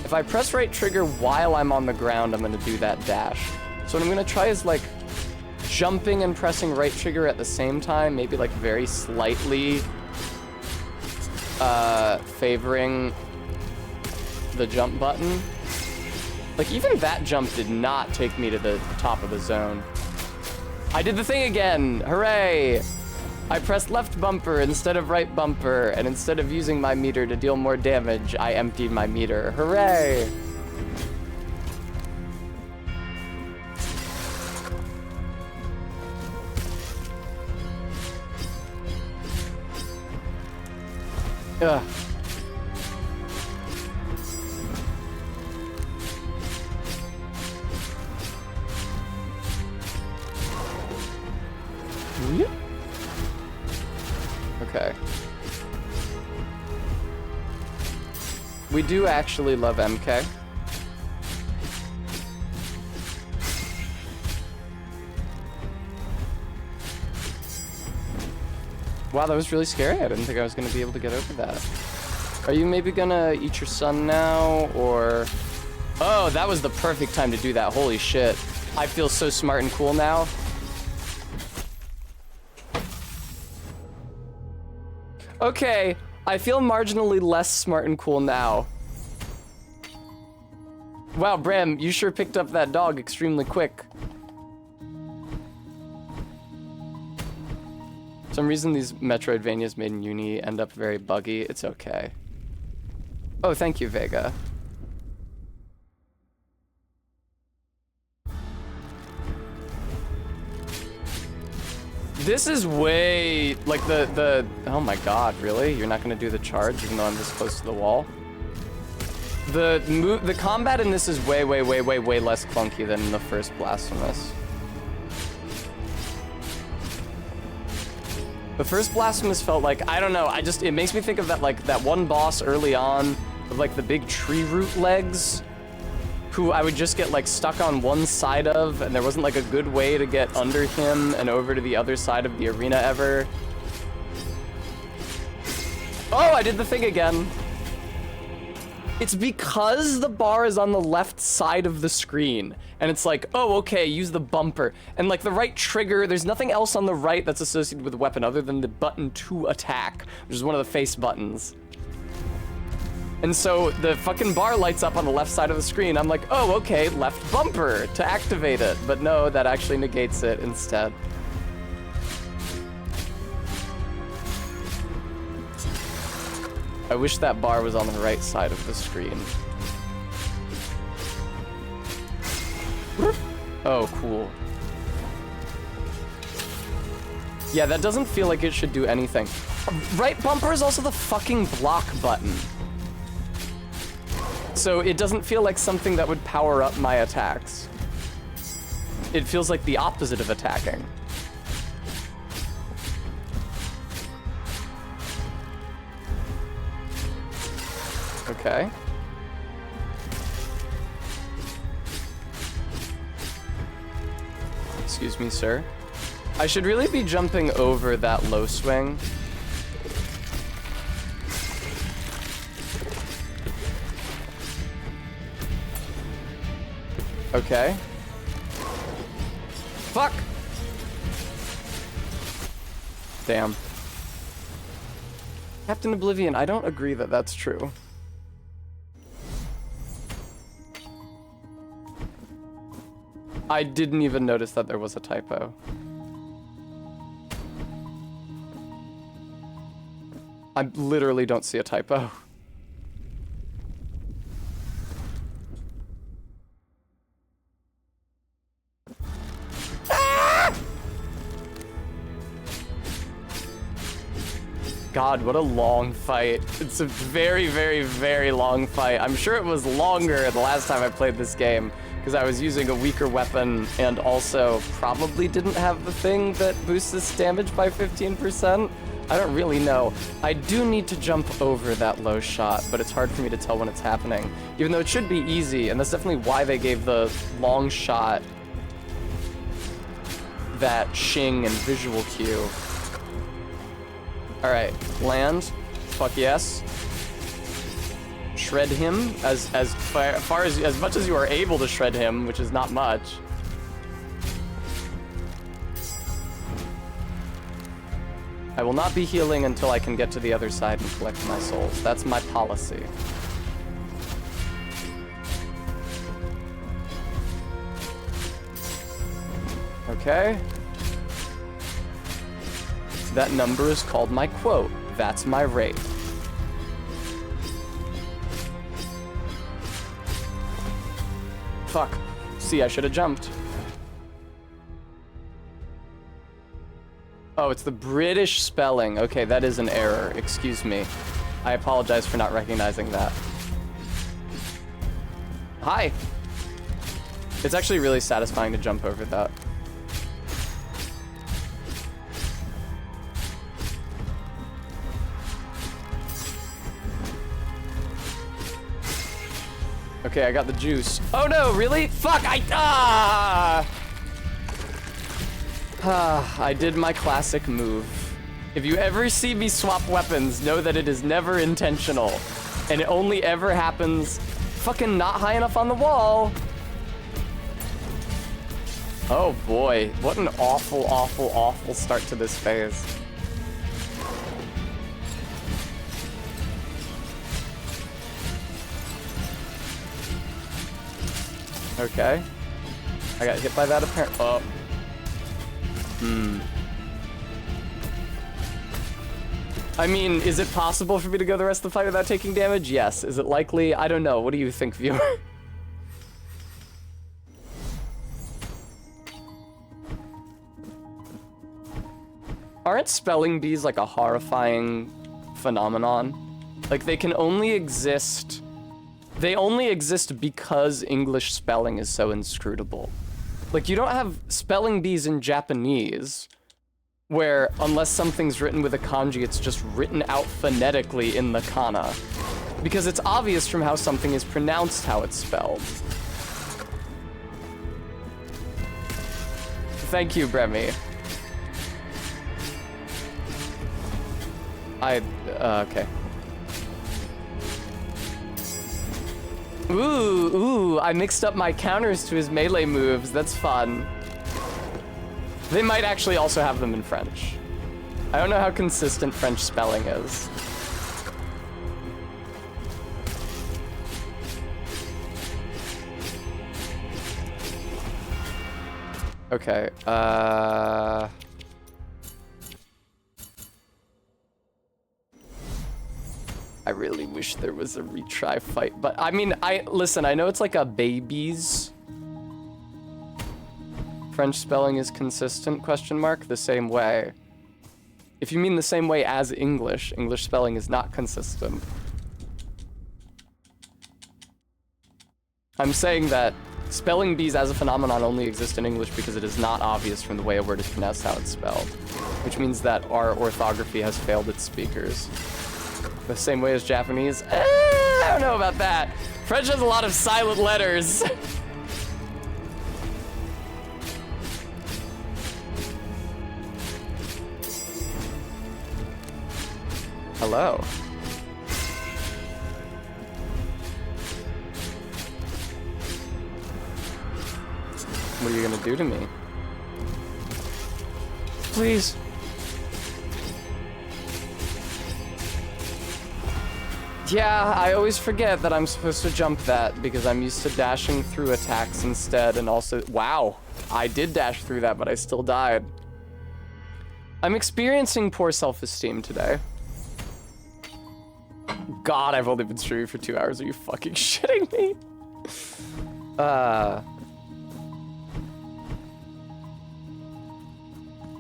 If I press right trigger while I'm on the ground, I'm gonna do that dash. So what I'm gonna try is like jumping and pressing right trigger at the same time, maybe like very slightly favoring the jump button. Like, even that jump did not take me to the top of the zone. I did the thing again! Hooray! I pressed left bumper instead of right bumper, and instead of using my meter to deal more damage, I emptied my meter. Hooray! Ugh. Okay. We do actually love MK. Wow, that was really scary. I didn't think I was gonna be able to get over that. Are you maybe gonna eat your son now, or... Oh, that was the perfect time to do that. Holy shit. I feel so smart and cool now. Okay, I feel marginally less smart and cool now. Wow, Bram, you sure picked up that dog extremely quick. For some reason, these Metroidvanias made in Uni end up very buggy. It's okay. Oh, thank you, Vega. This is way, like the, oh my god, really? You're not gonna do the charge even though I'm this close to the wall? The combat in this is way less clunky than in the first Blasphemous. The first Blasphemous felt like, I don't know, it makes me think of that, like, that one boss early on with, like, the big tree root legs, who I would just get, like, stuck on one side of, and there wasn't, like, a good way to get under him and over to the other side of the arena ever. Oh, I did the thing again. It's because the bar is on the left side of the screen, and it's like, oh, okay, use the bumper. And, like, the right trigger, there's nothing else on the right that's associated with the weapon other than the button to attack, which is one of the face buttons. And so the fucking bar lights up on the left side of the screen. I'm like, oh, okay, left bumper to activate it. But no, that actually negates it instead. I wish that bar was on the right side of the screen. Oh, cool. Yeah, that doesn't feel like it should do anything. Right bumper is also the fucking block button. So it doesn't feel like something that would power up my attacks. It feels like the opposite of attacking. Okay. Excuse me, sir. I should really be jumping over that low swing. Okay. Fuck! Damn. Captain Oblivion, I don't agree that that's true. I didn't even notice that there was a typo. I literally don't see a typo. God, what a long fight. It's a very long fight. I'm sure it was longer the last time I played this game, because I was using a weaker weapon and also probably didn't have the thing that boosts this damage by 15%. I don't really know. I do need to jump over that low shot, but it's hard for me to tell when it's happening, even though it should be easy, and that's definitely why they gave the long shot that shing and visual cue. All right, land. Fuck yes. Shred him as much as you are able to shred him, which is not much. I will not be healing until I can get to the other side and collect my souls. That's my policy. Okay. That number is called my quote. That's my rate. Fuck. See, I should have jumped. Oh, it's the British spelling. Okay, that is an error. Excuse me. I apologize for not recognizing that. Hi. It's actually really satisfying to jump over that. Okay, I got the juice. Oh no, really? Fuck, I did my classic move. If you ever see me swap weapons, know that it is never intentional. And it only ever happens fucking not high enough on the wall. Oh boy, what an awful, awful, awful start to this phase. Okay. I got hit by that apparent. Oh. I mean, is it possible for me to go the rest of the fight without taking damage? Yes. Is it likely? I don't know. What do you think, viewer? Aren't spelling bees like a horrifying phenomenon? Like, they can only exist... They only exist because English spelling is so inscrutable. Like, you don't have spelling bees in Japanese, where unless something's written with a kanji, it's just written out phonetically in the kana. Because it's obvious from how something is pronounced how it's spelled. Thank you, Bremy. Okay. Ooh, I mixed up my counters to his melee moves. That's fun. They might actually also have them in French. I don't know how consistent French spelling is. Okay, I really wish there was a retry fight, but I mean, listen, I know it's like a baby's French spelling is consistent, question mark, the same way. If you mean the same way as English, English spelling is not consistent. I'm saying that spelling bees as a phenomenon only exist in English because it is not obvious from the way a word is pronounced how it's spelled, which means that our orthography has failed its speakers. The same way as Japanese? I don't know about that. French has a lot of silent letters. Hello. What are you gonna do to me? Please. Yeah, I always forget that I'm supposed to jump that because I'm used to dashing through attacks instead, and also, wow, I did dash through that, but I still died. I'm experiencing poor self-esteem today. God, I've only been streaming for 2 hours. Are you fucking shitting me?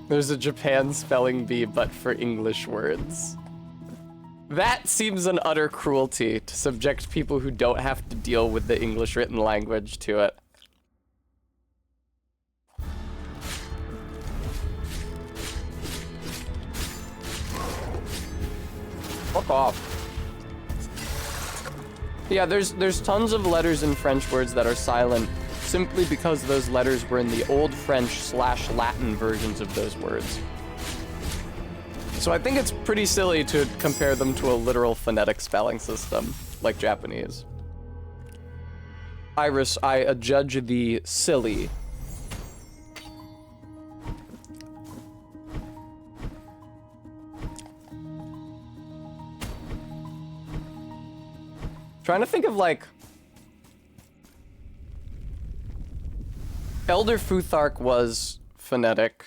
There's a Japan spelling bee, but for English words. That seems an utter cruelty to subject people who don't have to deal with the English written language to it. Fuck off. Yeah, there's tons of letters in French words that are silent simply because those letters were in the old French/Latin versions of those words. So I think it's pretty silly to compare them to a literal phonetic spelling system, like Japanese. Iris, I adjudge thee silly. Trying to think of, like... Elder Futhark was phonetic.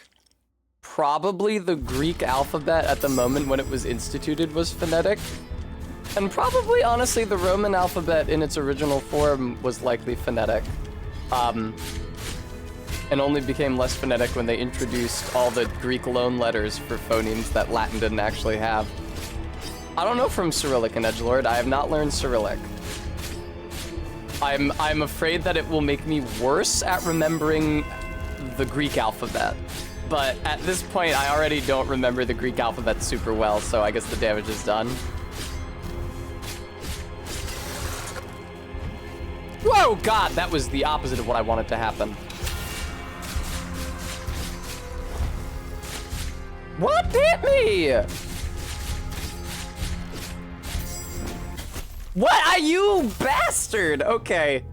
Probably the Greek alphabet at the moment when it was instituted was phonetic. And probably, honestly, the Roman alphabet in its original form was likely phonetic. And only became less phonetic when they introduced all the Greek loan letters for phonemes that Latin didn't actually have. I don't know from Cyrillic and Edgelord. I have not learned Cyrillic. I'm afraid that it will make me worse at remembering the Greek alphabet. But at this point, I already don't remember the Greek alphabet super well, so I guess the damage is done. Whoa, God, that was the opposite of what I wanted to happen. What hit me? What are you, bastard? Okay.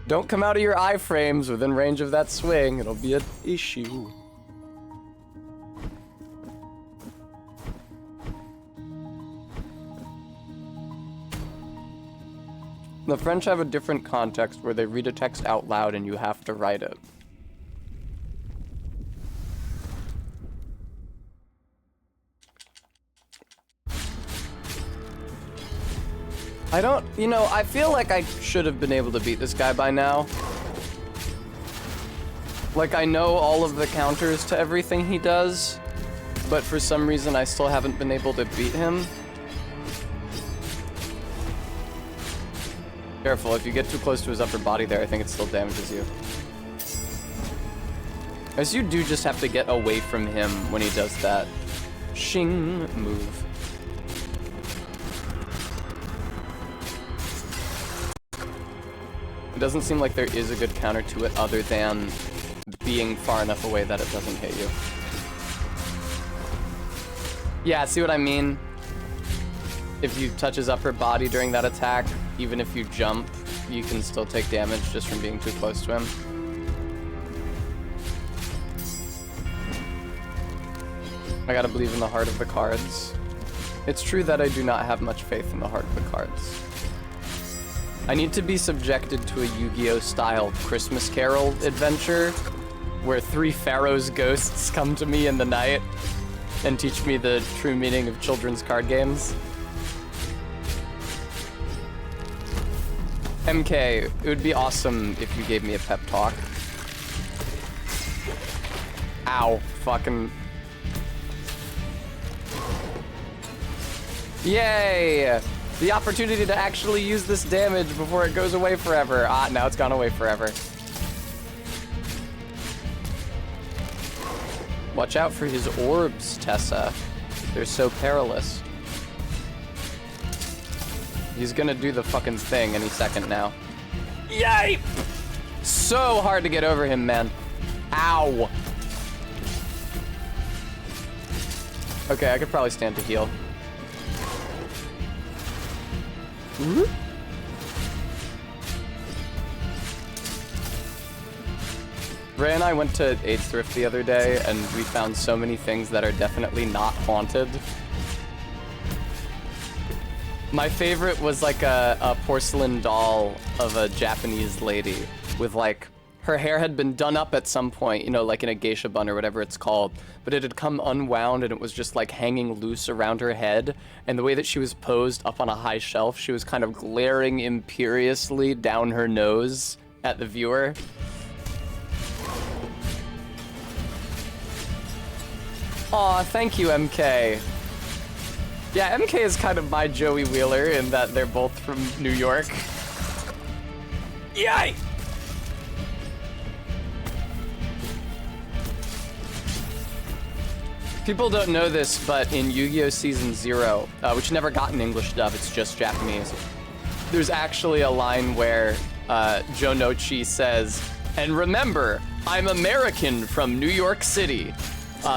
Don't come out of your iframes within range of that swing. It'll be an issue. The French have a different context where they read a text out loud and you have to write it. I don't, you know, I feel like I should have been able to beat this guy by now. Like, I know all of the counters to everything he does, but for some reason I still haven't been able to beat him. Careful, if you get too close to his upper body there, I think it still damages you. As you do just have to get away from him when he does that shing move. It doesn't seem like there is a good counter to it other than being far enough away that it doesn't hit you. Yeah, see what I mean? If you touch his upper body during that attack, even if you jump, you can still take damage just from being too close to him. I gotta believe in the heart of the cards. It's true that I do not have much faith in the heart of the cards. I need to be subjected to a Yu-Gi-Oh! Style Christmas Carol adventure where 3 pharaohs' ghosts come to me in the night and teach me the true meaning of children's card games. MK, it would be awesome if you gave me a pep talk. Ow, fucking... Yay! The opportunity to actually use this damage before it goes away forever. Ah, now it's gone away forever. Watch out for his orbs, Tessa. They're so perilous. He's gonna do the fucking thing any second now. Yay! So hard to get over him, man. Ow! Okay, I could probably stand to heal. Mm-hmm. Ray and I went to 8th Thrift the other day, and we found so many things that are definitely not haunted. My favorite was like a porcelain doll of a Japanese lady with like, her hair had been done up at some point, you know, like in a geisha bun or whatever it's called, but it had come unwound and it was just like hanging loose around her head. And the way that she was posed up on a high shelf, she was kind of glaring imperiously down her nose at the viewer. Aw, thank you, MK. Yeah, MK is kind of my Joey Wheeler in that they're both from New York. Yay! People don't know this, but in Yu-Gi-Oh! Season 0, which never got an English dub, it's just Japanese, there's actually a line where Joe Nochi says, "And remember, I'm American from New York City."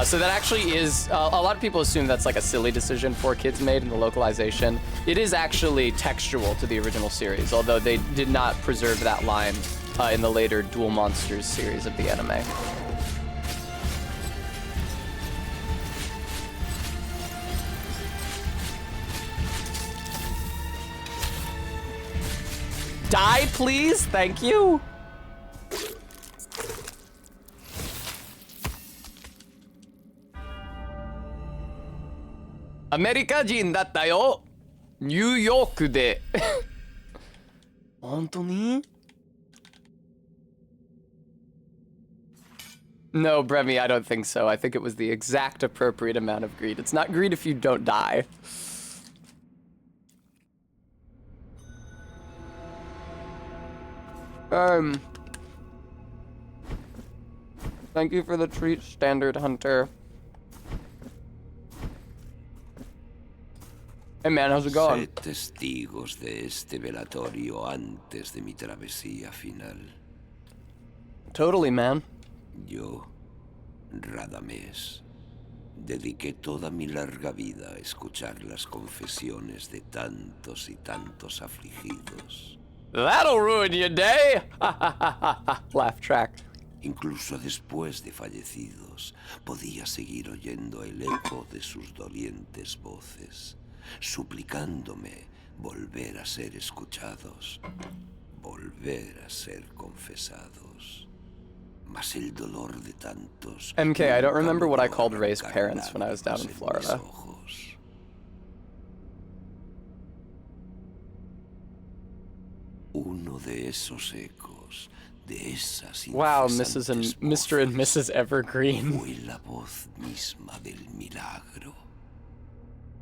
So that actually is, a lot of people assume that's like a silly decision 4Kids made in the localization. It is actually textual to the original series, although they did not preserve that line in the later Duel Monsters series of the anime. Die, please? Thank you. アメリカ人だったよ。ニューヨークで。本当に? No, Bremy, I don't think so. I think it was the exact appropriate amount of greed. It's not greed if you don't die. Thank you for the treat, Standard Hunter. Hey man, how's it going? Sé testigos de este velatorio antes de mi travesía final. Totally, man. Yo, Radames, dediqué toda mi larga vida a escuchar las confesiones de tantos y tantos afligidos. That'll ruin your day! Laugh track. Incluso después de fallecidos, podía seguir oyendo el eco de sus dolientes voces, suplicándome volver a ser escuchados, volver a ser confesados. Mas el dolor de tantos... MK, I don't remember what I called Ray's parents when I was down in Florida. Uno de esos ecos, de esas wow, Mrs. and Mr. and Mrs. Evergreen. Fue la voz misma del milagro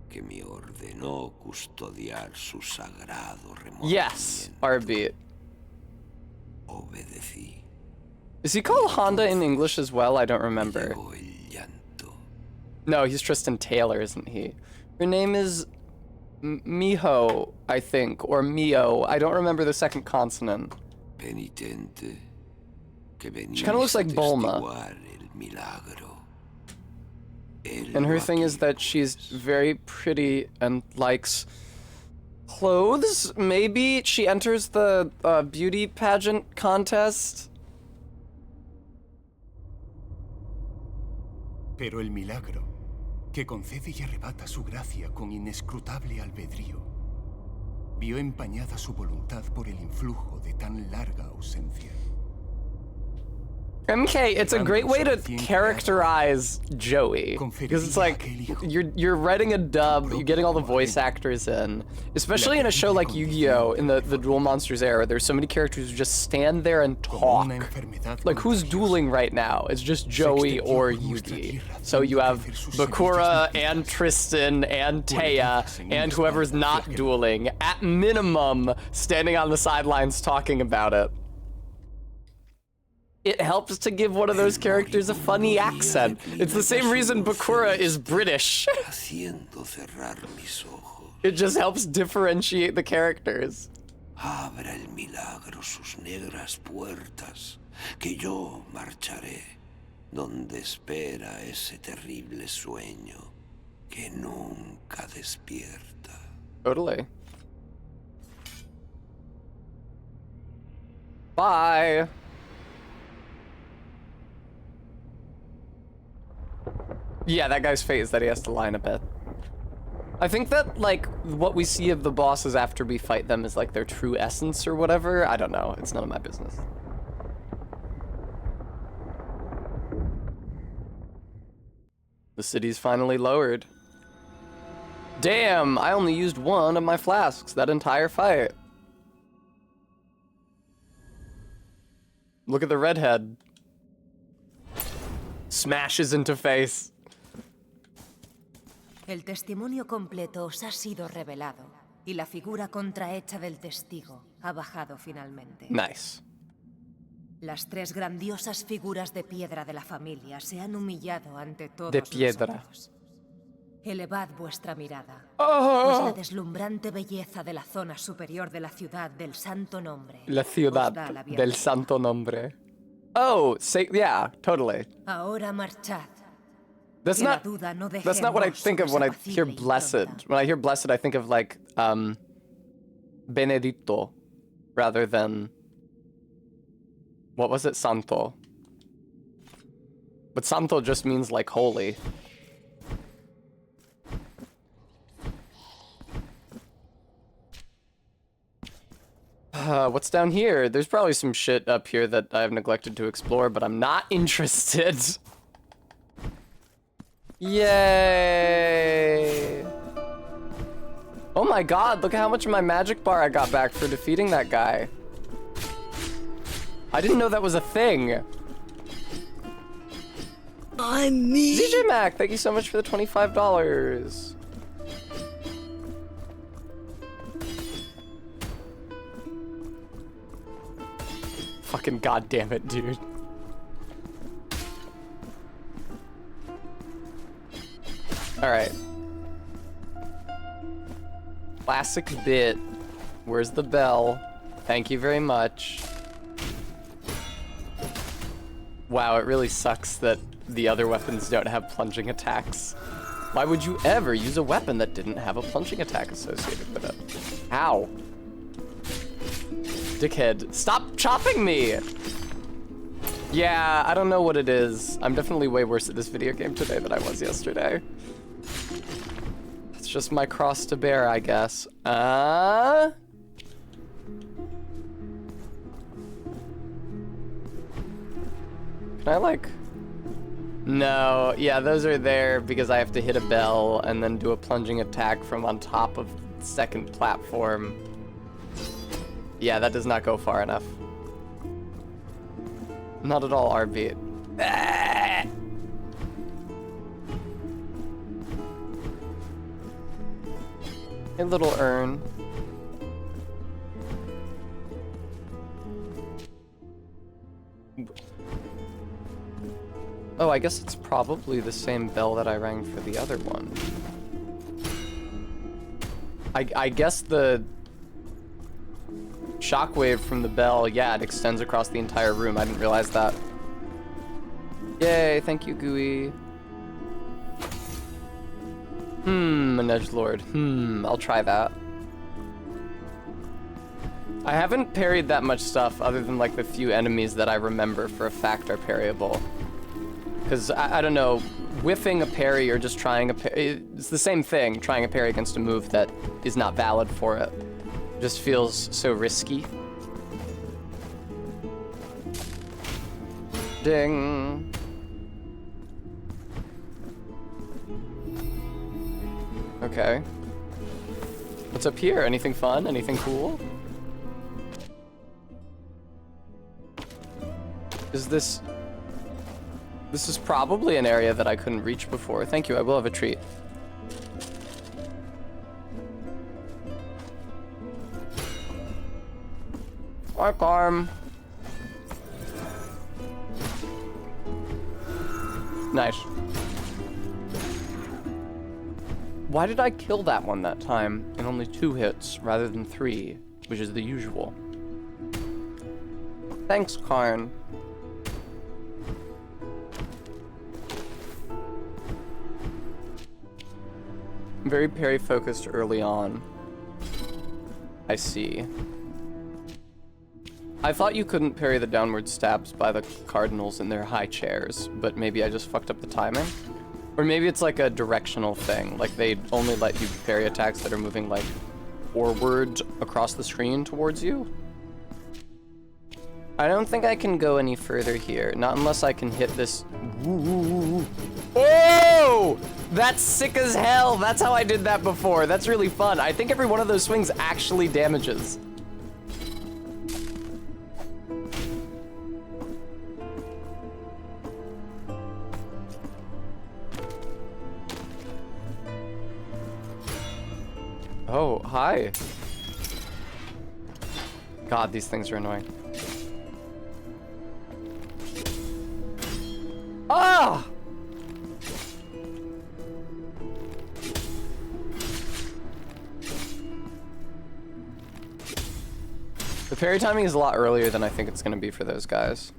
que me ordenó custodiar su sagrado remordimiento. Yes, R-beat. Obedecí. Is he called Honda in English as well? I don't remember. No, he's Tristan Taylor, isn't he? Her name is Miho, I think, or Mio. I don't remember the second consonant. Penitente, que she kind of looks like Bulma. And her thing is that she's very pretty and likes clothes. Maybe she enters the beauty pageant contest. Pero el milagro, que concede y arrebata su gracia con inescrutable albedrío, vio empañada su voluntad por el influjo de tan larga ausencia. MK, it's a great way to characterize Joey, because it's like you're writing a dub, you're getting all the voice actors in, especially in a show like Yu-Gi-Oh! In the Duel Monsters era. There's so many characters who just stand there and talk. Like, who's dueling right now? It's just Joey or Yugi. So you have Bakura and Tristan and Taya and whoever's not dueling, at minimum, standing on the sidelines talking about it. It helps to give one of those characters a funny accent. It's the same reason Bakura is British. It just helps differentiate the characters. Abra el milagro sus negras puertas, que yo marcharé donde espera ese terrible sueño que nunca despierta. Totally. Bye. Yeah, that guy's fate is that he has to line a bit. I think that, like, what we see of the bosses after we fight them is, like, their true essence or whatever. I don't know. It's none of my business. The city's finally lowered. Damn, I only used one of my flasks that entire fight. Look at the redhead. Smashes into face. El testimonio completo os ha sido revelado y la figura contrahecha del testigo ha bajado finalmente. Nice. Las tres grandiosas figuras de piedra de la familia se han humillado ante todos de piedra. nosotros. Elevad vuestra mirada, pues la deslumbrante belleza de la zona superior de la ciudad del Santo Nombre. La ciudad del Santo Nombre. Oh, say, yeah, totally. Ahora marchad. That's not what I think of when I hear blessed. When I hear blessed, I think of like benedicto rather than, what was it, santo. But santo just means like holy. What's down here? There's probably some shit up here that I've neglected to explore, but I'm not interested. Yay! my god, look at how much of my magic bar I got back for defeating that guy. I didn't know that was a thing. I'm me. ZJ Mac, thank you so much for the $25. Fucking goddamn it, dude. Alright. Classic bit. Where's the bell? Thank you very much. Wow, it really sucks that the other weapons don't have plunging attacks. Why would you ever use a weapon that didn't have a plunging attack associated with it? Ow. Dickhead. Stop chopping me! Yeah, I don't know what it is. I'm definitely way worse at this video game today than I was yesterday. It's just my cross to bear, I guess. Can I, like... No, yeah, those are there because I have to hit a bell and then do a plunging attack from on top of the second platform. Yeah, that does not go far enough. Not at all, RB. Ah! A little urn. Oh, I guess it's probably the same bell that I rang for the other one. I guess the shockwave from the bell, yeah, it extends across the entire room. I didn't realize that. Yay, thank you, Gooey. An edgelord. I'll try that. I haven't parried that much stuff other than like the few enemies that I remember for a fact are parryable. Because, I don't know, whiffing a parry or just trying a parry, it's the same thing, trying a parry against a move that is not valid for it. Just feels so risky. Ding. Okay. What's up here? Anything fun? Anything cool? Is this... This is probably an area that I couldn't reach before. Thank you, I will have a treat. Arc arm. Nice. Why did I kill that one that time in only 2 hits rather than 3, which is the usual? Thanks, Karn. Very parry focused early on. I see. I thought you couldn't parry the downward stabs by the cardinals in their high chairs, but maybe I just fucked up the timing? Or maybe it's like a directional thing, like they only let you parry attacks that are moving like forward across the screen towards you? I don't think I can go any further here, not unless I can hit this. Oh! That's sick as hell! That's how I did that before. That's really fun. I think every one of those swings actually damages. Oh, hi. God, these things are annoying. Ah! The parry timing is a lot earlier than I think it's gonna be for those guys.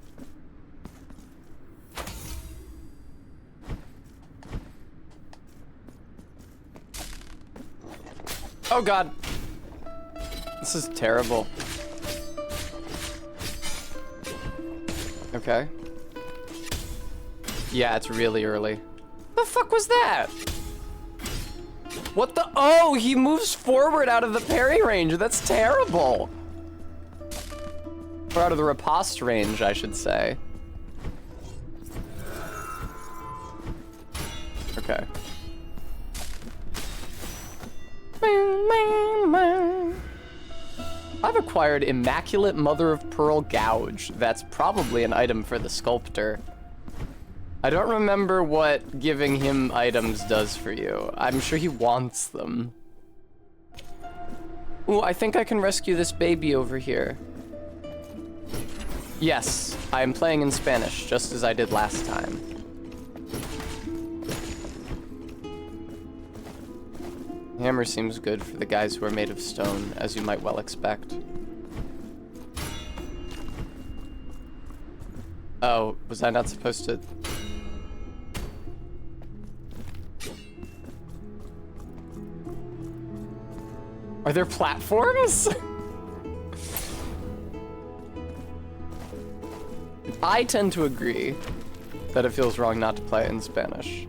Oh god. This is terrible. Okay. Yeah, it's really early. The fuck was that? What the? Oh, he moves forward out of the parry range. That's terrible. Or out of the riposte range, I should say. Okay. I've acquired Immaculate Mother of Pearl Gouge. That's probably an item for the sculptor. I don't remember what giving him items does for you. I'm sure he wants them. Ooh, I think I can rescue this baby over here. Yes, I am playing in Spanish, just as I did last time. Hammer seems good for the guys who are made of stone, as you might well expect. Oh, was I not supposed to... Are there platforms? I tend to agree that it feels wrong not to play it in Spanish.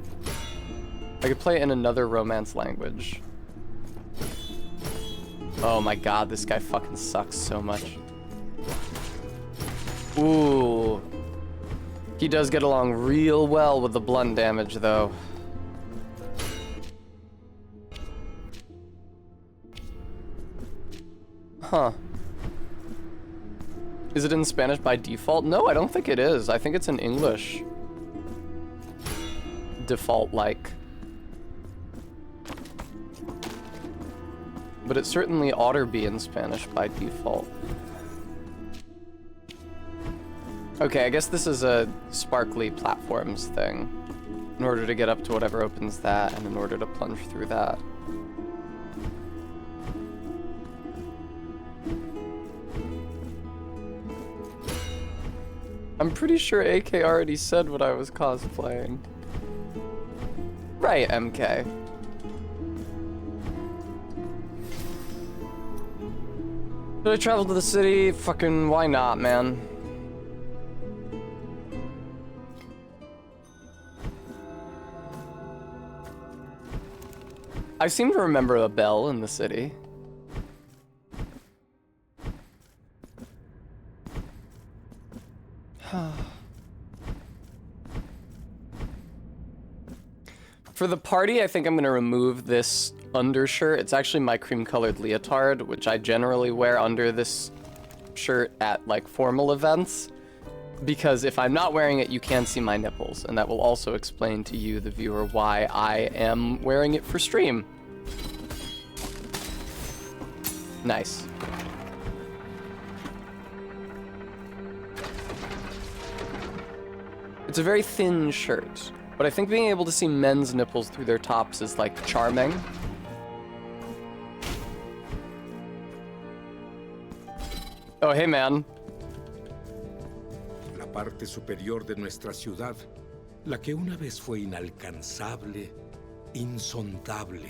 I could play it in another Romance language. Oh my god, this guy fucking sucks so much. Ooh. He does get along real well with the blunt damage, though. Huh. Is it in Spanish by default? No, I don't think it is. I think it's in English. Default-like. But it certainly ought to be in Spanish by default. Okay, I guess this is a sparkly platforms thing. In order to get up to whatever opens that, and in order to plunge through that. I'm pretty sure AK already said what I was cosplaying. Right, MK. Should I travel to the city? Fucking why not, man? I seem to remember a bell in the city. For the party, I think I'm gonna remove this undershirt. It's actually my cream-colored leotard, which I generally wear under this shirt at, like, formal events. Because if I'm not wearing it, you can see my nipples, and that will also explain to you, the viewer, why I am wearing it for stream. Nice. It's a very thin shirt, but I think being able to see men's nipples through their tops is, like, charming. Oh, hey, man. La parte superior de nuestra ciudad, la que una vez fue inalcanzable, insondable,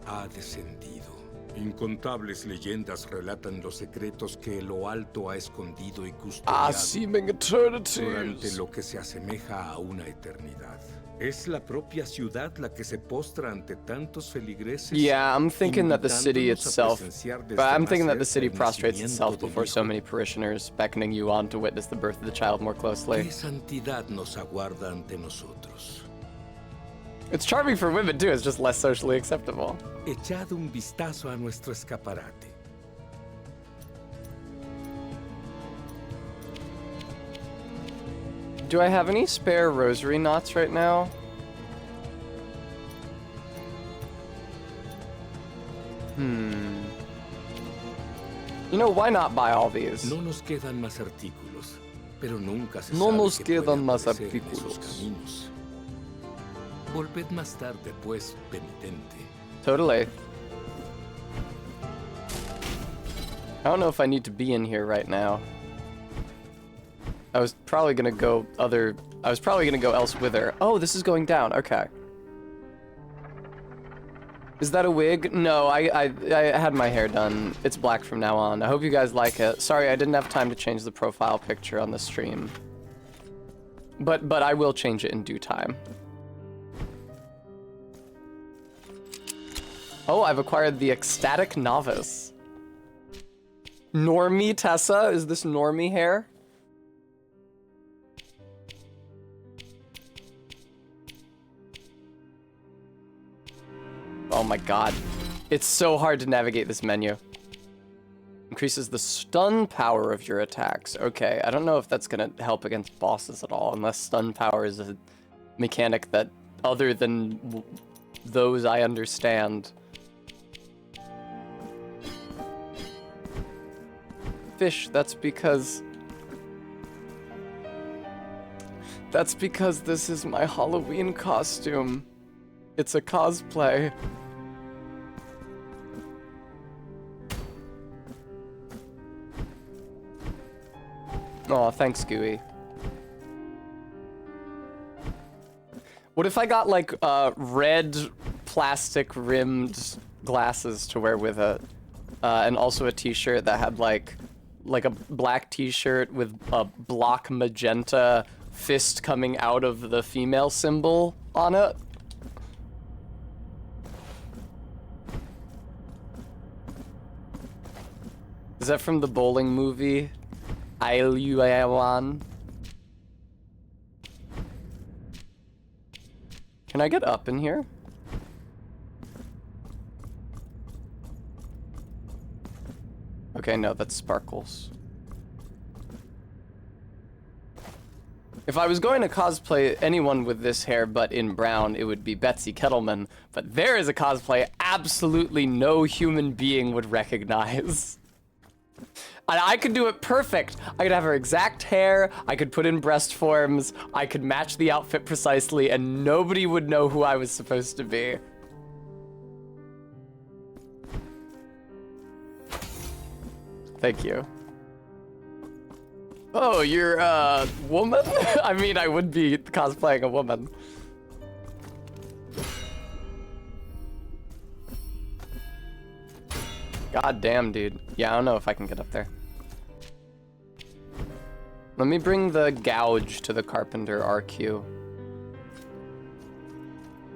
ha descendido. Incontables leyendas relatan los secretos que lo alto ha escondido y custodiado durante lo que se asemeja a una eternidad. Es la propia ciudad la que se postra ante tantos feligreses. Yeah, I'm thinking that the city itself, but I'm thinking that the city prostrates itself before so many parishioners, beckoning you on to witness the birth of the child more closely. ¿Qué santidad nos aguarda ante nosotros? It's charming for women too, it's just less socially acceptable. Echad un vistazo a nuestro escaparate. Do I have any spare rosary knots right now? You know, why not buy all these? No nos quedan más artículos, pero nunca se No sabe nos qué quedan puede más aparecer en artículos. esos caminos. Volved más tarde, pues, penitente. Totally. I don't know if I need to be in here right now. I was probably gonna go elsewhither. Oh, this is going down. Okay. Is that a wig? No, I had my hair done. It's black from now on. I hope you guys like it. Sorry, I didn't have time to change the profile picture on the stream. But I will change it in due time. Oh, I've acquired the Ecstatic Novice. Normie Tessa? Is this normie hair? Oh my god. It's so hard to navigate this menu. Increases the stun power of your attacks. Okay, I don't know if that's gonna help against bosses at all, unless stun power is a mechanic that, other than those I understand. Fish, that's because this is my Halloween costume. It's a cosplay. Aw, thanks, Gooey. What if I got, like, red plastic-rimmed glasses to wear with it? And also a t-shirt that had, like a black t-shirt with a block magenta fist coming out of the female symbol on it? Is that from the bowling movie? Ailuan? Can I get up in here? Okay, no, that's sparkles. If I was going to cosplay anyone with this hair but in brown, it would be Betsy Kettleman. But there is a cosplay absolutely no human being would recognize. And I could do it perfect. I could have her exact hair, I could put in breast forms, I could match the outfit precisely, and nobody would know who I was supposed to be. Thank you. Oh, you're a woman? I mean, I would be cosplaying a woman. God damn, dude. Yeah, I don't know if I can get up there. Let me bring the gouge to the Carpenter RQ.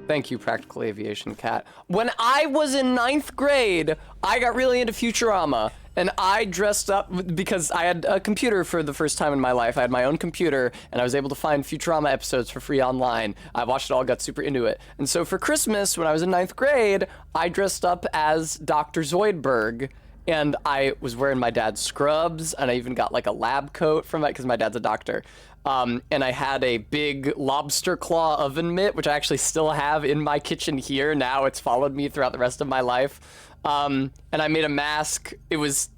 Thank you, Practical Aviation Cat. When I was in 9th grade, I got really into Futurama, and I dressed up because I had a computer for the first time in my life. I had my own computer, and I was able to find Futurama episodes for free online. I watched it all, got super into it. And so for Christmas, when I was in 9th grade, I dressed up as Dr. Zoidberg, and I was wearing my dad's scrubs, and I even got like a lab coat from it, because my dad's a doctor. And I had a big lobster claw oven mitt, which I actually still have in my kitchen here. Now it's followed me throughout the rest of my life. And I made a mask. It was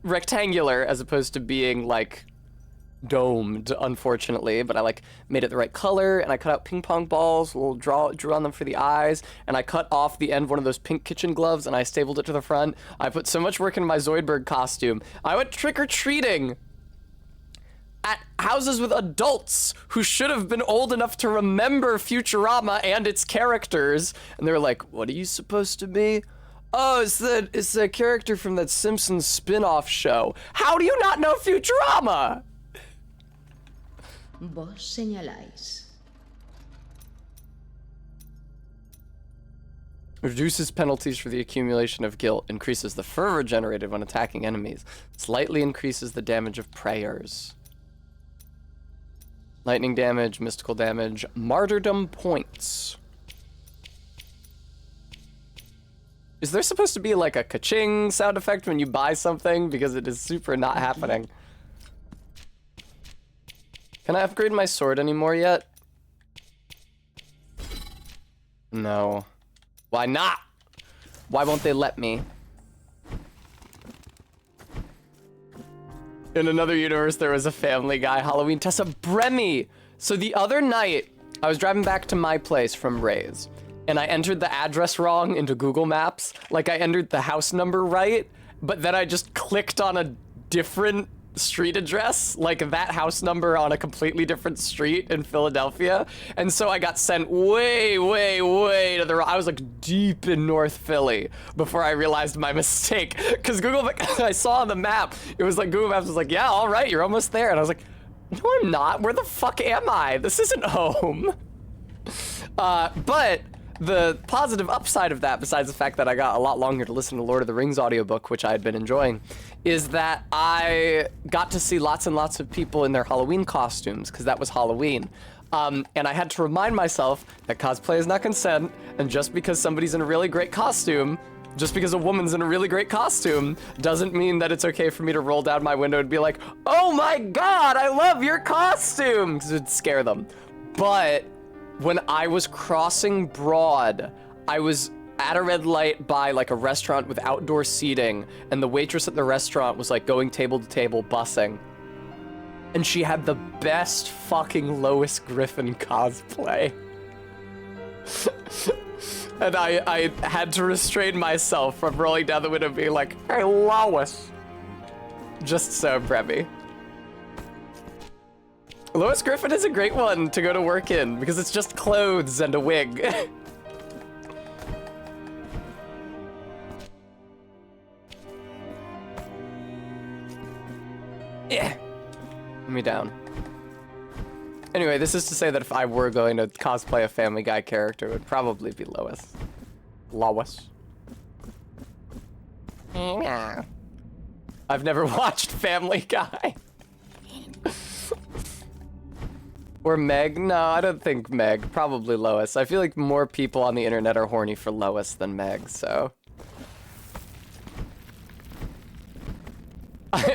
rectangular as opposed to being like domed, unfortunately, but I like made it the right color, and I cut out ping pong balls, drew on them for the eyes, and I cut off the end of one of those pink kitchen gloves, and I stapled it to the front. I put so much work into my Zoidberg costume. I went trick-or-treating at houses with adults who should have been old enough to remember Futurama and its characters, and they were like, "What are you supposed to be?" "Oh, it's the character from that Simpsons spin-off show." How do you not know Futurama? Vos señaláis. Reduces penalties for the accumulation of guilt, increases the fervor generated when attacking enemies, slightly increases the damage of prayers. Lightning damage, mystical damage, martyrdom points. Is there supposed to be like a ka-ching sound effect when you buy something? Because it is super not happening. Can I upgrade my sword anymore yet? No. Why not? Why won't they let me? In another universe, there was a Family Guy Halloween Tessa Bremy. So the other night, I was driving back to my place from Ray's, and I entered the address wrong into Google Maps. Like, I entered the house number right, but then I just clicked on a different street address, like that house number on a completely different street in Philadelphia. And so I got sent way, way, way to the right. I was like deep in North Philly before I realized my mistake. Because I saw on the map, it was like Google Maps was like, "Yeah, all right, you're almost there." And I was like, "No, I'm not. Where the fuck am I? This isn't home." But the positive upside of that, besides the fact that I got a lot longer to listen to Lord of the Rings audiobook, which I had been enjoying, is that I got to see lots and lots of people in their Halloween costumes, because that was Halloween. And I had to remind myself that cosplay is not consent, and just because somebody's in a really great costume Just because a woman's in a really great costume doesn't mean that it's okay for me to roll down my window and be like, oh my god, I love your costume, because it'd scare them. But when I was crossing Broad, I was at a red light by like a restaurant with outdoor seating, and the waitress at the restaurant was like going table to table bussing. And she had the best fucking Lois Griffin cosplay. And I had to restrain myself from rolling down the window and being like, hey, Lois. Just so Bremy. Lois Griffin is a great one to go to work in because it's just clothes and a wig. Yeah. Put me down. Anyway, this is to say that if I were going to cosplay a Family Guy character, it would probably be Lois. Lois. I've never watched Family Guy. Or Meg? No, I don't think Meg. Probably Lois. I feel like more people on the internet are horny for Lois than Meg, so.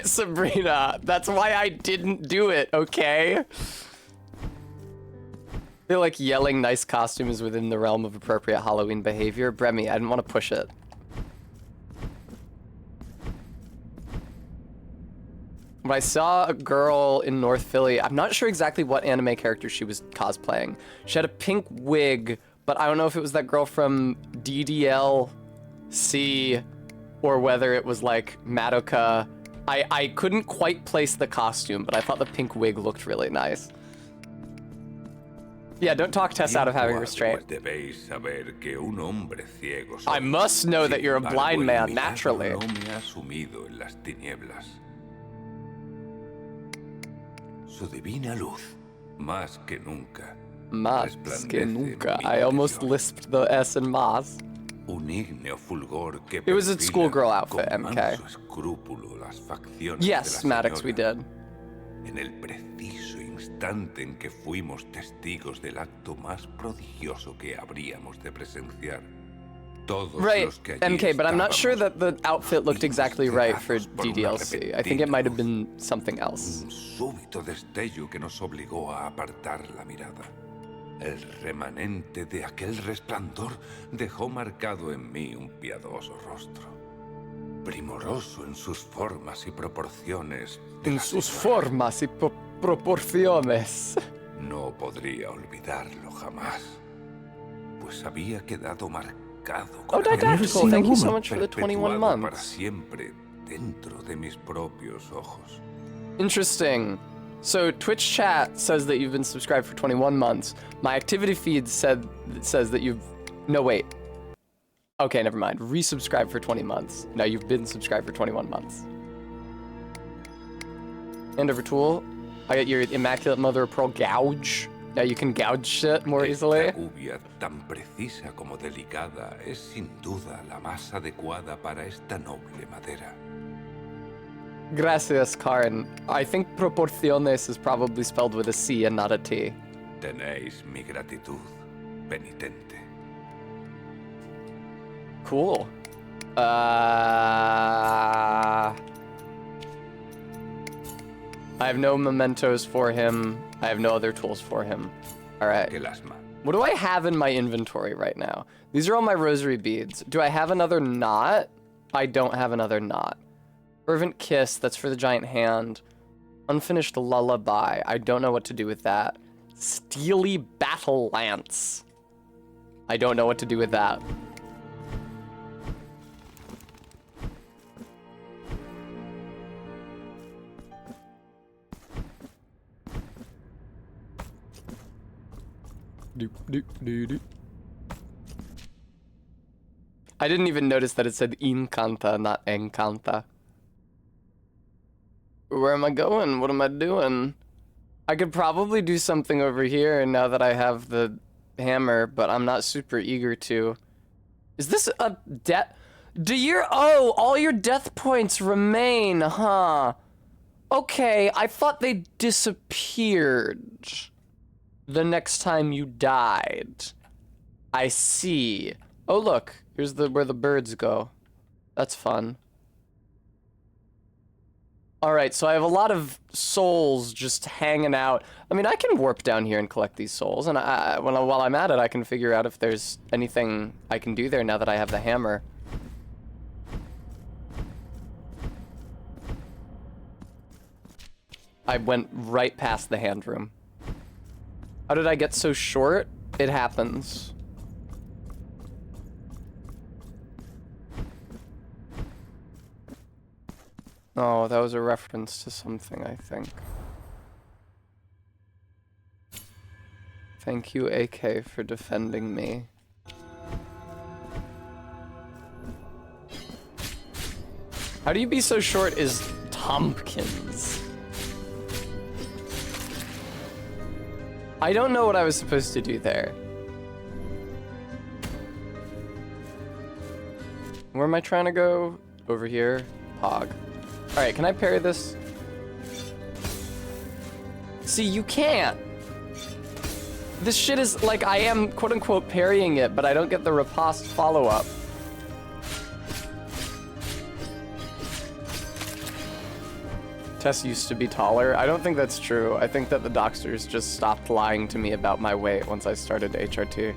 Sabrina, that's why I didn't do it, okay? I feel like yelling nice costumes within the realm of appropriate Halloween behavior. Bremy, I didn't want to push it. When I saw a girl in North Philly, I'm not sure exactly what anime character she was cosplaying. She had a pink wig, but I don't know if it was that girl from DDLC or whether it was like Madoka. I couldn't quite place the costume, but I thought the pink wig looked really nice. Yeah, don't talk Tess out of having restraint. I must know that you're a blind man, naturally. Su divina luz, más que nunca. Más que nunca. I almost lisped the S in más. It was a schoolgirl outfit, MK. Yes, Maddox, we did. En el preciso instante en que fuimos testigos del acto más prodigioso que habríamos de presenciar. Right, MK, but I'm not sure that the outfit looked exactly right for DDLC. I think it might have been something else. Un súbito destello que nos obligó a apartar la mirada. El remanente de aquel resplandor dejó marcado en mí un piadoso rostro. Primoroso en sus formas y proporciones. En sus formas y proporciones. No podría olvidarlo jamás. Pues había quedado marcado. Oh, Didactical, thank you so much for the 21 months. Para siempre dentro de mis propios ojos. Interesting. So Twitch chat says that you've been subscribed for 21 months. My activity feed says that you've... No, wait. Okay, never mind. Resubscribed for 20 months. No, you've been subscribed for 21 months. Hand over tool. I got your Immaculate Mother of Pearl gouge. Now you can gouge shit more easily. Esta gubia tan precisa como delicada es sin duda la más adecuada para esta noble madera. Gracias, Karen. I think proporciones is probably spelled with a C and not a T. Tenéis mi gratitud, penitente. Cool. I have no mementos for him. I have no other tools for him. All right. What do I have in my inventory right now? These are all my rosary beads. Do I have another knot? I don't have another knot. Fervent Kiss, that's for the giant hand. Unfinished Lullaby, I don't know what to do with that. Steely Battle Lance. I don't know what to do with that. I didn't even notice that it said Incanta, not Encanta. Where am I going? What am I doing? I could probably do something over here now that I have the hammer, but I'm not super eager to. Is this a death? Oh, all your death points remain, huh? Okay, I thought they disappeared the next time you died. I see. Oh look, here's where the birds go. That's fun. Alright, so I have a lot of souls just hanging out. I mean, I can warp down here and collect these souls, and while I'm at it, I can figure out if there's anything I can do there now that I have the hammer. I went right past the hand room. How did I get so short? It happens. Oh, that was a reference to something, I think. Thank you, AK, for defending me. How do you be so short is Tompkins. I don't know what I was supposed to do there. Where am I trying to go? Over here. Pog. Alright, can I parry this? See, you can't! This shit is like, I am quote-unquote parrying it, but I don't get the riposte follow-up. Tess used to be taller. I don't think that's true. I think that the doctors just stopped lying to me about my weight once I started HRT.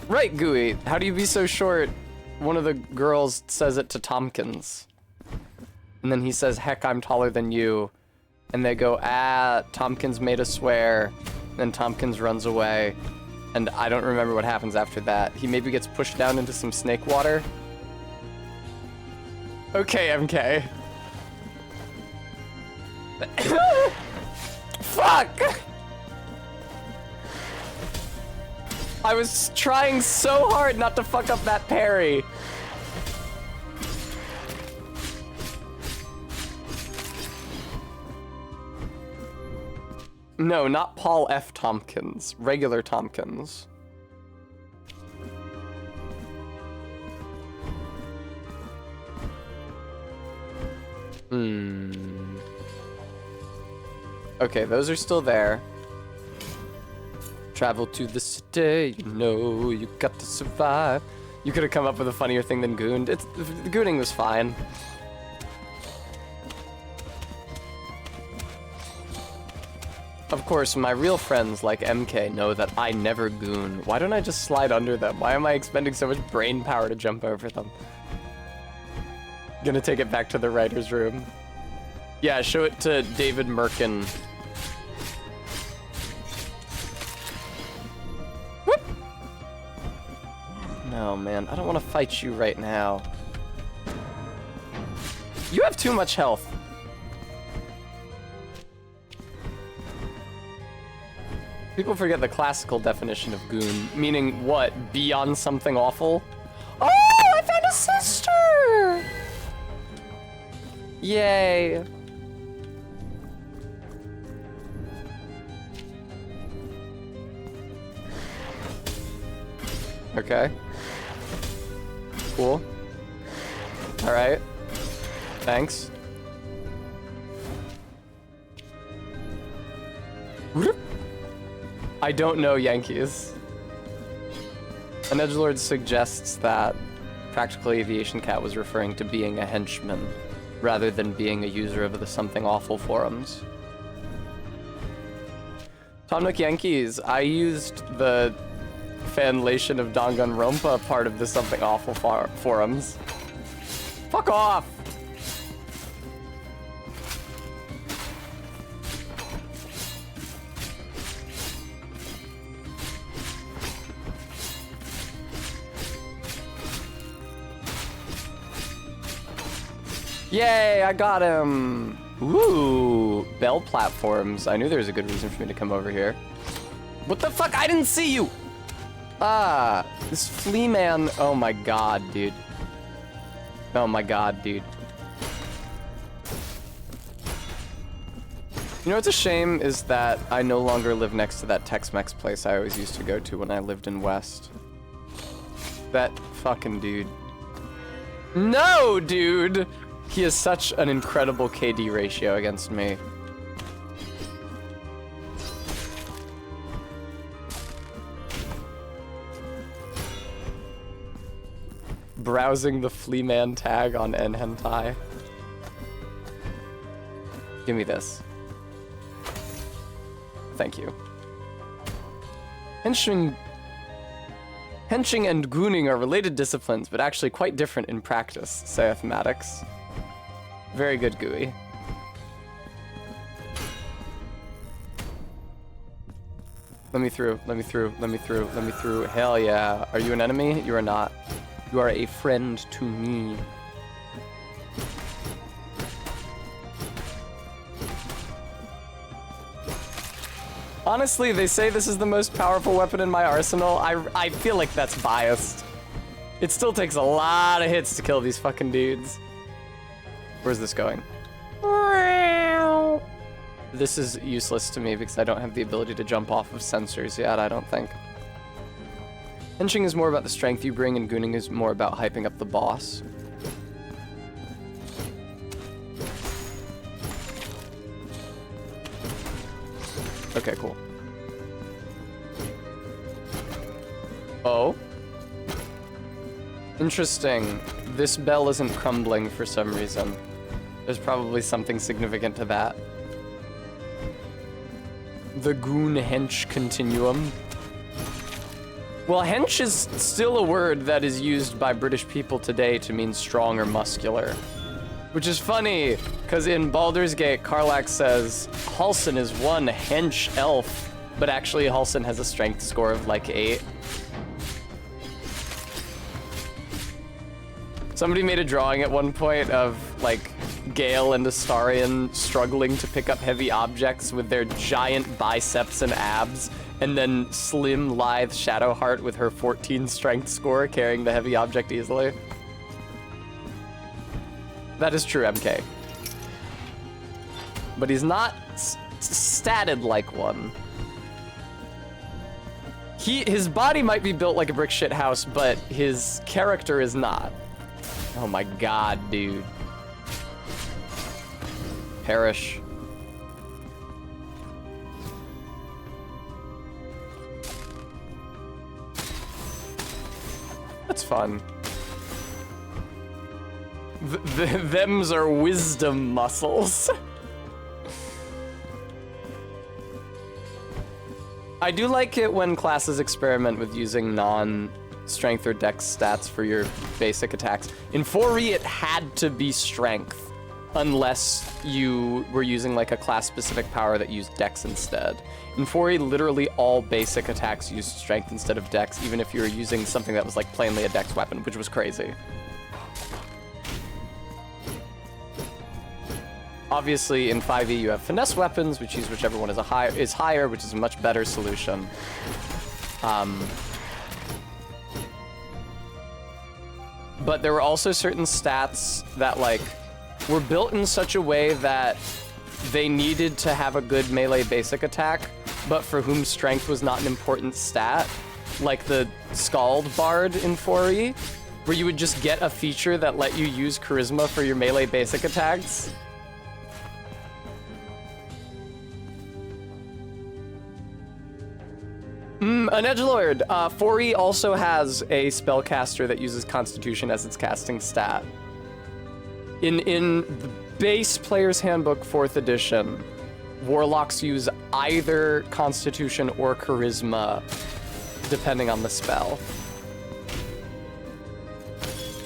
Right, Gooey. How do you be so short? One of the girls says it to Tompkins. And then he says, heck, I'm taller than you. And they go, Tompkins made us swear. Then Tompkins runs away. And I don't remember what happens after that. He maybe gets pushed down into some snake water. Okay, MK. Fuck! I was trying so hard not to fuck up that parry. No, not Paul F. Tompkins. Regular Tompkins. Okay, those are still there. Travel to the city, you know, you got to survive. You could have come up with a funnier thing than gooned. The gooning was fine. Of course, my real friends like MK know that I never goon. Why don't I just slide under them? Why am I expending so much brain power to jump over them? Gonna take it back to the writer's room. Yeah, show it to David Merkin. Whoop! No, man, I don't want to fight you right now. You have too much health. People forget the classical definition of goon, meaning what? Be on something awful? Oh, I found a sister! Yay. Okay. Cool. Alright. Thanks. I don't know Yankees. An edgelord suggests that Practical Aviation Cat was referring to being a henchman, rather than being a user of the Something Awful forums. Tom Nook Yankees, I used the fanlation of Danganronpa part of the Something Awful forums. Fuck off! Yay, I got him! Ooh, bell platforms. I knew there was a good reason for me to come over here. What the fuck? I didn't see you! Ah, this flea man. Oh my god, dude. Oh my god, dude. You know what's a shame is that I no longer live next to that Tex-Mex place I always used to go to when I lived in West. That fucking dude. No, dude! He has such an incredible KD ratio against me. browsing the Fleaman tag on N-Hentai. Give me this. Thank you. Henching and gooning are related disciplines, but actually quite different in practice, saith Maddox. Very good, Gooey. Let me through, let me through, let me through, let me through. Hell yeah. Are you an enemy? You are not. You are a friend to me. Honestly, they say this is the most powerful weapon in my arsenal. I feel like that's biased. It still takes a lot of hits to kill these fucking dudes. Where's this going? This is useless to me because I don't have the ability to jump off of sensors yet, I don't think. Henching is more about the strength you bring, and gooning is more about hyping up the boss. Okay, cool. Oh. Interesting. This bell isn't crumbling for some reason. There's probably something significant to that. The goon-hench continuum. Well, hench is still a word that is used by British people today to mean strong or muscular. Which is funny, because in Baldur's Gate, Karlach says, Halsin is one hench elf, but actually Halsin has a strength score of like 8. Somebody made a drawing at one point of like Gale and Astarion struggling to pick up heavy objects with their giant biceps and abs, and then slim, lithe Shadowheart with her 14 strength score carrying the heavy object easily. That is true, MK. But he's not statted like one. His body might be built like a brick shit house, but his character is not. Oh my god, dude. Perish. That's fun. Thems are wisdom muscles. I do like it when classes experiment with using non-strength or dex stats for your basic attacks. In 4E, it had to be strength, unless you were using like a class-specific power that used dex instead. In 4E, literally all basic attacks used strength instead of dex, even if you were using something that was like plainly a dex weapon, which was crazy. Obviously, in 5e, you have finesse weapons, which use whichever one is higher, which is a much better solution. But there were also certain stats that, like, were built in such a way that they needed to have a good melee basic attack, but for whom strength was not an important stat, like the Scald Bard in 4e, where you would just get a feature that let you use charisma for your melee basic attacks. An edgelord. 4e also has a spellcaster that uses Constitution as its casting stat. In the base Player's Handbook 4th edition, Warlocks use either Constitution or Charisma, depending on the spell.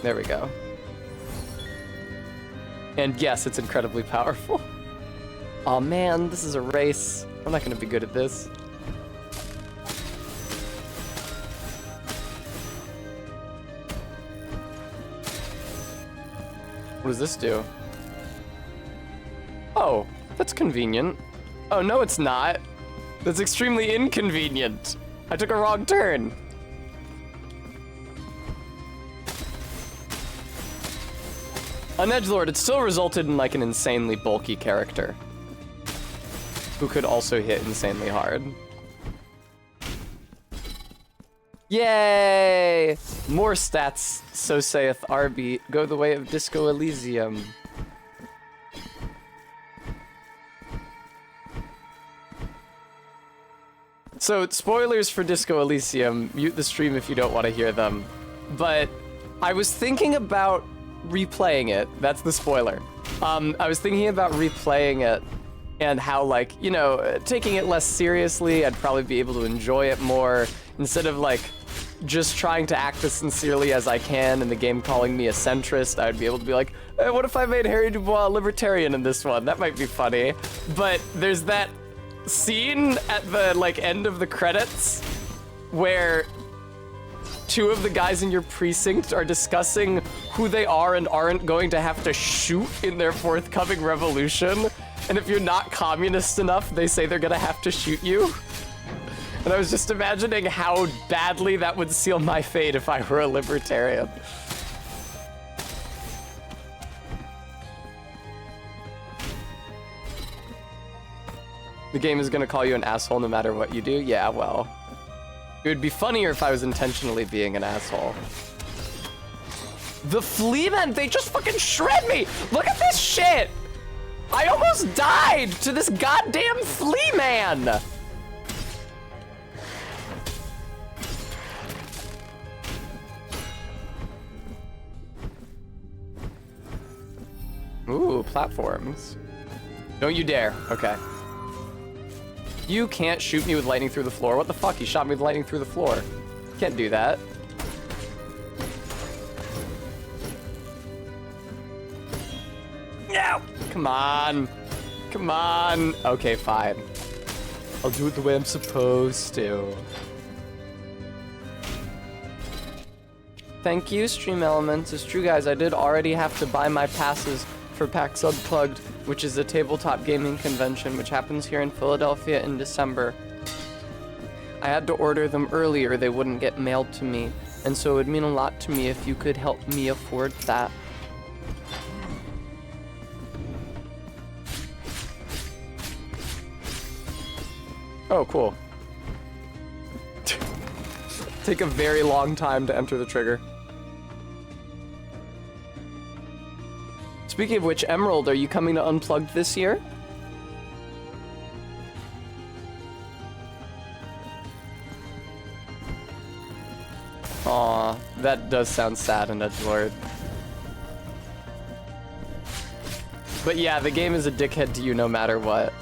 There we go. And yes, it's incredibly powerful. Aw man, this is a race. I'm not gonna be good at this. What does this do? Oh, that's convenient. Oh, no, it's not. That's extremely inconvenient. I took a wrong turn. On edgelord, it still resulted in like an insanely bulky character who could also hit insanely hard. Yay! More stats, so saith Arby, go the way of Disco Elysium. So, spoilers for Disco Elysium, mute the stream if you don't want to hear them. But I was thinking about replaying it. That's the spoiler. I was thinking about replaying it and how, like, you know, taking it less seriously, I'd probably be able to enjoy it more instead of, like, just trying to act as sincerely as I can and the game calling me a centrist. I'd be able to be like, hey, what if I made Harry Dubois a libertarian in this one? That might be funny. But there's that scene at the, like, end of the credits where two of the guys in your precinct are discussing who they are and aren't going to have to shoot in their forthcoming revolution. And if you're not communist enough, they say they're gonna have to shoot you. And I was just imagining how badly that would seal my fate if I were a libertarian. The game is gonna call you an asshole no matter what you do? Yeah, well. It would be funnier if I was intentionally being an asshole. The flea men, they just fucking shred me! Look at this shit! I almost died to this goddamn flea man! Ooh, platforms. Don't you dare. Okay. You can't shoot me with lightning through the floor. What the fuck? You shot me with lightning through the floor. Can't do that. No! Come on. Come on. Okay, fine. I'll do it the way I'm supposed to. Thank you, Stream Elements. It's true, guys. I did already have to buy my passes for PAX Unplugged, which is a tabletop gaming convention which happens here in Philadelphia in December. I had to order them earlier, they wouldn't get mailed to me, and so it would mean a lot to me if you could help me afford that. Oh, cool. Take a very long time to enter the trigger. Speaking of which, Emerald, are you coming to Unplugged this year? Aw, that does sound sad and edgelord. But yeah, the game is a dickhead to you no matter what.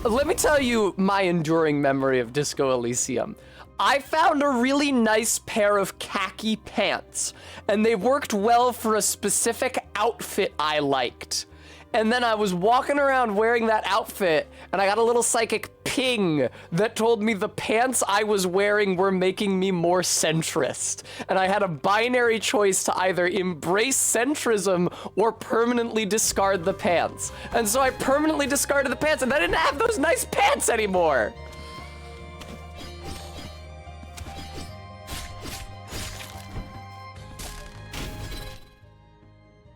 Let me tell you my enduring memory of Disco Elysium. I found a really nice pair of khaki pants, and they worked well for a specific outfit I liked. And then I was walking around wearing that outfit, and I got a little psychic ping that told me the pants I was wearing were making me more centrist. And I had a binary choice to either embrace centrism or permanently discard the pants. And so I permanently discarded the pants, and I didn't have those nice pants anymore.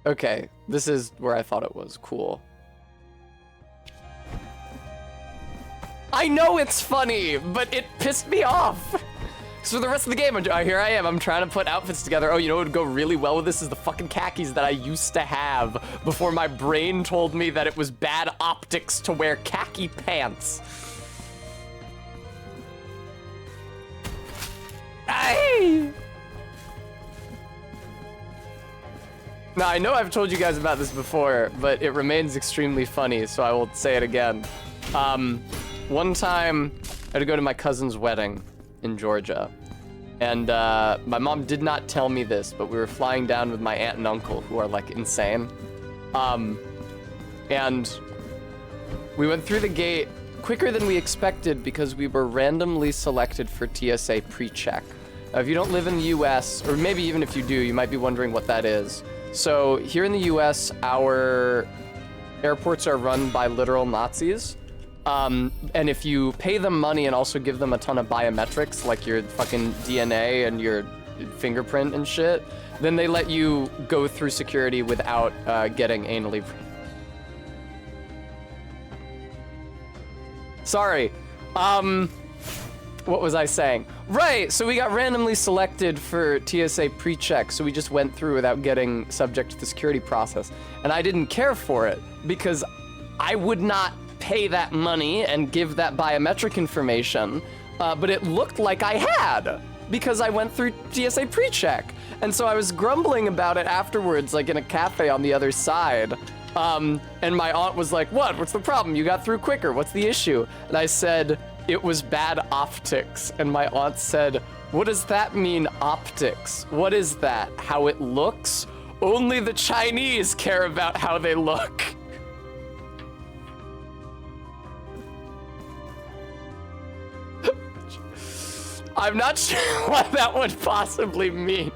Okay, this is where I thought it was. Cool. I know it's funny, but it pissed me off. So the rest of the game, here I am, I'm trying to put outfits together. Oh, you know what would go really well with this is the fucking khakis that I used to have before my brain told me that it was bad optics to wear khaki pants. Aye! Now, I know I've told you guys about this before, but it remains extremely funny, so I will say it again. One time, I had to go to my cousin's wedding in Georgia, and my mom did not tell me this, but we were flying down with my aunt and uncle, who are, like, insane. And we went through the gate quicker than we expected because we were randomly selected for TSA pre-check. If you don't live in the US, or maybe even if you do, you might be wondering what that is. So here in the US, our airports are run by literal Nazis. And if you pay them money and also give them a ton of biometrics, like your fucking DNA and your fingerprint and shit, then they let you go through security without getting anally. Sorry. What was I saying? Right, so we got randomly selected for TSA pre-check, so we just went through without getting subject to the security process. And I didn't care for it because I would not pay that money and give that biometric information, but it looked like I had. because I went through TSA pre-check. And so I was grumbling about it afterwards, like in a cafe on the other side. And my aunt was like, what's the problem? You got through quicker. What's the issue? And I said, it was bad optics. And my aunt said, what does that mean, optics? What is that? How it looks? Only the Chinese care about how they look. I'm not sure what that would possibly mean.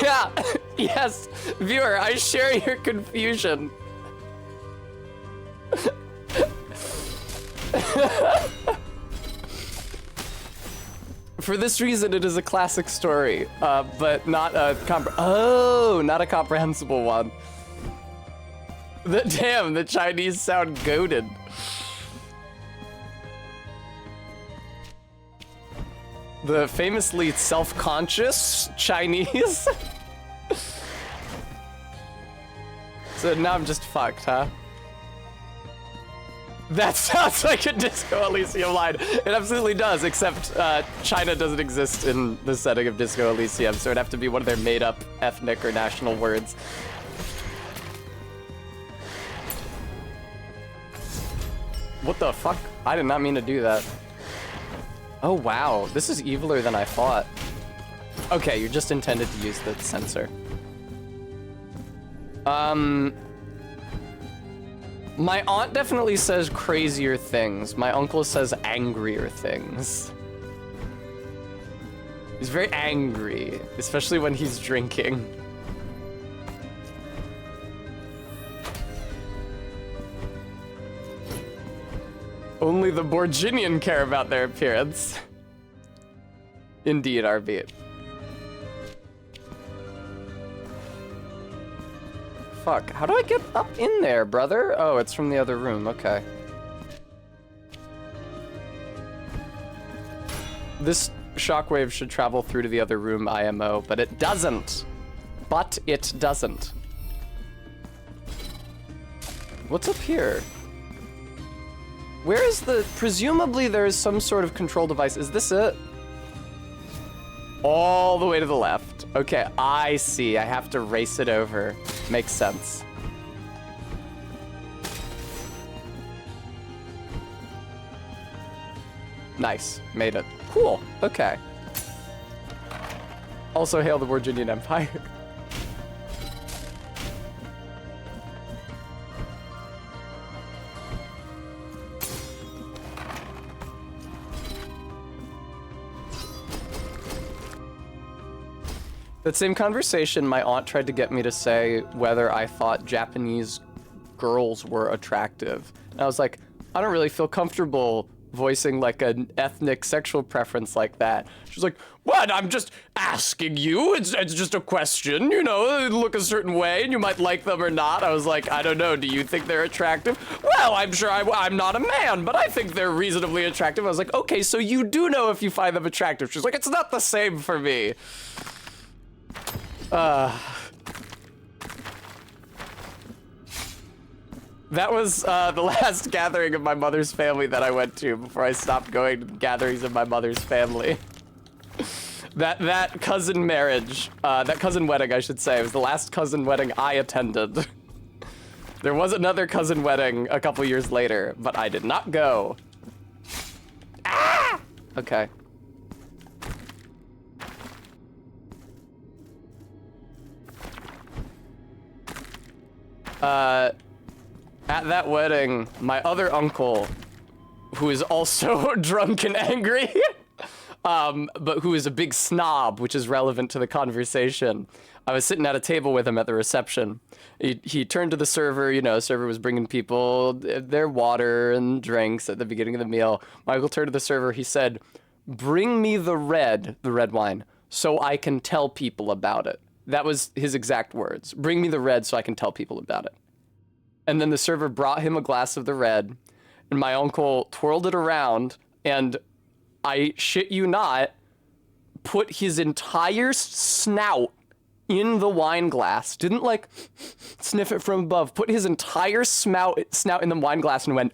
Yeah, yes, viewer, I share your confusion. For this reason, it is a classic story, but not a not a comprehensible one. Damn, the Chinese sound goated. The famously self-conscious Chinese. So now I'm just fucked, huh? That sounds like a Disco Elysium line. It absolutely does, except China doesn't exist in the setting of Disco Elysium, so it'd have to be one of their made-up ethnic or national words. What the fuck? I did not mean to do that. Oh wow, this is eviler than I thought. Okay, you're just intended to use the sensor. My aunt definitely says crazier things. My uncle says angrier things. He's very angry, especially when he's drinking. Only the Borginian care about their appearance. Indeed, RB. Fuck, how do I get up in there, brother? Oh, it's from the other room, okay. This shockwave should travel through to the other room IMO, but it doesn't. But it doesn't. What's up here? Where is the... Presumably there is some sort of control device. Is this it? All the way to the left. Okay, I see. I have to race it over. Makes sense. Nice. Made it. Cool. Okay. Also hail the Virginian Empire. That same conversation, my aunt tried to get me to say whether I thought Japanese girls were attractive. And I was like, I don't really feel comfortable voicing like an ethnic sexual preference like that. She's like, what? I'm just asking you. It's just a question, you know, they look a certain way and you might like them or not. I was like, I don't know. Do you think they're attractive? Well, I'm sure I'm not a man, but I think they're reasonably attractive. I was like, okay, so you do know if you find them attractive. She's like, it's not the same for me. That was the last gathering of my mother's family that I went to before I stopped going to the gatherings of my mother's family. That cousin marriage, that cousin wedding, I should say, was the last cousin wedding I attended. There was another cousin wedding a couple years later, but I did not go. Ah! Okay. At that wedding, my other uncle, who is also drunk and angry, but who is a big snob, which is relevant to the conversation. I was sitting at a table with him at the reception. He turned to the server, you know, server was bringing people their water and drinks at the beginning of the meal. My uncle turned to the server, he said, bring me the red wine, so I can tell people about it. That was his exact words. Bring me the red so I can tell people about it. And then the server brought him a glass of the red, and my uncle twirled it around, and I shit you not, put his entire snout in the wine glass. Didn't like sniff it from above. Put his entire snout in the wine glass and went.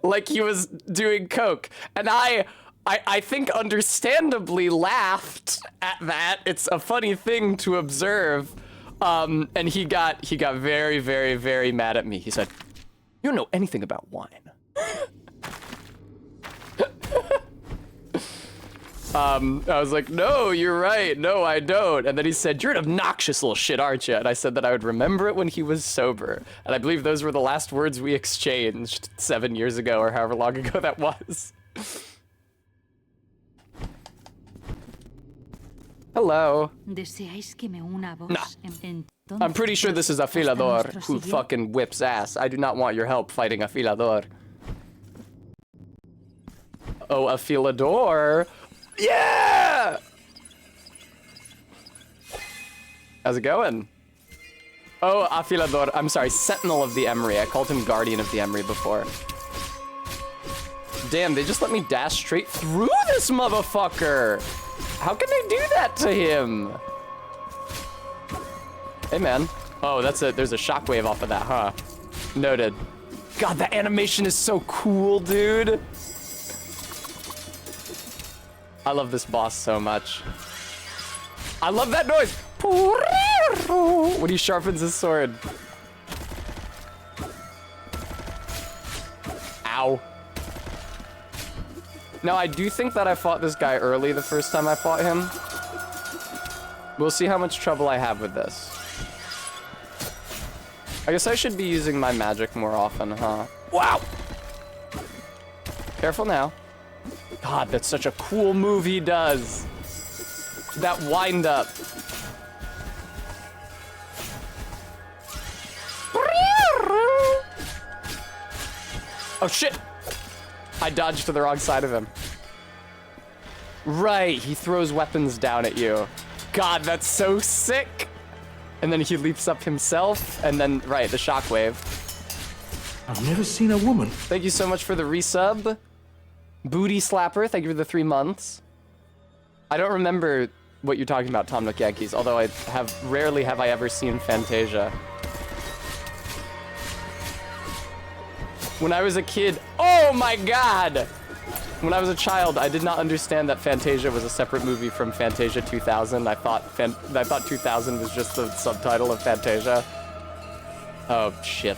like he was doing coke. And I think understandably laughed at that. It's a funny thing to observe. And he got very, very, very mad at me. He said, "You don't know anything about wine." I was like, "No, you're right. No, I don't." And then he said, "You're an obnoxious little shit, aren't you?" And I said that I would remember it when he was sober. And I believe those were the last words we exchanged 7 years ago or however long ago that was. Hello. No. I'm pretty sure this is Afilador who fucking whips ass. I do not want your help fighting Afilador. Oh, Afilador. Yeah! How's it going? Oh, Afilador. I'm sorry, Sentinel of the Emery. I called him Guardian of the Emery before. Damn, they just let me dash straight through this motherfucker. How can they do that to him? Hey, man. Oh, there's a shockwave off of that, huh? Noted. God, that animation is so cool, dude. I love this boss so much. I love that noise. When he sharpens his sword. Ow. Now, I do think that I fought this guy early the first time I fought him. We'll see how much trouble I have with this. I guess I should be using my magic more often, huh? Wow! Careful now. God, that's such a cool move he does. That wind up. Oh shit! I dodged to the wrong side of him. Right, he throws weapons down at you. God, that's so sick! And then he leaps up himself, and then, right, the shockwave. I've never seen a woman. Thank you so much for the resub. Booty Slapper, thank you for the 3 months. I don't remember what you're talking about, Tom Nook Yankees, although rarely have I ever seen Fantasia. When I was a kid, oh my god! When I was a child, I did not understand that Fantasia was a separate movie from Fantasia 2000. I thought 2000 was just the subtitle of Fantasia. Oh, shit.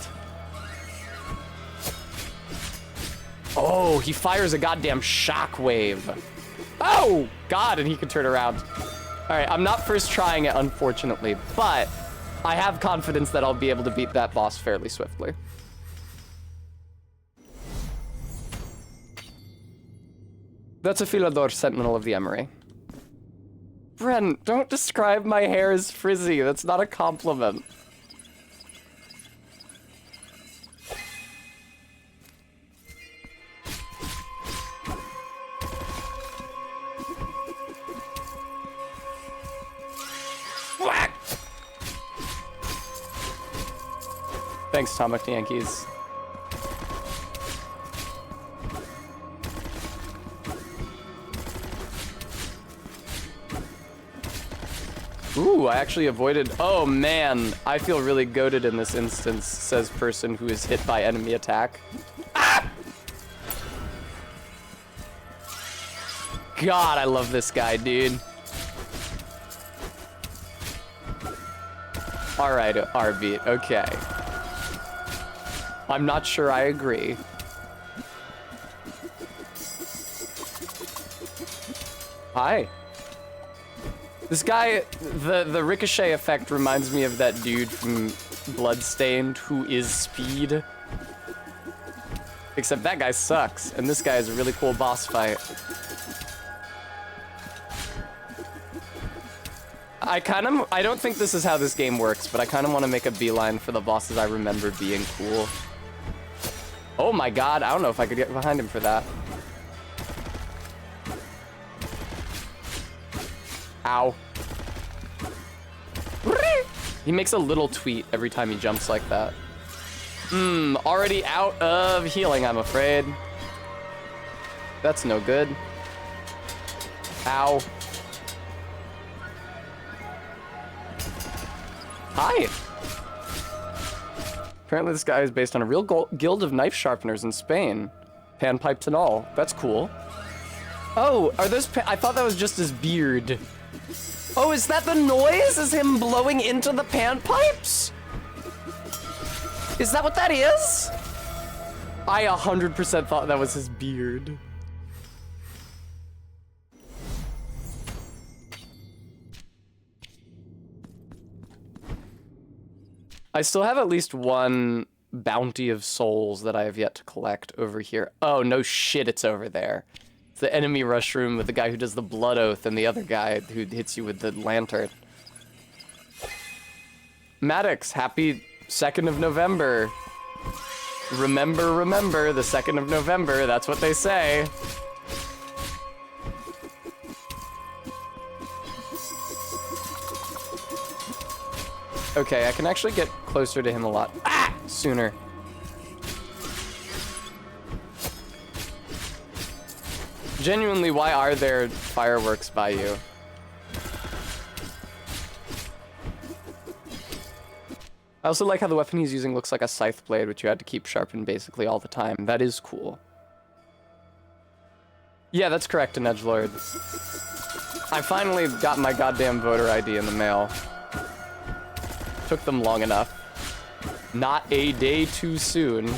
Oh, he fires a goddamn shockwave. Oh, God, and he can turn around. All right, I'm not first trying it, unfortunately, but I have confidence that I'll be able to beat that boss fairly swiftly. That's a Afilador, Sentinel of the Emery. Bren, don't describe my hair as frizzy. That's not a compliment. Whack! Thanks, Tom Nook Yankees. Ooh, I actually avoided. Oh man, I feel really goated in this instance, says person who is hit by enemy attack. Ah! God, I love this guy, dude. Alright, R-beat, okay. I'm not sure I agree. Hi. This guy, the ricochet effect reminds me of that dude from Bloodstained who is Speed. Except that guy sucks, and this guy is a really cool boss fight. I don't think this is how this game works, but I kind of want to make a beeline for the bosses I remember being cool. Oh my god, I don't know if I could get behind him for that. Ow. He makes a little tweet every time he jumps like that. Already out of healing, I'm afraid. That's no good. Ow. Hi. Apparently this guy is based on a real guild of knife sharpeners in Spain. Panpipes and all. That's cool. Oh, are those I thought that was just his beard. Oh, is that the noise? Is him blowing into the panpipes? Is that what that is? I 100% thought that was his beard. I still have at least one bounty of souls that I have yet to collect over here. Oh, no shit, it's over there. It's the enemy rush room with the guy who does the blood oath and the other guy who hits you with the lantern. Maddox, happy 2nd of November. Remember, remember, the 2nd of November, that's what they say. Okay, I can actually get closer to him a lot sooner. Genuinely, why are there fireworks by you? I also like how the weapon he's using looks like a scythe blade, which you had to keep sharpened basically all the time. That is cool. Yeah, that's correct, an edgelord. I finally got my goddamn voter ID in the mail. Took them long enough. Not a day too soon.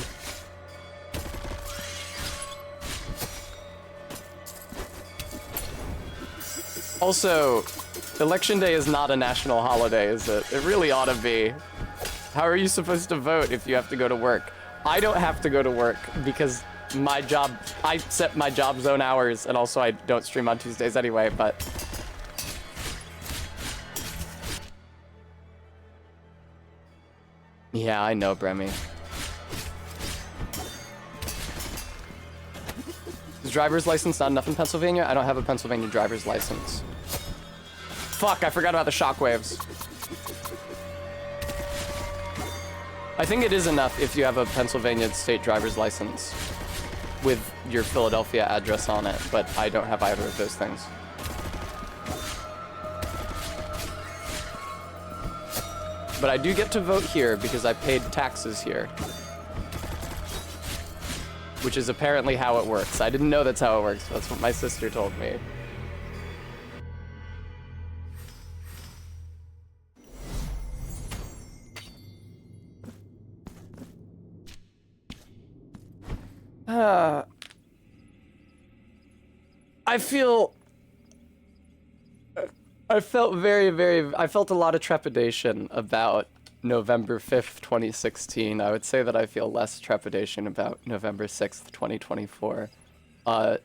Also, Election Day is not a national holiday, is it? It really ought to be. How are you supposed to vote if you have to go to work? I don't have to go to work because my job, I set my job zone hours, and also I don't stream on Tuesdays anyway, but... Yeah, I know, Bremy. Is driver's license not enough in Pennsylvania? I don't have a Pennsylvania driver's license. Fuck, I forgot about the shockwaves. I think it is enough if you have a Pennsylvania state driver's license with your Philadelphia address on it, but I don't have either of those things. But I do get to vote here because I paid taxes here. Which is apparently how it works. I didn't know that's how it works, but that's what my sister told me. I felt a lot of trepidation about November 5th, 2016. I would say that I feel less trepidation about November 6th, 2024.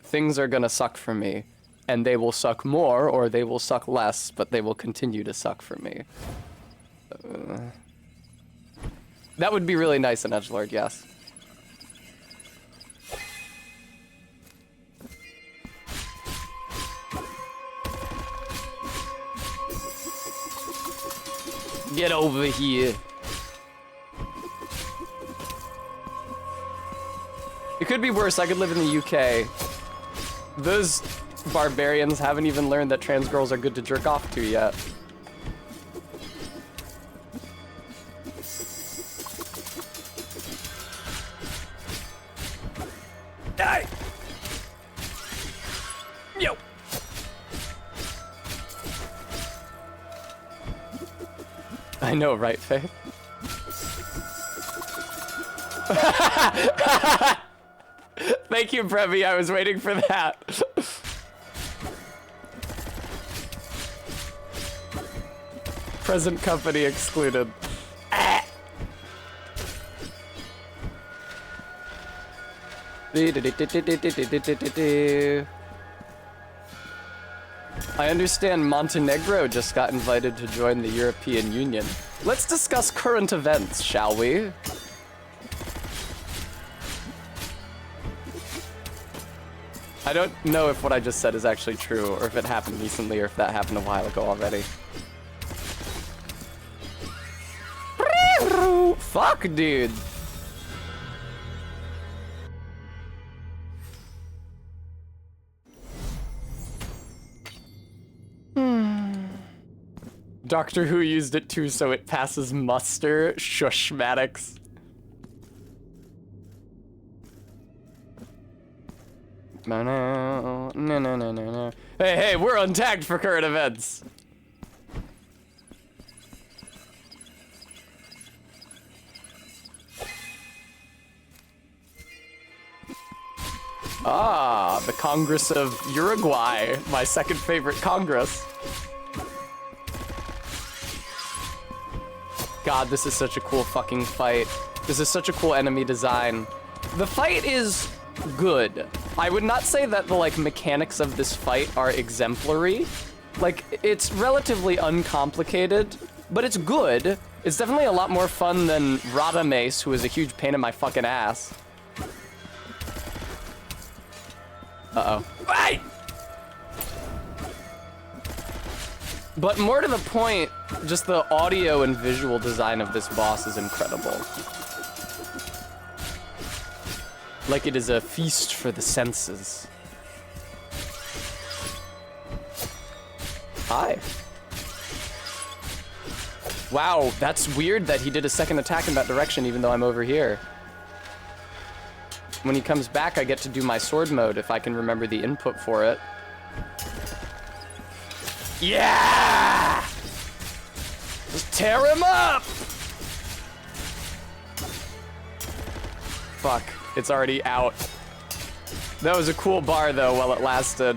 Things are gonna suck for me, and they will suck more, or they will suck less, but they will continue to suck for me. That would be really nice in edgelord, yes. Get over here. It could be worse. I could live in the UK. Those barbarians haven't even learned that trans girls are good to jerk off to yet. Die! Yo! I know, right, Faith? Thank you, Brevi. I was waiting for that. Present company excluded. I understand Montenegro just got invited to join the European Union. Let's discuss current events, shall we? I don't know if what I just said is actually true, or if it happened recently, or if that happened a while ago already. Fuck, dude. Doctor Who used it too, so it passes muster. Shush, Maddox. No, no, no, no, no. Hey, we're untagged for current events. Ah, the Congress of Uruguay, my second favorite Congress. God, this is such a cool fucking fight. This is such a cool enemy design. The fight is good. I would not say that the like mechanics of this fight are exemplary. Like, it's relatively uncomplicated, but it's good. It's definitely a lot more fun than Radamace, who is a huge pain in my fucking ass. Uh-oh. Hey! But more to the point, just the audio and visual design of this boss is incredible. Like it is a feast for the senses. Hi. Wow, that's weird that he did a second attack in that direction even though I'm over here. When he comes back, I get to do my sword mode if I can remember the input for it. Yeah! Just tear him up! Fuck, it's already out. That was a cool bar though while it lasted.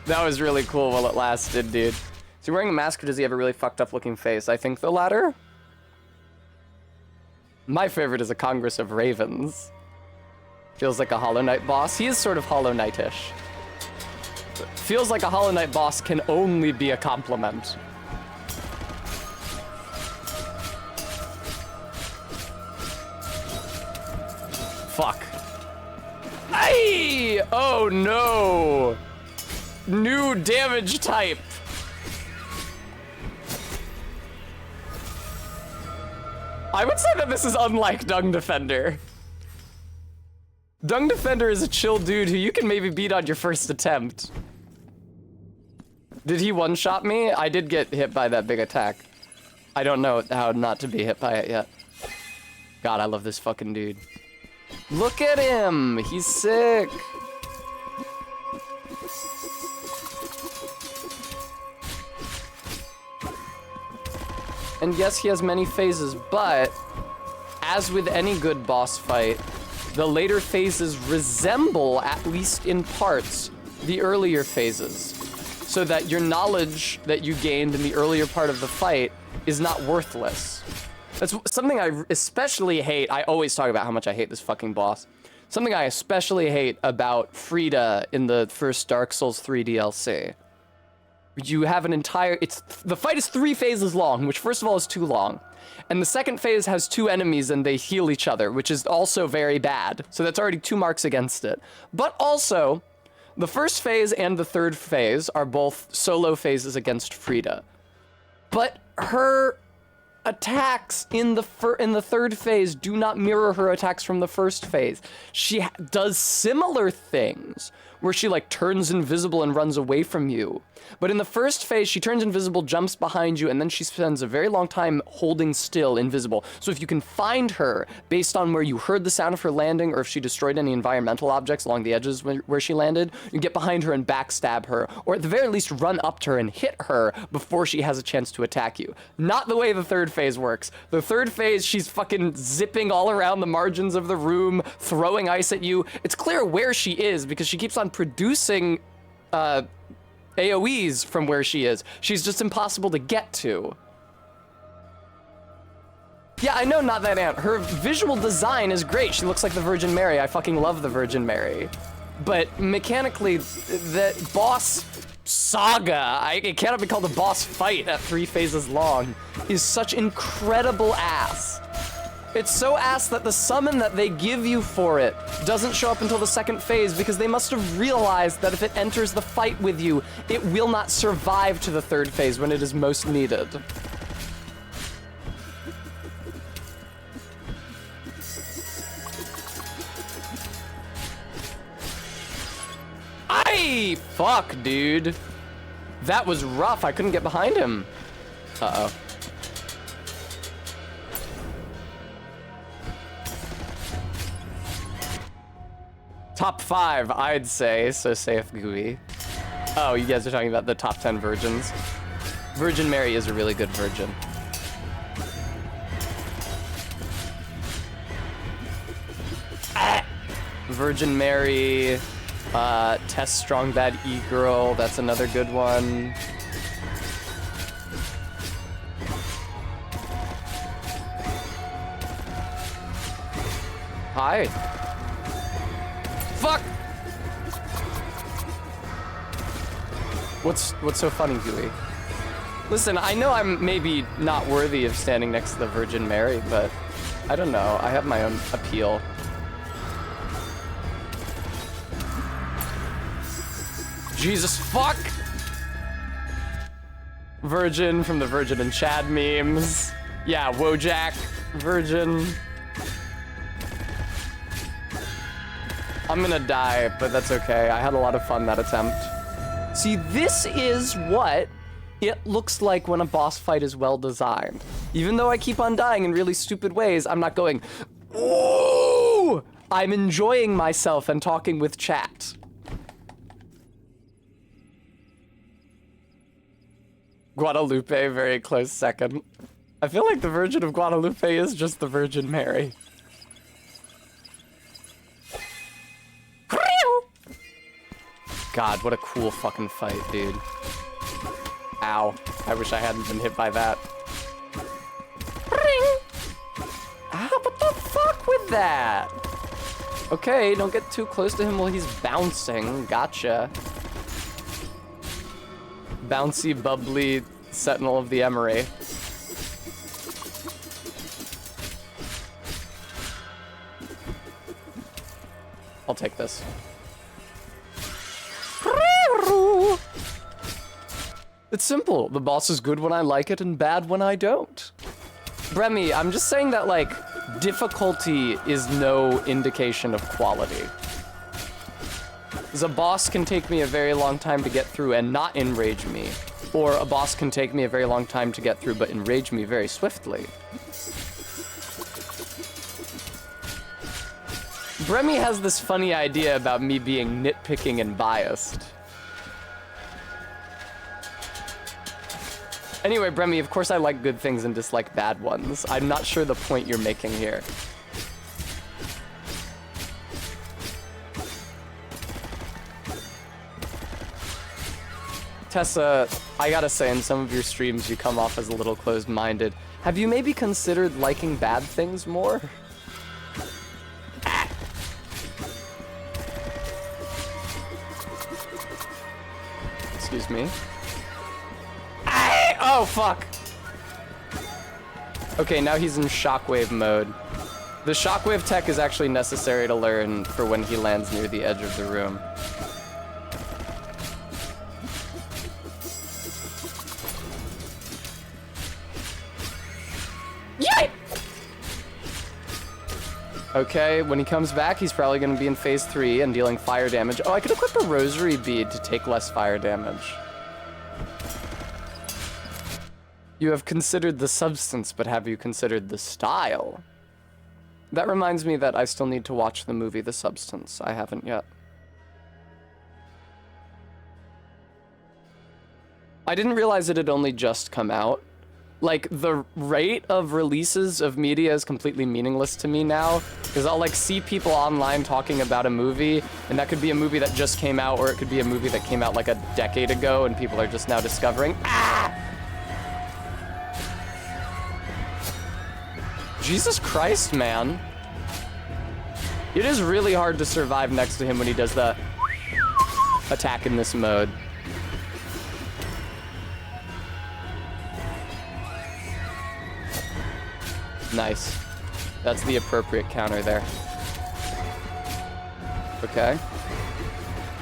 That was really cool while it lasted, dude. Is he wearing a mask or does he have a really fucked up looking face? I think the latter. My favorite is a Congress of Ravens. Feels like a Hollow Knight boss. He is sort of Hollow Knight-ish. Feels like a Hollow Knight boss can only be a compliment. Fuck. Aye! Oh no! New damage type. I would say that this is unlike Dung Defender. Dung Defender is a chill dude who you can maybe beat on your first attempt. Did he one-shot me? I did get hit by that big attack. I don't know how not to be hit by it yet. God, I love this fucking dude. Look at him! He's sick! And yes, he has many phases, but as with any good boss fight, the later phases resemble, at least in parts, the earlier phases. So that your knowledge that you gained in the earlier part of the fight is not worthless. That's something I especially hate. I always talk about how much I hate this fucking boss. Something I especially hate about Frida in the first Dark Souls 3 DLC. You have an entire, the fight is 3 phases long, which first of all is too long. And the second phase has 2 enemies and they heal each other, which is also very bad. So that's already 2 marks against it. But also, the first phase and the third phase are both solo phases against Frida. But her attacks in the third phase do not mirror her attacks from the first phase. She does similar things, where she like turns invisible and runs away from you. But in the first phase, she turns invisible, jumps behind you, and then she spends a very long time holding still invisible. So if you can find her based on where you heard the sound of her landing, or if she destroyed any environmental objects along the edges where she landed, you get behind her and backstab her, or at the very least run up to her and hit her before she has a chance to attack you. Not the way the third phase works. The third phase, she's fucking zipping all around the margins of the room, throwing ice at you. It's clear where she is because she keeps on producing AoEs from where she is. She's just impossible to get to. Yeah, I know, not that ant. Her visual design is great. She looks like the Virgin Mary. I fucking love the Virgin Mary. But mechanically, the boss saga, it cannot be called a boss fight at 3 phases long, is such incredible ass. It's so ass that the summon that they give you for it doesn't show up until the second phase because they must have realized that if it enters the fight with you, it will not survive to the third phase when it is most needed. Aye! Fuck, dude. That was rough. I couldn't get behind him. Uh-oh. Top 5, I'd say, so saith Gooey. Oh, you guys are talking about the top 10 virgins. Virgin Mary is a really good virgin. Virgin Mary, Tess Strong Bad E-Girl, that's another good one. Hi. Fuck! What's so funny, Gooey? Listen, I know I'm maybe not worthy of standing next to the Virgin Mary, but I don't know. I have my own appeal. Jesus fuck! Virgin from the Virgin and Chad memes. Yeah, Wojak, Virgin. I'm gonna die, but that's okay. I had a lot of fun that attempt. See, this is what it looks like when a boss fight is well designed. Even though I keep on dying in really stupid ways, I'm not going, ooh! I'm enjoying myself and talking with chat. Guadalupe, very close second. I feel like the Virgin of Guadalupe is just the Virgin Mary. God, what a cool fucking fight, dude. Ow. I wish I hadn't been hit by that. Ah, what the fuck with that? Okay, don't get too close to him while he's bouncing. Gotcha. Bouncy, bubbly Sentinel of the Emery. I'll take this. It's simple. The boss is good when I like it and bad when I don't. Bremy, I'm just saying that, like, difficulty is no indication of quality. Because a boss can take me a very long time to get through and not enrage me. Or a boss can take me a very long time to get through but enrage me very swiftly. Bremy has this funny idea about me being nitpicking and biased. Anyway, Bremy, of course I like good things and dislike bad ones. I'm not sure the point you're making here. Tessa, I gotta say, in some of your streams you come off as a little closed-minded. Have you maybe considered liking bad things more? Excuse me. Oh, fuck! Okay, now he's in shockwave mode. The shockwave tech is actually necessary to learn for when he lands near the edge of the room. Yay! Okay, when he comes back, he's probably going to be in phase 3 and dealing fire damage. Oh, I could equip a rosary bead to take less fire damage. You have considered the substance, but have you considered the style? That reminds me that I still need to watch the movie The Substance. I haven't yet. I didn't realize it had only just come out. Like, the rate of releases of media is completely meaningless to me now, because I'll, like, see people online talking about a movie, and that could be a movie that just came out, or it could be a movie that came out, like, a decade ago, and people are just now discovering. Ah! Jesus Christ, man. It is really hard to survive next to him when he does the attack in this mode. Nice. That's the appropriate counter there. Okay.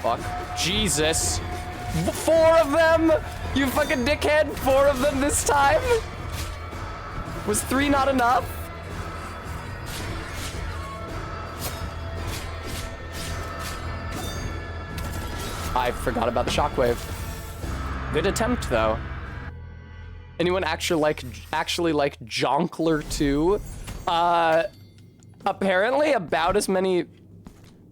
Fuck. Jesus. 4 of them? You fucking dickhead. 4 of them this time? Was 3 not enough? I forgot about the shockwave. Good attempt, though. Anyone actually like Jonkler 2? Apparently about as many...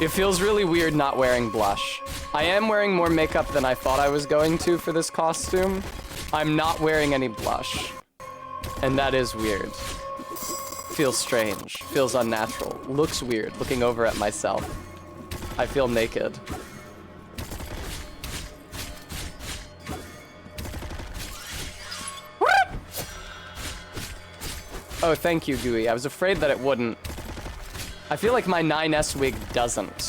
It feels really weird not wearing blush. I am wearing more makeup than I thought I was going to for this costume. I'm not wearing any blush. And that is weird. Feels strange. Feels unnatural. Looks weird looking over at myself. I feel naked. Oh, thank you, Gooey. I was afraid that it wouldn't. I feel like my 9S wig doesn't.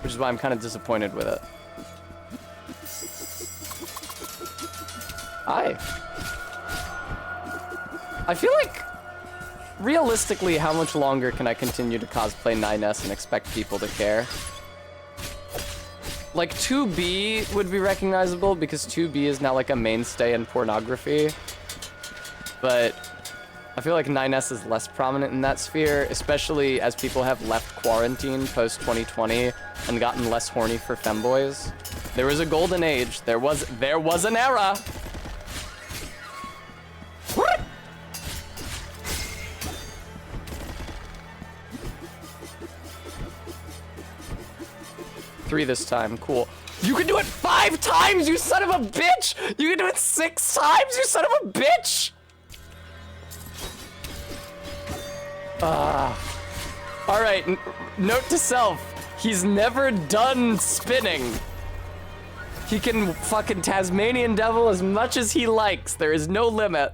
Which is why I'm kind of disappointed with it. Hi. I feel like, realistically, how much longer can I continue to cosplay 9S and expect people to care? Like, 2B would be recognizable because 2B is now like a mainstay in pornography. But I feel like 9S is less prominent in that sphere, especially as people have left quarantine post-2020 and gotten less horny for femboys. There was a golden age. There was an era. Three this time, cool. You can do it 5 times, you son of a bitch! You can do it 6 times, you son of a bitch! Alright, note to self, he's never done spinning. He can fucking Tasmanian devil as much as he likes. There is no limit.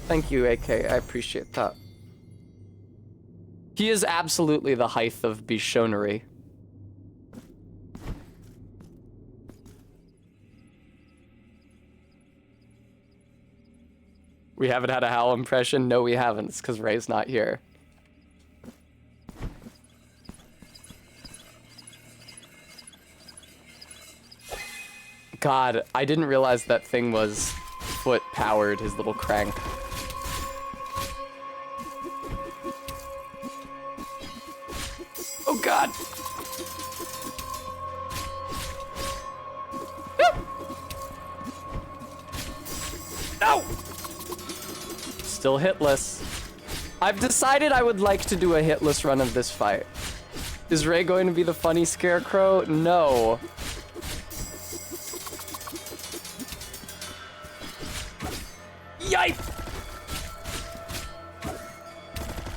Thank you, AK, I appreciate that. He is absolutely the height of Bishonery. We haven't had a Howl impression? No, we haven't. It's because Ray's not here. God, I didn't realize that thing was foot-powered, his little crank. Oh, God! No! Still hitless. I've decided I would like to do a hitless run of this fight. Is Ray going to be the funny scarecrow? No. Yipe!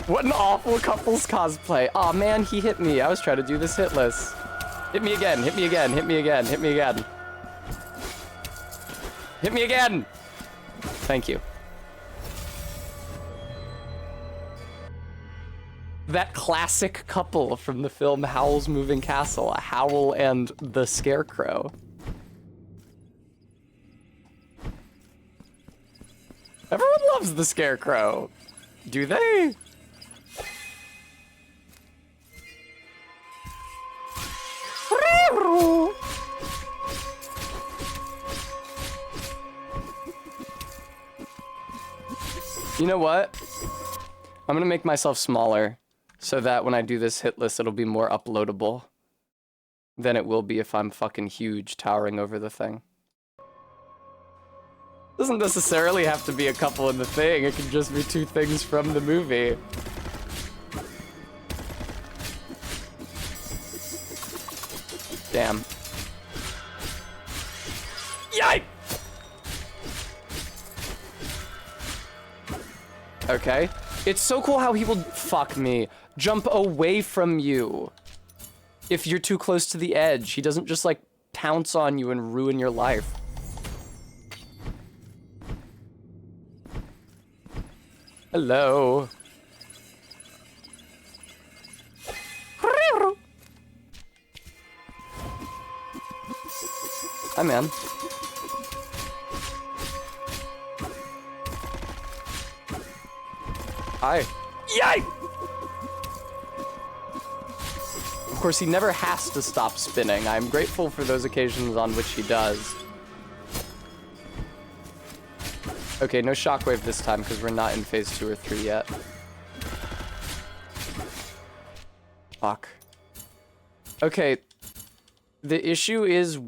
What an awful couples cosplay. Aw, man, he hit me. I was trying to do this hitless. Hit me again, hit me again, hit me again, hit me again. Hit me again! Thank you. That classic couple from the film Howl's Moving Castle, Howl and the Scarecrow. Everyone loves the Scarecrow. Do they? You know what? I'm gonna make myself smaller so that when I do this hit list, it'll be more uploadable than it will be if I'm fucking huge, towering over the thing. Doesn't necessarily have to be a couple in the thing. It can just be 2 things from the movie. Damn. Yikes! Okay. It's so cool how he will, fuck me, jump away from you if you're too close to the edge. He doesn't just, like, pounce on you and ruin your life. Hello. Hi, man. Hi. Yay! Of course, he never has to stop spinning. I'm grateful for those occasions on which he does. Okay, no shockwave this time because we're not in phase 2 or 3 yet. Fuck. Okay. The issue is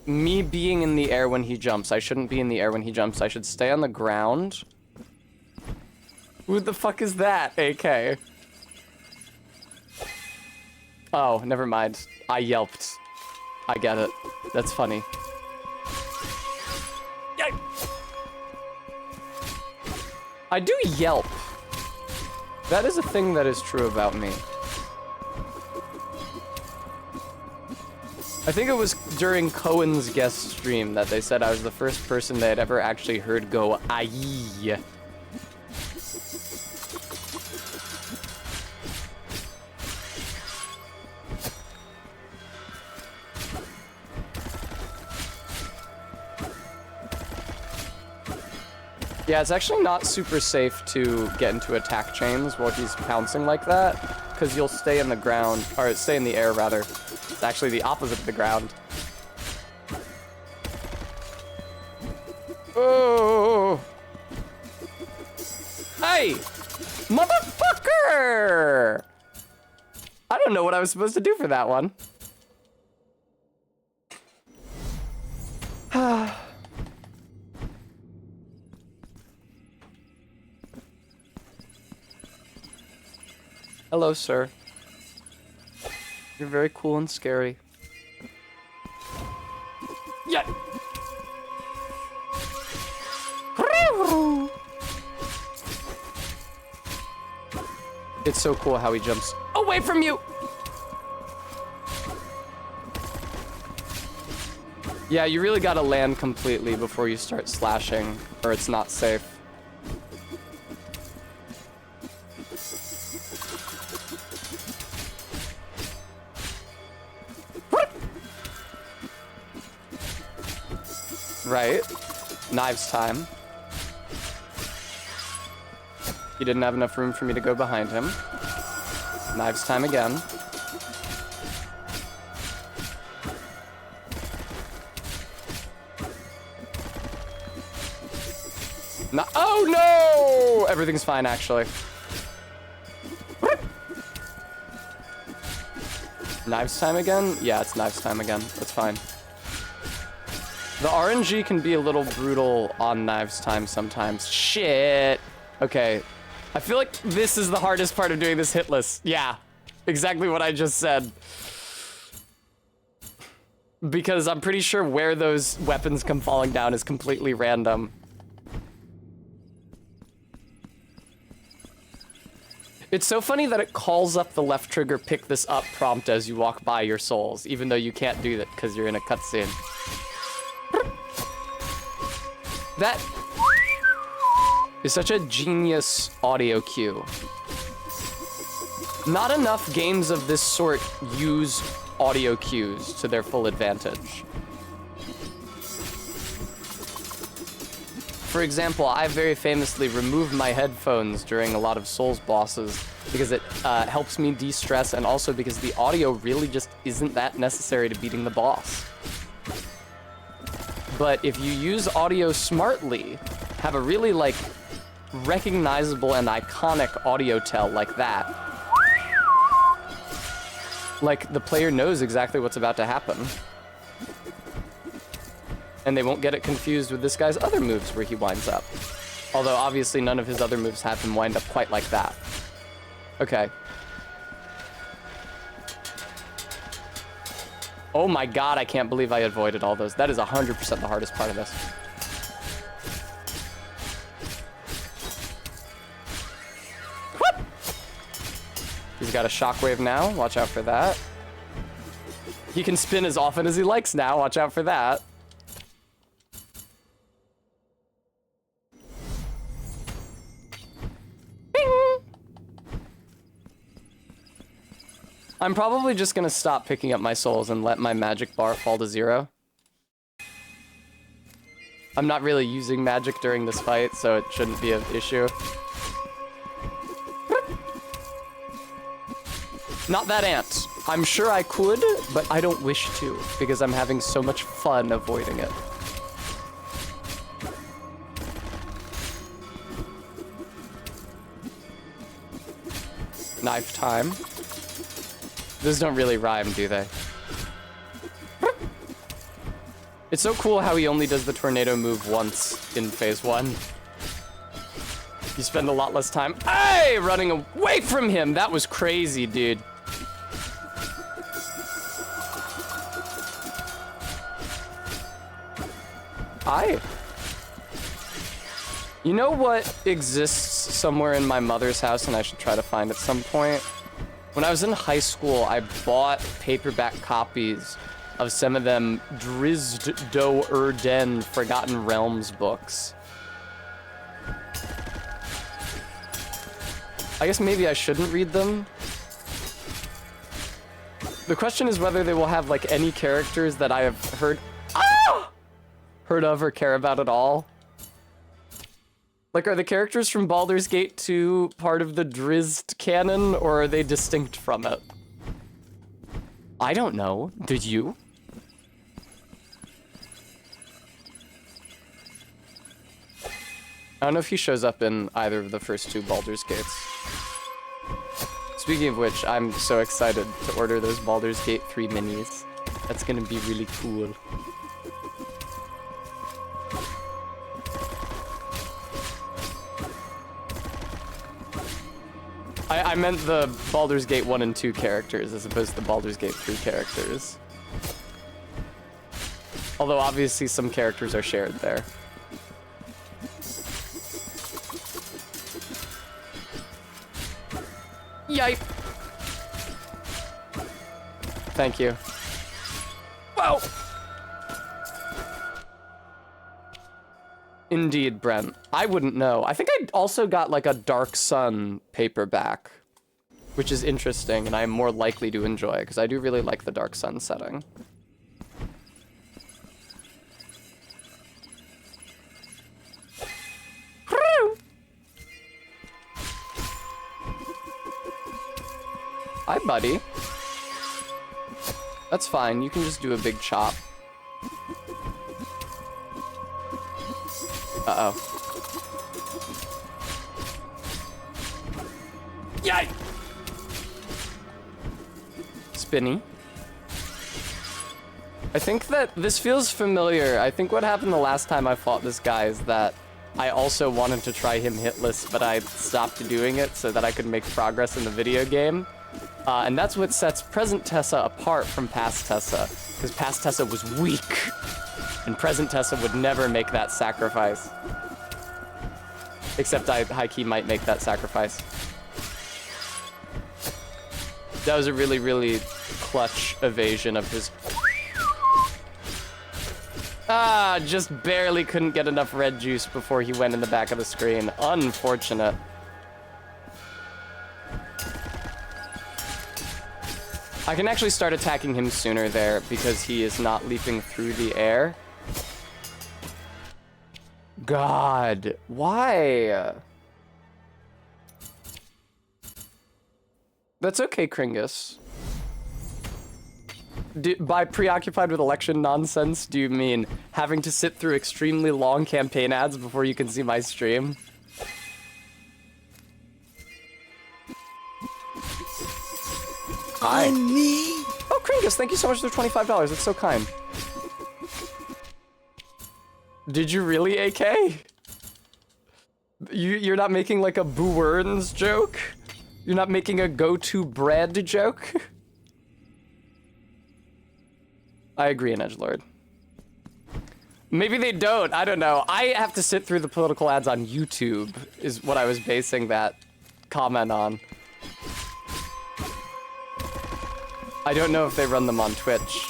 me being in the air when he jumps. I shouldn't be in the air when he jumps. I should stay on the ground. Who the fuck is that, AK? Oh, never mind. I yelped. I get it. That's funny. I do yelp. That is a thing that is true about me. I think it was during Cohen's guest stream that they said I was the first person they had ever actually heard go aye. Yeah, it's actually not super safe to get into attack chains while he's pouncing like that, because you'll stay in the ground, or stay in the air rather. It's actually the opposite of the ground. Oh! Hey! Motherfucker! I don't know what I was supposed to do for that one. Hello, sir. You're very cool and scary. Yeah. It's so cool how he jumps away from you. Yeah, you really gotta land completely before you start slashing, or it's not safe. Right. Knives time. He didn't have enough room for me to go behind him. Knives time again. No, oh no! Everything's fine, actually. Knives time again? Yeah, it's knives time again. That's fine. The RNG can be a little brutal on knives time sometimes. Shit. Okay. I feel like this is the hardest part of doing this hitless. Yeah. Exactly what I just said. Because I'm pretty sure where those weapons come falling down is completely random. It's so funny that it calls up the left trigger pick this up prompt as you walk by your souls, even though you can't do that because you're in a cutscene. That is such a genius audio cue. Not enough games of this sort use audio cues to their full advantage. For example, I very famously removed my headphones during a lot of Souls bosses because it helps me de-stress, and also because the audio really just isn't that necessary to beating the boss. But if you use audio smartly, have a really, like, recognizable and iconic audio tell like that, like, the player knows exactly what's about to happen. And they won't get it confused with this guy's other moves where he winds up. Although, obviously, none of his other moves have him wind up quite like that. Okay. Oh my god, I can't believe I avoided all those. That is 100% the hardest part of this. Whoop! He's got a shockwave now. Watch out for that. He can spin as often as he likes now. Watch out for that. Bing! I'm probably just gonna stop picking up my souls and let my magic bar fall to 0. I'm not really using magic during this fight, so it shouldn't be an issue. Not that ant. I'm sure I could, but I don't wish to, because I'm having so much fun avoiding it. Knife time. Those don't really rhyme, do they? It's so cool how he only does the tornado move once in phase 1. You spend a lot less time, hey, running away from him. That was crazy, dude. Hi. You know what exists somewhere in my mother's house and I should try to find at some point? When I was in high school, I bought paperback copies of some of them Drizzt Do'Urden Forgotten Realms books. I guess maybe I shouldn't read them. The question is whether they will have like any characters that I have heard of or care about at all. Like, are the characters from Baldur's Gate 2 part of the Drizzt canon, or are they distinct from it? I don't know. Did you? I don't know if he shows up in either of the first 2 Baldur's Gates. Speaking of which, I'm so excited to order those Baldur's Gate 3 minis. That's gonna be really cool. I meant the Baldur's Gate 1 and 2 characters as opposed to the Baldur's Gate 3 characters. Although obviously some characters are shared there. Yipe! Thank you. Whoa! Indeed, Brent. I wouldn't know. I think I also got like a Dark Sun paperback, which is interesting and I'm more likely to enjoy because I do really like the Dark Sun setting. Hi, buddy. That's fine. You can just do a big chop. Uh-oh. Yay! Spinny. I think that this feels familiar. I think what happened the last time I fought this guy is that I also wanted to try him hitless, but I stopped doing it so that I could make progress in the video game. And that's what sets present Tessa apart from past Tessa, because past Tessa was weak, and present Tessa would never make that sacrifice. Except I high-key might make that sacrifice. That was a really, really clutch evasion of his... Ah, just barely couldn't get enough red juice before he went in the back of the screen. Unfortunate. I can actually start attacking him sooner there because he is not leaping through the air. God, why? That's okay, Kringus. By preoccupied with election nonsense, do you mean having to sit through extremely long campaign ads before you can see my stream? Hi. Me? Oh, Kringus, thank you so much for the $25. That's so kind. Did you really, AK? You're not making like a Boo Werns joke? You're not making a go-to bread joke? I agree, an edgelord. Maybe they don't, I don't know. I have to sit through the political ads on YouTube, is what I was basing that comment on. I don't know if they run them on Twitch.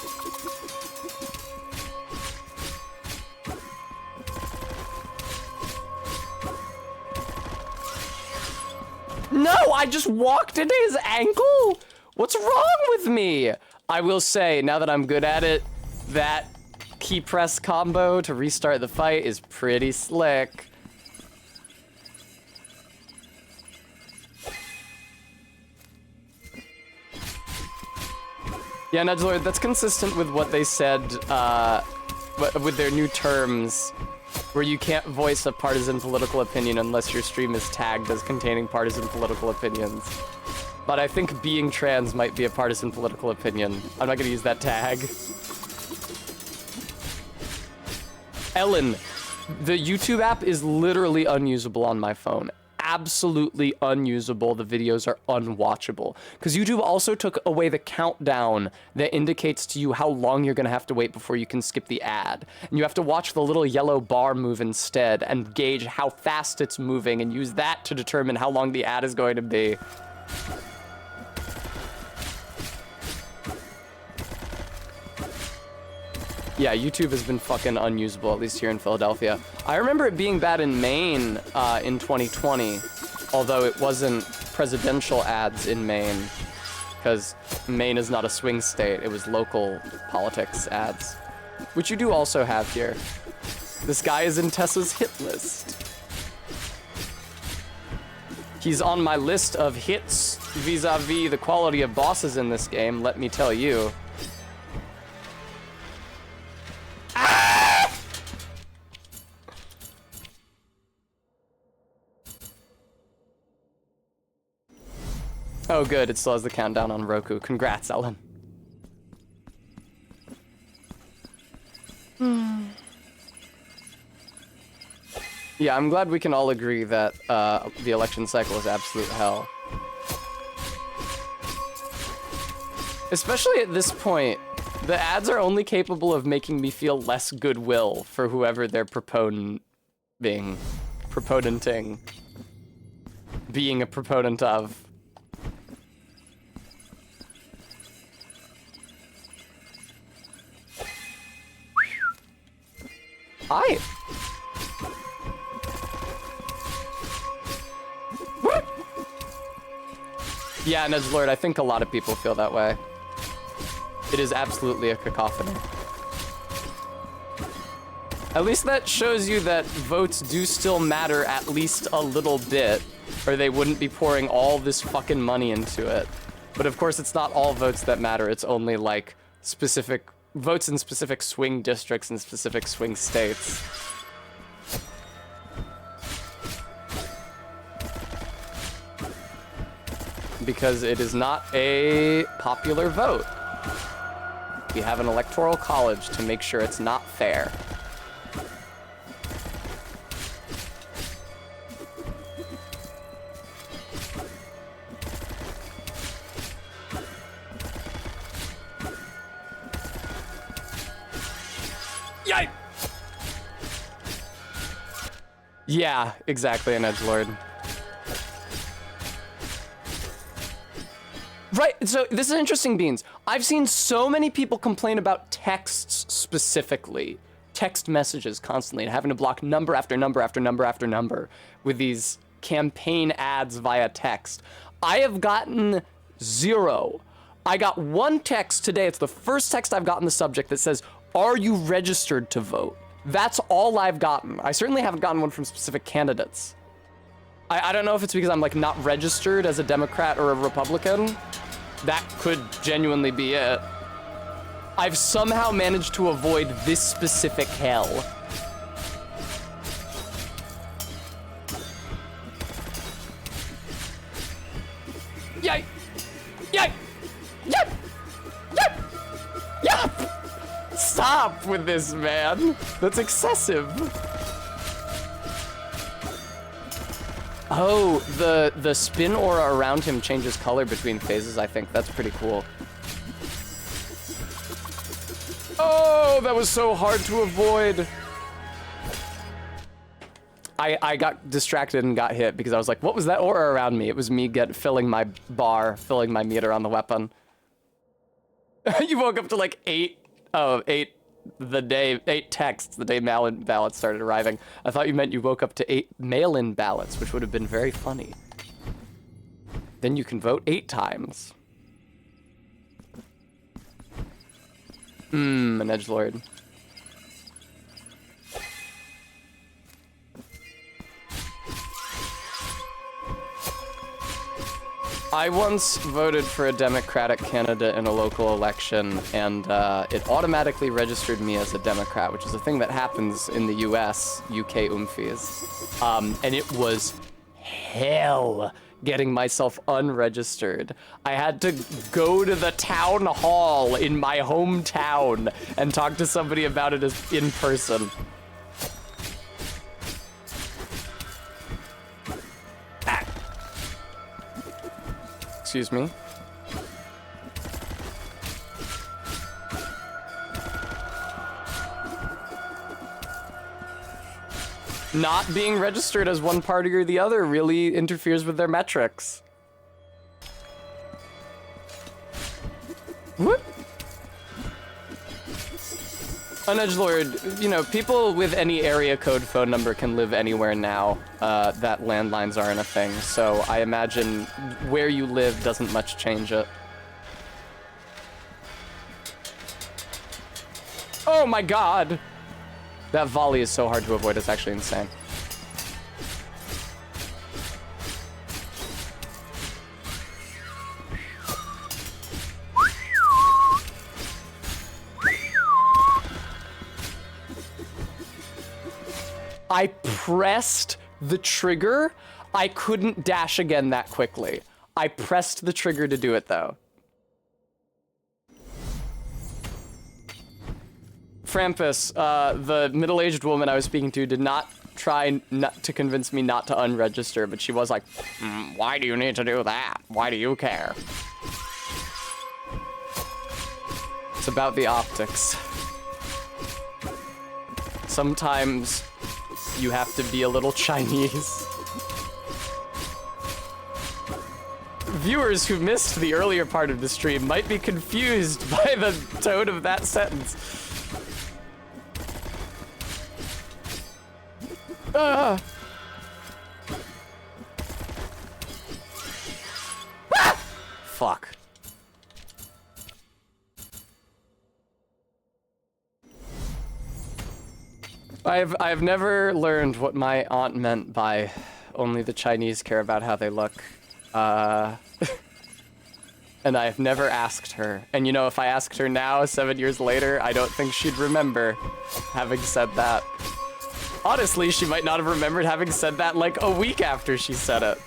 No, I just walked into his ankle? What's wrong with me? I will say, now that I'm good at it, that key press combo to restart the fight is pretty slick. Yeah, Nudgelord, that's consistent with what they said with their new terms, where you can't voice a partisan political opinion unless your stream is tagged as containing partisan political opinions. But I think being trans might be a partisan political opinion. I'm not gonna use that tag. Ellen, the YouTube app is literally unusable on my phone. absolutely unusable. The videos are unwatchable. Because YouTube also took away the countdown that indicates to you how long you're going to have to wait before you can skip the ad. And you have to watch the little yellow bar move instead and gauge how fast it's moving and use that to determine how long the ad is going to be. Yeah, YouTube has been fucking unusable, at least here in Philadelphia. I remember it being bad in Maine in 2020, although it wasn't presidential ads in Maine, because Maine is not a swing state. It was local politics ads, which you do also have here. This guy is in Tessa's hit list. He's on my list of hits vis-a-vis the quality of bosses in this game, let me tell you. Oh good, it still has the countdown on Roku. Congrats, Ellen. Yeah, I'm glad we can all agree that the election cycle is absolute hell. Especially at this point, the ads are only capable of making me feel less goodwill for whoever they're proponenting. Being a proponent of. Hi. Yeah, Nedgelord, I think a lot of people feel that way. It is absolutely a cacophony. At least that shows you that votes do still matter at least a little bit, or they wouldn't be pouring all this fucking money into it. But of course, it's not all votes that matter. It's only like specific votes in specific swing districts and specific swing states. Because it is not a popular vote. We have an electoral college to make sure it's not fair. Yikes! Yeah, exactly, an edgelord. Right, so this is interesting, Beans. I've seen so many people complain about texts specifically, text messages constantly, and having to block number after number after number after number with these campaign ads via text. I have gotten 0. I got one text today. It's the first text I've gotten the subject that says, "Are you registered to vote?" That's all I've gotten. I certainly haven't gotten one from specific candidates. I don't know if it's because I'm like not registered as a Democrat or a Republican. That could genuinely be it. I've somehow managed to avoid this specific hell. Yay! Yay! Yep! Yep! Yep! Stop with this, man. That's excessive. Oh, the spin aura around him changes color between phases, I think. That's pretty cool. Oh, that was so hard to avoid. I got distracted and got hit because I was like, what was that aura around me? It was me filling my bar, filling my meter on the weapon. You woke up to like 8 texts the day mail-in ballots started arriving. I thought you meant you woke up to 8 mail-in ballots, which would have been very funny. Then you can vote 8 times. An edgelord. I once voted for a Democratic candidate in a local election, and it automatically registered me as a Democrat, which is a thing that happens in the US, UK Oomfies. And it was hell getting myself unregistered. I had to go to the town hall in my hometown and talk to somebody about it in person. Excuse me. Not being registered as one party or the other really interferes with their metrics. What? Unedged Lord, you know, people with any area code phone number can live anywhere now that landlines aren't a thing, so I imagine where you live doesn't much change it. Oh my god! That volley is so hard to avoid, it's actually insane. I pressed the trigger. I couldn't dash again that quickly. I pressed the trigger to do it though. Frampus, the middle-aged woman I was speaking to did not try to convince me not to unregister, but she was like, why do you need to do that? Why do you care? It's about the optics. Sometimes you have to be a little Chinese. Viewers who missed the earlier part of the stream might be confused by the tone of that sentence. Ah! Fuck. I've never learned what my aunt meant by only the Chinese care about how they look. And I've never asked her. And you know, if I asked her now, 7 years later, I don't think she'd remember having said that. Honestly, she might not have remembered having said that like a week after she said it.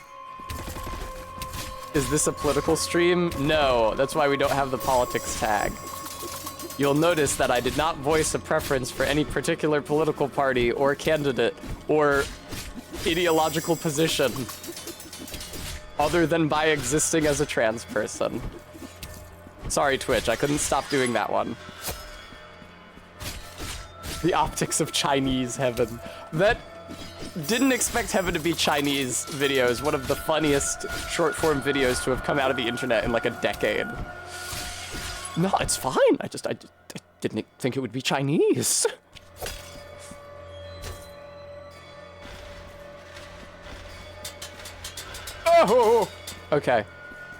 Is this a political stream? No, that's why we don't have the politics tag. You'll notice that I did not voice a preference for any particular political party or candidate or ideological position other than by existing as a trans person. Sorry, Twitch, I couldn't stop doing that one. The optics of Chinese heaven. That didn't expect heaven to be Chinese videos. One of the funniest short form videos to have come out of the internet in like a decade. No, it's fine. I didn't think it would be Chinese. Oh, okay.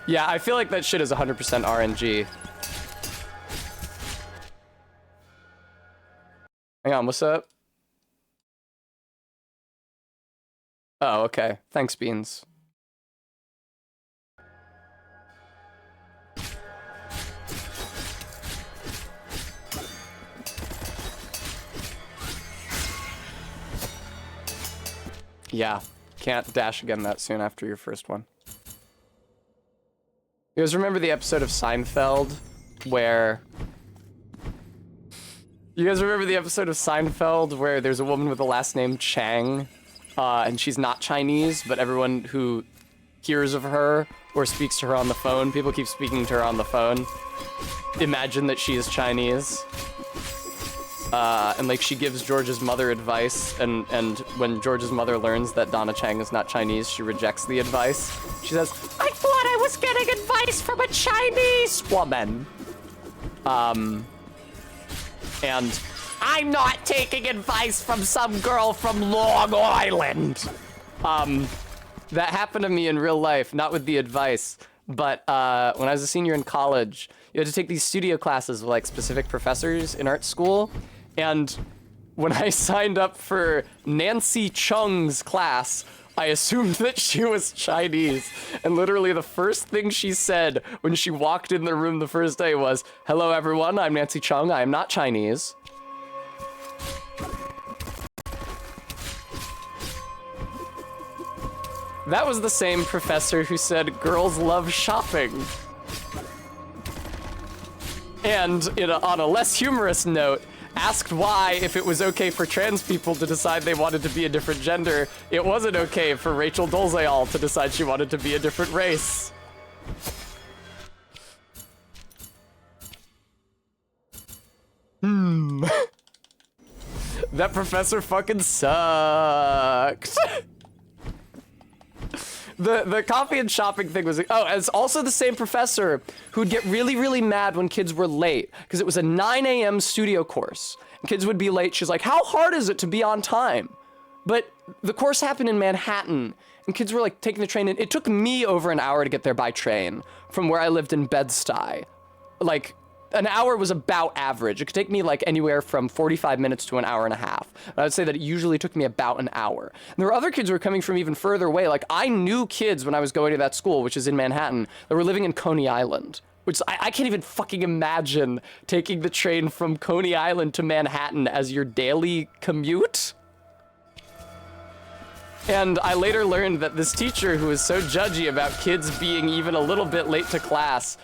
Yeah, I feel like that shit is 100% RNG. Hang on, what's up? Oh, okay. Thanks, Beans. Yeah, can't dash again that soon after your first one. You guys remember the episode of Seinfeld where... You guys remember the episode of Seinfeld where there's a woman with the last name Chang, and she's not Chinese, but everyone who hears of her or speaks to her on the phone, people keep speaking to her on the phone, imagine that she is Chinese. And like she gives George's mother advice, and when George's mother learns that Donna Chang is not Chinese, she rejects the advice. She says, I thought I was getting advice from a Chinese woman. And I'm not taking advice from some girl from Long Island. That happened to me in real life, not with the advice, but when I was a senior in college, you had to take these studio classes with like specific professors in art school. And when I signed up for Nancy Chung's class, I assumed that she was Chinese. And literally the first thing she said when she walked in the room the first day was, hello everyone, I'm Nancy Chung, I am not Chinese. That was the same professor who said girls love shopping. And on a less humorous note, asked why, if it was okay for trans people to decide they wanted to be a different gender, it wasn't okay for Rachel Dolezal to decide she wanted to be a different race. That professor fucking sucked. The coffee and shopping thing was, oh, it's also the same professor who'd get really, really mad when kids were late, because it was a 9 a.m. studio course. And kids would be late. She's like, how hard is it to be on time? But the course happened in Manhattan, and kids were like taking the train, and it took me over an hour to get there by train from where I lived in Bed-Stuy. Like, an hour was about average. It could take me like anywhere from 45 minutes to an hour and a half. And I would say that it usually took me about an hour. And there were other kids who were coming from even further away. Like, I knew kids when I was going to that school, which is in Manhattan, that were living in Coney Island. Which I can't even fucking imagine taking the train from Coney Island to Manhattan as your daily commute. And I later learned that this teacher who was so judgy about kids being even a little bit late to class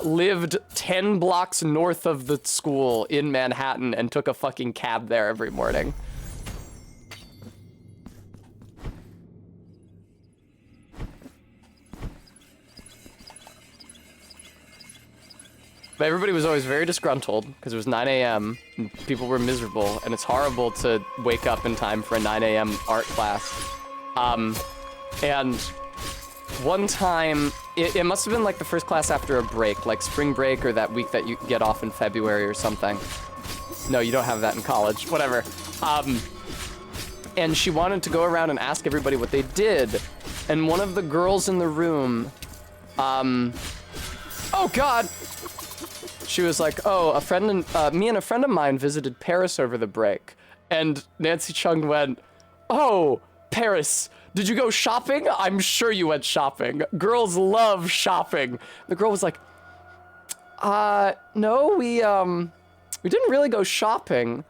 lived 10 blocks north of the school in Manhattan and took a fucking cab there every morning. But everybody was always very disgruntled because it was 9 a.m. and people were miserable, and it's horrible to wake up in time for a 9 a.m. art class. And one time, it must have been like the first class after a break, like spring break or that week that you get off in February or something. No, you don't have that in college, whatever. And she wanted to go around and ask everybody what they did. And one of the girls in the room, oh God. She was like, oh, me and a friend of mine visited Paris over the break. And Nancy Chung went, oh, Paris, did you go shopping? I'm sure you went shopping. Girls love shopping. The girl was like, no, we didn't really go shopping.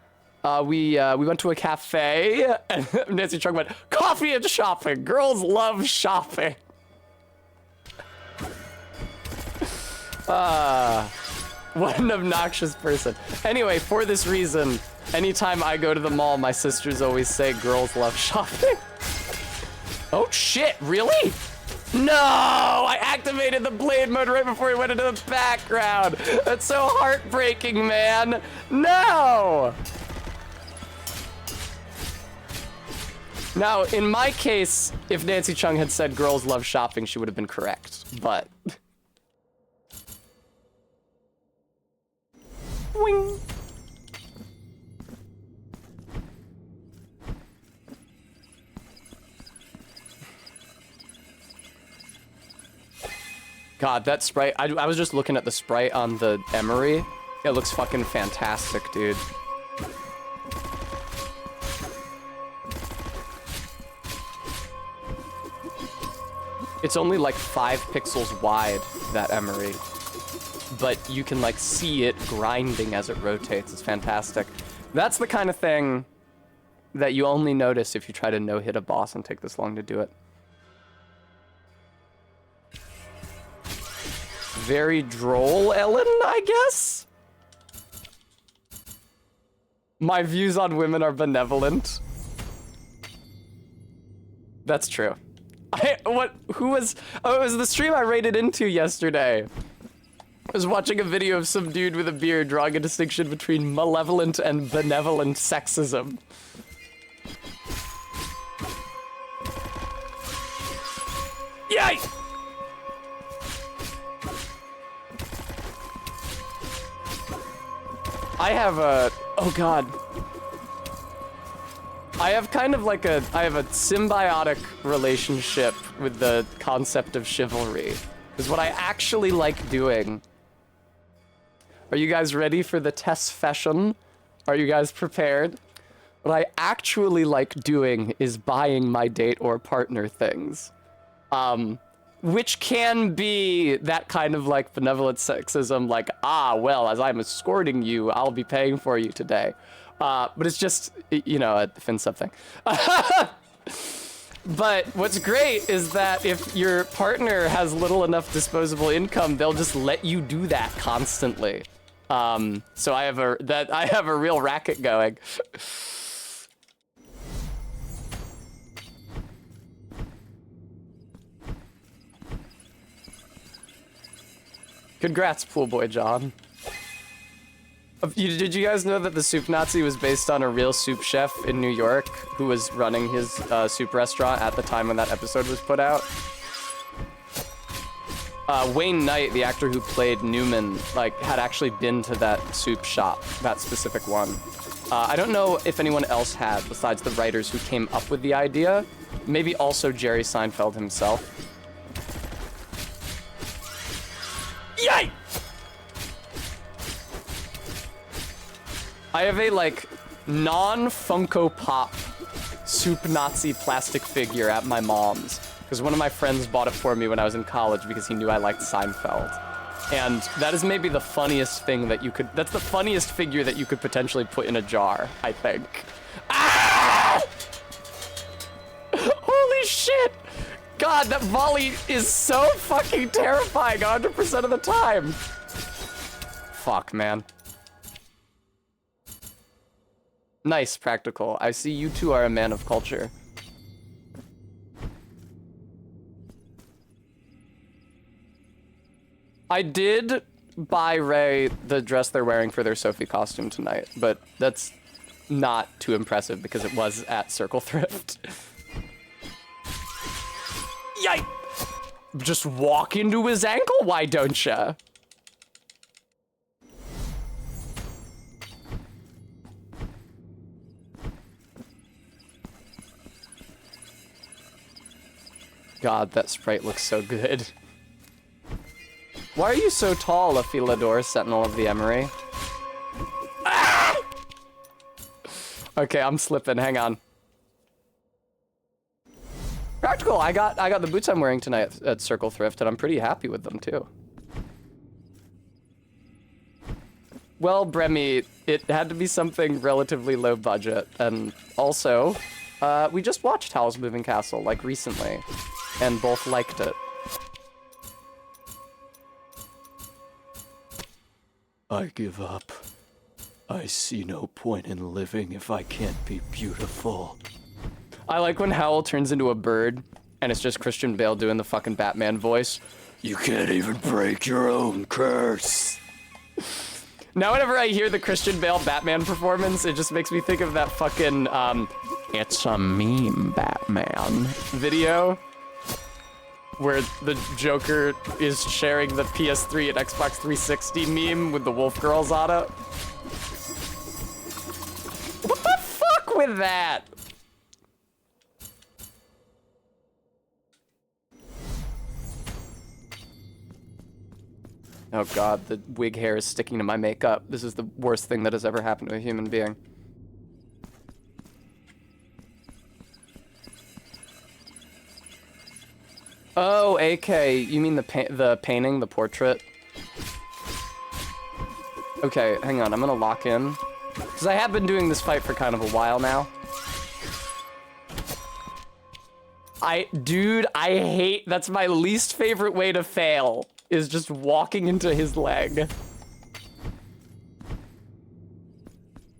We went to a cafe. And Nancy Chung went, coffee and shopping. Girls love shopping. What an obnoxious person. Anyway, for this reason, anytime I go to the mall, my sisters always say girls love shopping. Oh shit, really? No! I activated the blade mode right before he went into the background. That's so heartbreaking, man. No! Now, in my case, if Nancy Chung had said girls love shopping, she would have been correct, but... Wing. God, that sprite, I was just looking at the sprite on the Emery. It looks fucking fantastic, dude. It's only like 5 pixels wide, that Emery. But you can like see it grinding as it rotates. It's fantastic. That's the kind of thing that you only notice if you try to no-hit a boss and take this long to do it. Very droll, Ellen, I guess? My views on women are benevolent. That's true. Who was, oh, it was the stream I raided into yesterday. I was watching a video of some dude with a beard drawing a distinction between malevolent and benevolent sexism. Yay! I have a, oh God. I have kind of like I have a symbiotic relationship with the concept of chivalry. Because what I actually like doing. Are you guys ready for the test fashion? Are you guys prepared? What I actually like doing is buying my date or partner things. Which can be that kind of like benevolent sexism, like, ah, well, as I'm escorting you, I'll be paying for you today. But it's just, you know, a fin-sub thing. But what's great is that if your partner has little enough disposable income, they'll just let you do that constantly. So I have a real racket going. Congrats, pool boy John. Did you guys know that the Soup Nazi was based on a real soup chef in New York who was running his soup restaurant at the time when that episode was put out? Wayne Knight, the actor who played Newman, like, had actually been to that soup shop, that specific one. I don't know if anyone else had, besides the writers who came up with the idea. Maybe also Jerry Seinfeld himself. Yay! I have a, like, non-Funko Pop Soup Nazi plastic figure at my mom's, because one of my friends bought it for me when I was in college because he knew I liked Seinfeld. And that is maybe the funniest thing that you could... That's the funniest figure that you could potentially put in a jar, I think. Ah! Holy shit! God, that volley is so fucking terrifying 100% of the time. Fuck, man. Nice, Practical. I see you two are a man of culture. I did buy Ray the dress they're wearing for their Sophie costume tonight, but that's not too impressive because it was at Circle Thrift. Yike! Just walk into his ankle, why don't ya? God, that sprite looks so good. Why are you so tall, Aphilador, Sentinel of the Emery? Ah! Okay, I'm slipping, hang on. Practical, I got the boots I'm wearing tonight at Circle Thrift, and I'm pretty happy with them, too. Well, Bremy, it had to be something relatively low budget, and also, we just watched Howl's Moving Castle, like, recently, and both liked it. I give up. I see no point in living if I can't be beautiful. I like when Howl turns into a bird, and it's just Christian Bale doing the fucking Batman voice. You can't even break your own curse. Now whenever I hear the Christian Bale Batman performance, it just makes me think of that fucking, it's a meme Batman video, where the Joker is sharing the PS3 and Xbox 360 meme with the Wolf Girls on it. What the fuck with that? Oh god, the wig hair is sticking to my makeup. This is the worst thing that has ever happened to a human being. Oh, AK, you mean the painting, the portrait? Okay, hang on, I'm gonna lock in. Because I have been doing this fight for kind of a while now. Dude, I hate, that's my least favorite way to fail, is just walking into his leg.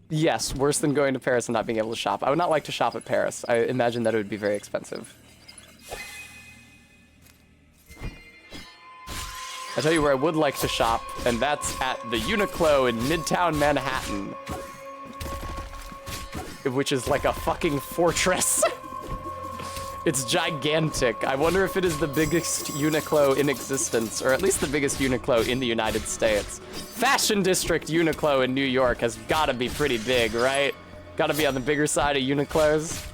Yes, worse than going to Paris and not being able to shop. I would not like to shop at Paris. I imagine that it would be very expensive. I tell you where I would like to shop, and that's at the Uniqlo in Midtown Manhattan. Which is like a fucking fortress. It's gigantic. I wonder if it is the biggest Uniqlo in existence, or at least the biggest Uniqlo in the United States. Fashion District Uniqlo in New York has gotta be pretty big, right? Gotta be on the bigger side of Uniqlos.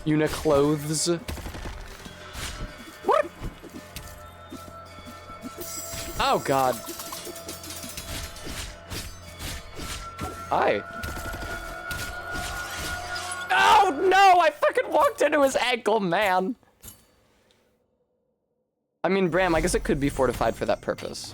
Uniqlothes. What? Oh god. Hi. Oh no, I fucking walked into his ankle, man. I mean, Bram, I guess it could be fortified for that purpose.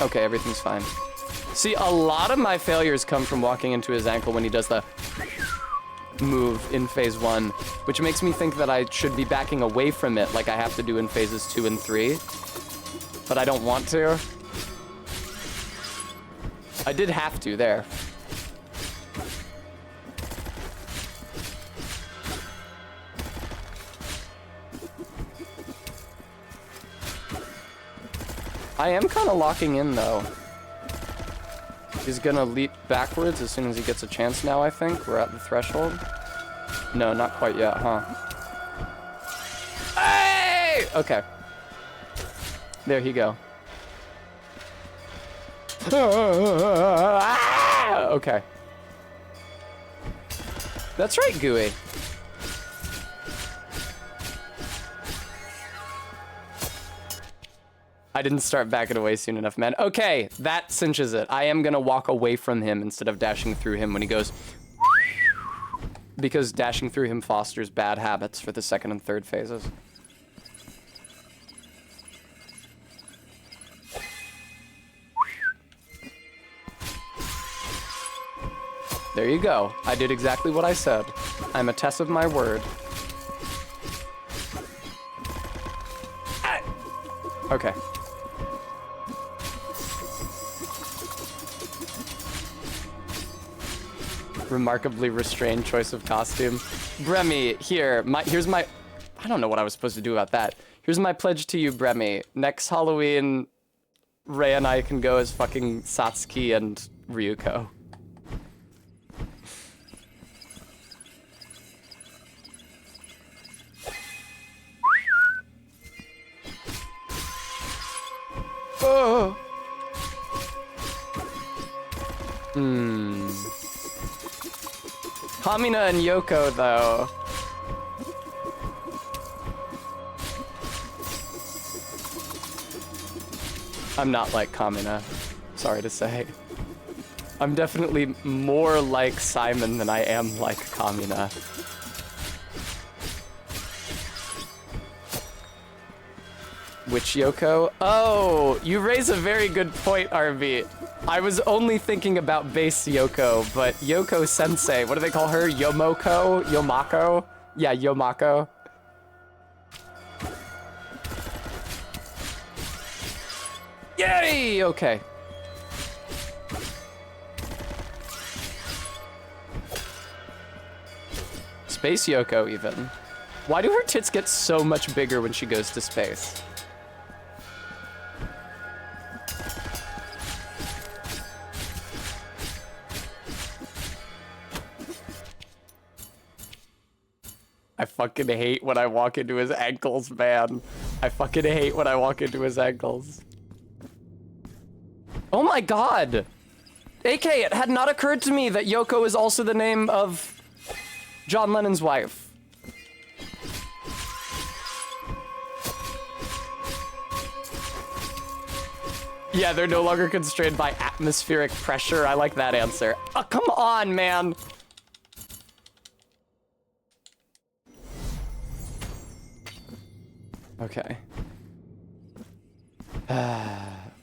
Okay, everything's fine. See, a lot of my failures come from walking into his ankle when he does the move in phase 1, which makes me think that I should be backing away from it like I have to do in phases 2 and 3, but I don't want to. I did have to there. I am kind of locking in, though. He's gonna leap backwards as soon as he gets a chance now, I think. We're at the threshold. No, not quite yet, huh? Hey! Okay. There he go. Okay. That's right, Gooey. I didn't start backing away soon enough, man. Okay, that cinches it. I am gonna walk away from him instead of dashing through him when he goes... Because dashing through him fosters bad habits for the second and third phases. There you go. I did exactly what I said. I'm a test of my word. Okay. Remarkably restrained choice of costume. Bremy, here's my... I don't know what I was supposed to do about that. Here's my pledge to you, Bremy. Next Halloween, Ray and I can go as fucking Satsuki and Ryuko. Oh. Kamina and Yoko, though. I'm not like Kamina, sorry to say. I'm definitely more like Simon than I am like Kamina. Which Yoko? Oh, you raise a very good point, RB. I was only thinking about base Yoko, but Yoko Sensei, what do they call her? Yomoko? Yomako? Yeah, Yomako. Yay! Okay. Space Yoko, even. Why do her tits get so much bigger when she goes to space? I fucking hate when I walk into his ankles, man. I fucking hate when I walk into his ankles. Oh my god! AK, it had not occurred to me that Yoko is also the name of John Lennon's wife. Yeah, they're no longer constrained by atmospheric pressure. I like that answer. Oh, come on, man. Okay.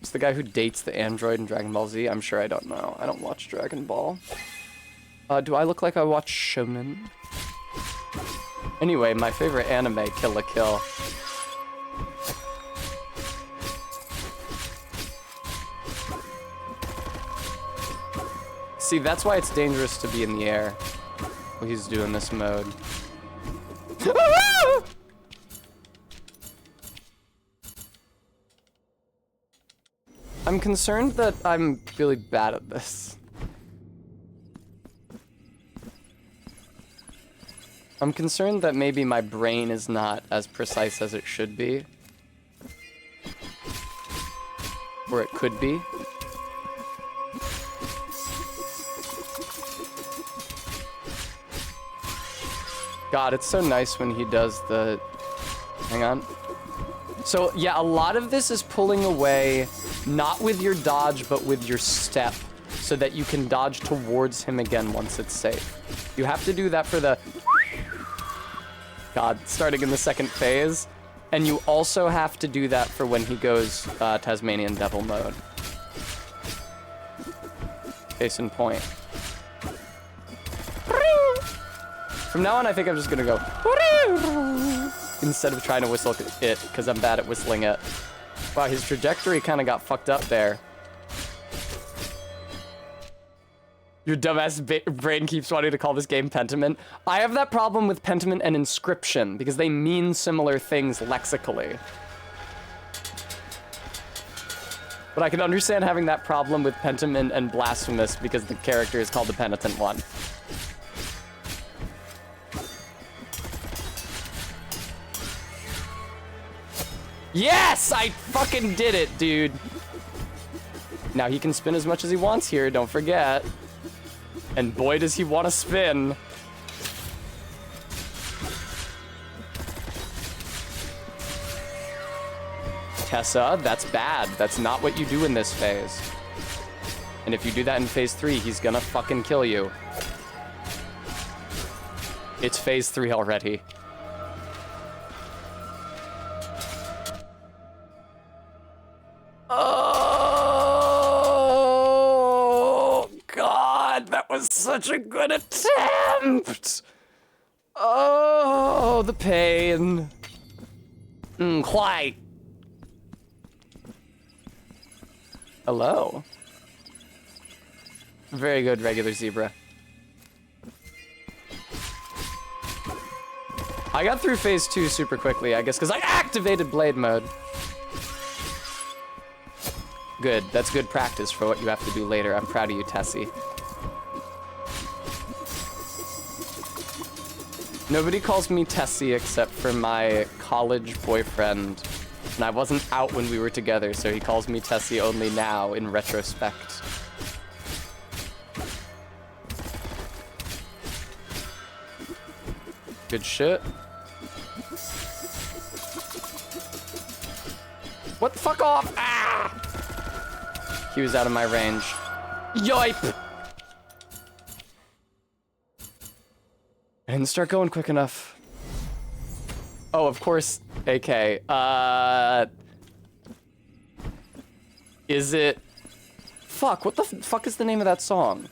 It's the guy who dates the android in Dragon Ball Z. I'm sure I don't know. I don't watch Dragon Ball. Do I look like I watch Shonen? Anyway, my favorite anime, Kill la Kill. See, that's why it's dangerous to be in the air when he's doing this mode. I'm concerned that I'm really bad at this. I'm concerned that maybe my brain is not as precise as it should be. Or it could be. God, it's so nice when he does the... Hang on. So, yeah, a lot of this is pulling away, not with your dodge, but with your step, so that you can dodge towards him again once it's safe. You have to do that for the... God, starting in the second phase. And you also have to do that for when he goes Tasmanian Devil mode. Case in point. From now on, I think I'm just gonna go instead of trying to whistle it, because I'm bad at whistling it. Wow, his trajectory kind of got fucked up there. Your dumbass brain keeps wanting to call this game Pentiment. I have that problem with Pentiment and Inscription because they mean similar things lexically. But I can understand having that problem with Pentiment and Blasphemous because the character is called the Penitent One. Yes! I fucking did it, dude. Now he can spin as much as he wants here, don't forget. And boy, does he want to spin. Tessa, that's bad. That's not what you do in this phase. And if you do that in phase 3, he's gonna fucking kill you. It's phase 3 already. Oh, God, that was such a good attempt. Oh, the pain. Quite. Hello. Very good, regular zebra. I got through phase 2 super quickly, I guess, because I activated blade mode. Good, that's good practice for what you have to do later. I'm proud of you, Tessie. Nobody calls me Tessie except for my college boyfriend. And I wasn't out when we were together, so he calls me Tessie only now, in retrospect. Good shit. What the fuck off? Ah! He was out of my range. Yoip! I didn't start going quick enough. Oh, of course, AK. Is it... Fuck, what the fuck is the name of that song?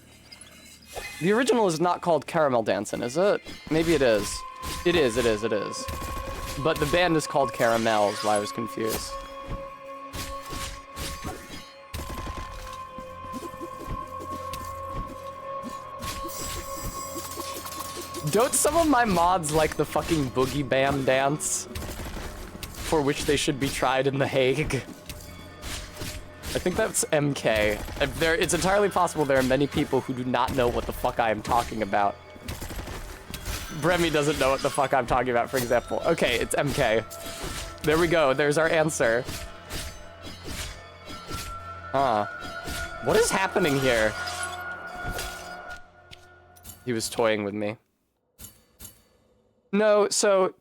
The original is not called Caramel Dancin', is it? Maybe it is. It is. But the band is called Caramel, is why I was confused. Don't some of my mods like the fucking Boogie Bam dance? For which they should be tried in The Hague. I think that's MK. It's entirely possible there are many people who do not know what the fuck I am talking about. Bremy doesn't know what the fuck I'm talking about, for example. Okay, it's MK. There we go, there's our answer. Huh. What is happening here? He was toying with me. No, so...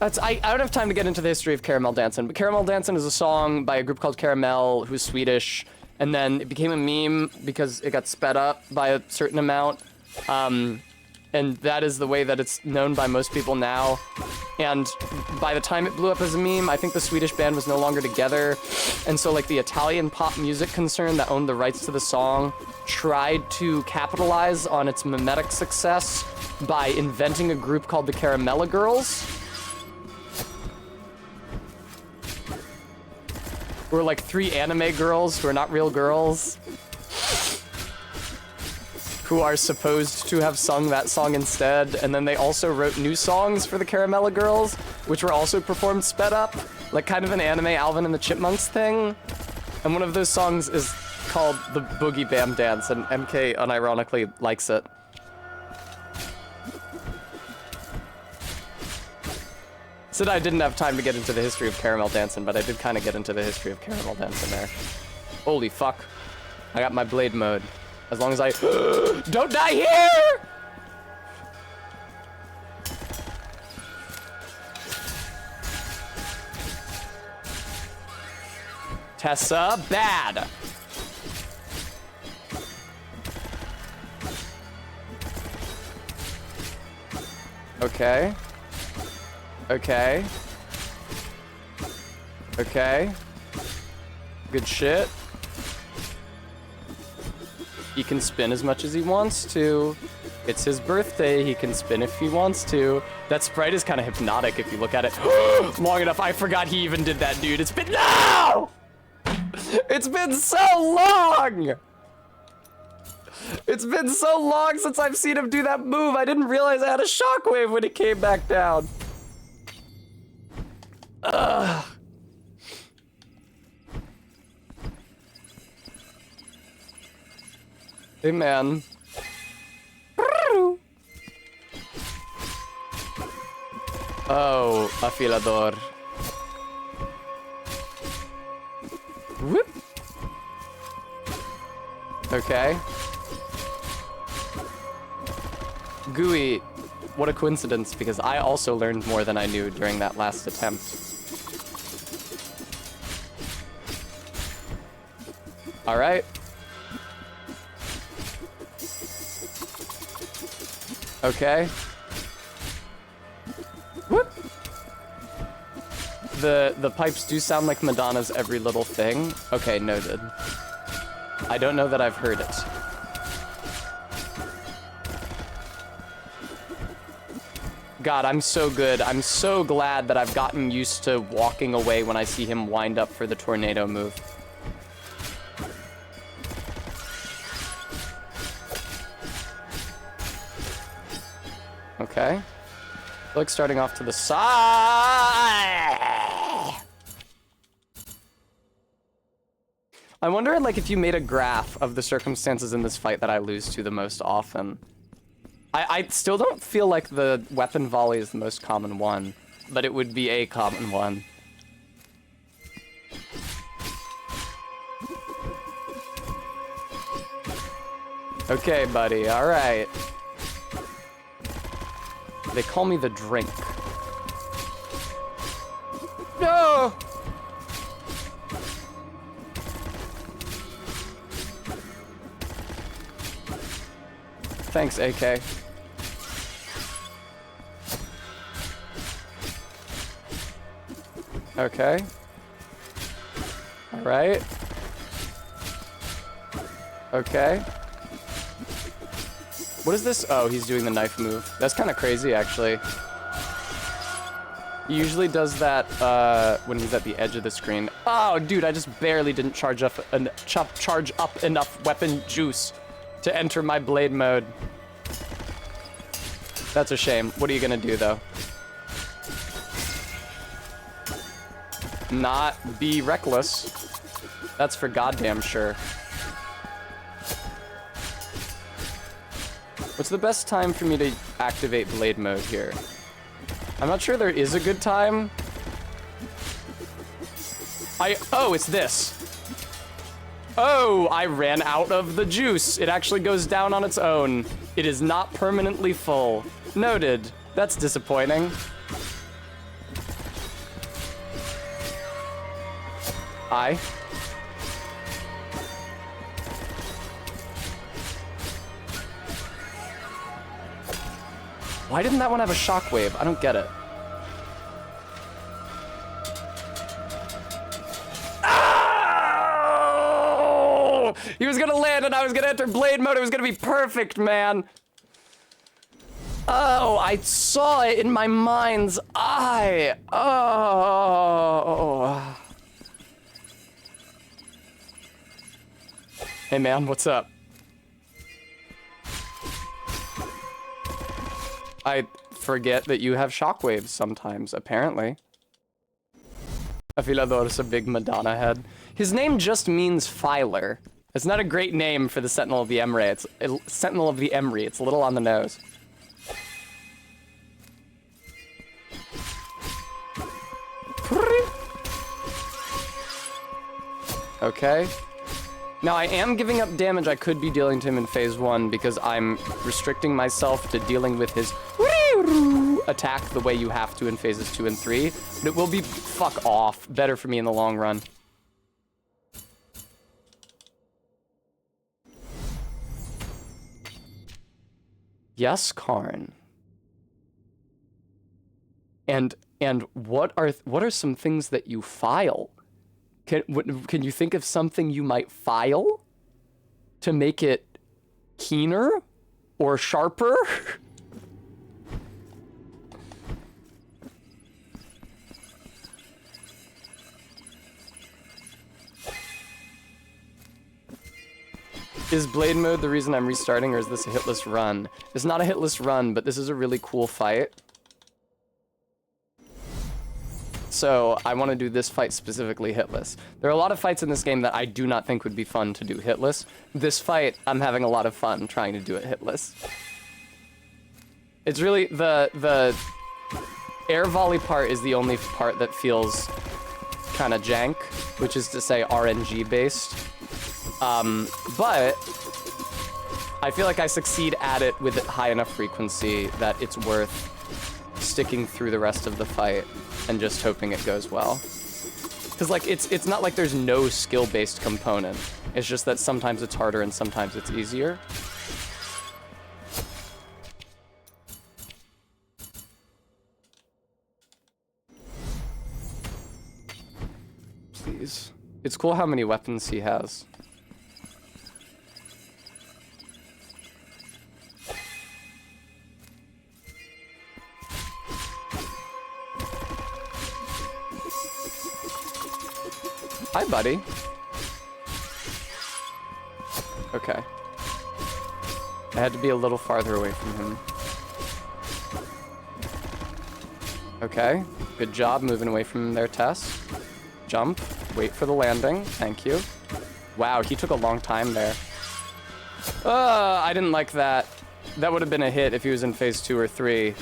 I don't have time to get into the history of Caramel Dancin', but Caramel Dancin' is a song by a group called Caramel, who's Swedish, and then it became a meme because it got sped up by a certain amount, and that is the way that it's known by most people now. And by the time it blew up as a meme, I think the Swedish band was no longer together, and so like the Italian pop music concern that owned the rights to the song tried to capitalize on its mimetic success by inventing a group called the Caramella Girls. We're like 3 anime girls who are not real girls, who are supposed to have sung that song instead, and then they also wrote new songs for the Caramella Girls, which were also performed sped up, like kind of an anime Alvin and the Chipmunks thing. And one of those songs is called the Boogie Bam Dance, and MK unironically likes it. Said I didn't have time to get into the history of Caramel Dancin', but I did kind of get into the history of Caramel Dancin' there. Holy fuck. I got my blade mode. As long as I... Don't die here! Tessa, bad. Okay. Okay. Okay. Good shit. He can spin as much as he wants to. It's his birthday, he can spin if he wants to. That sprite is kind of hypnotic if you look at it long enough. I forgot he even did that, dude. It's been... No! It's been so long! It's been so long since I've seen him do that move. I didn't realize I had a shockwave when it came back down. Ugh. Hey, man. Oh, afilador. Whoop. Okay. Gooey, what a coincidence, because I also learned more than I knew during that last attempt. Alright. Okay. Whoop. The pipes do sound like Madonna's Every Little Thing. Okay, noted. I don't know that I've heard it. God, I'm so good. I'm so glad that I've gotten used to walking away when I see him wind up for the tornado move. Okay. Look, starting off to the side. I wonder, like, if you made a graph of the circumstances in this fight that I lose to the most often. I still don't feel like the weapon volley is the most common one, but it would be a common one. Okay, buddy, alright. They call me the drink. No! Thanks, AK. Okay. Alright. Okay. What is this? Oh, he's doing the knife move. That's kind of crazy, actually. He usually does that when he's at the edge of the screen. Oh, dude, I just barely didn't charge up enough weapon juice to enter my blade mode. That's a shame. What are you gonna do, though? Not be reckless. That's for goddamn sure. What's the best time for me to activate blade mode here? I'm not sure there is a good time. Oh, it's this. Oh, I ran out of the juice. It actually goes down on its own. It is not permanently full. Noted. That's disappointing. Why didn't that one have a shockwave? I don't get it. Oh! He was gonna land and I was gonna enter blade mode. It was gonna be perfect, man. Oh, I saw it in my mind's eye. Oh. Hey, man, what's up? I forget that you have shockwaves sometimes, apparently. Afilador's a big Madonna head. His name just means filer. It's not a great name for the Sentinel of the Emry. It's Sentinel of the Emry. It's a little on the nose. Okay. Now, I am giving up damage I could be dealing to him in phase 1 because I'm restricting myself to dealing with his attack the way you have to in phases 2 and 3. But it will be fuck off. Better for me in the long run. Yes, Karn. And what are some things that you file? Can you think of something you might file to make it keener or sharper? Is Blade mode the reason I'm restarting, or is this a hitless run? It's not a hitless run, but this is a really cool fight. So I want to do this fight specifically hitless. There are a lot of fights in this game that I do not think would be fun to do hitless. This fight, I'm having a lot of fun trying to do it hitless. It's really, the air volley part is the only part that feels kind of jank, which is to say RNG based. But I feel like I succeed at it with high enough frequency that it's worth sticking through the rest of the fight and just hoping it goes well. Because like it's not like there's no skill-based component. It's just that sometimes it's harder and sometimes it's easier. Please. It's cool how many weapons he has. Hi, buddy. Okay. I had to be a little farther away from him. Okay. Good job moving away from him there, Tess. Jump. Wait for the landing. Thank you. Wow, he took a long time there. I didn't like that. That would have been a hit if he was in phase 2 or 3.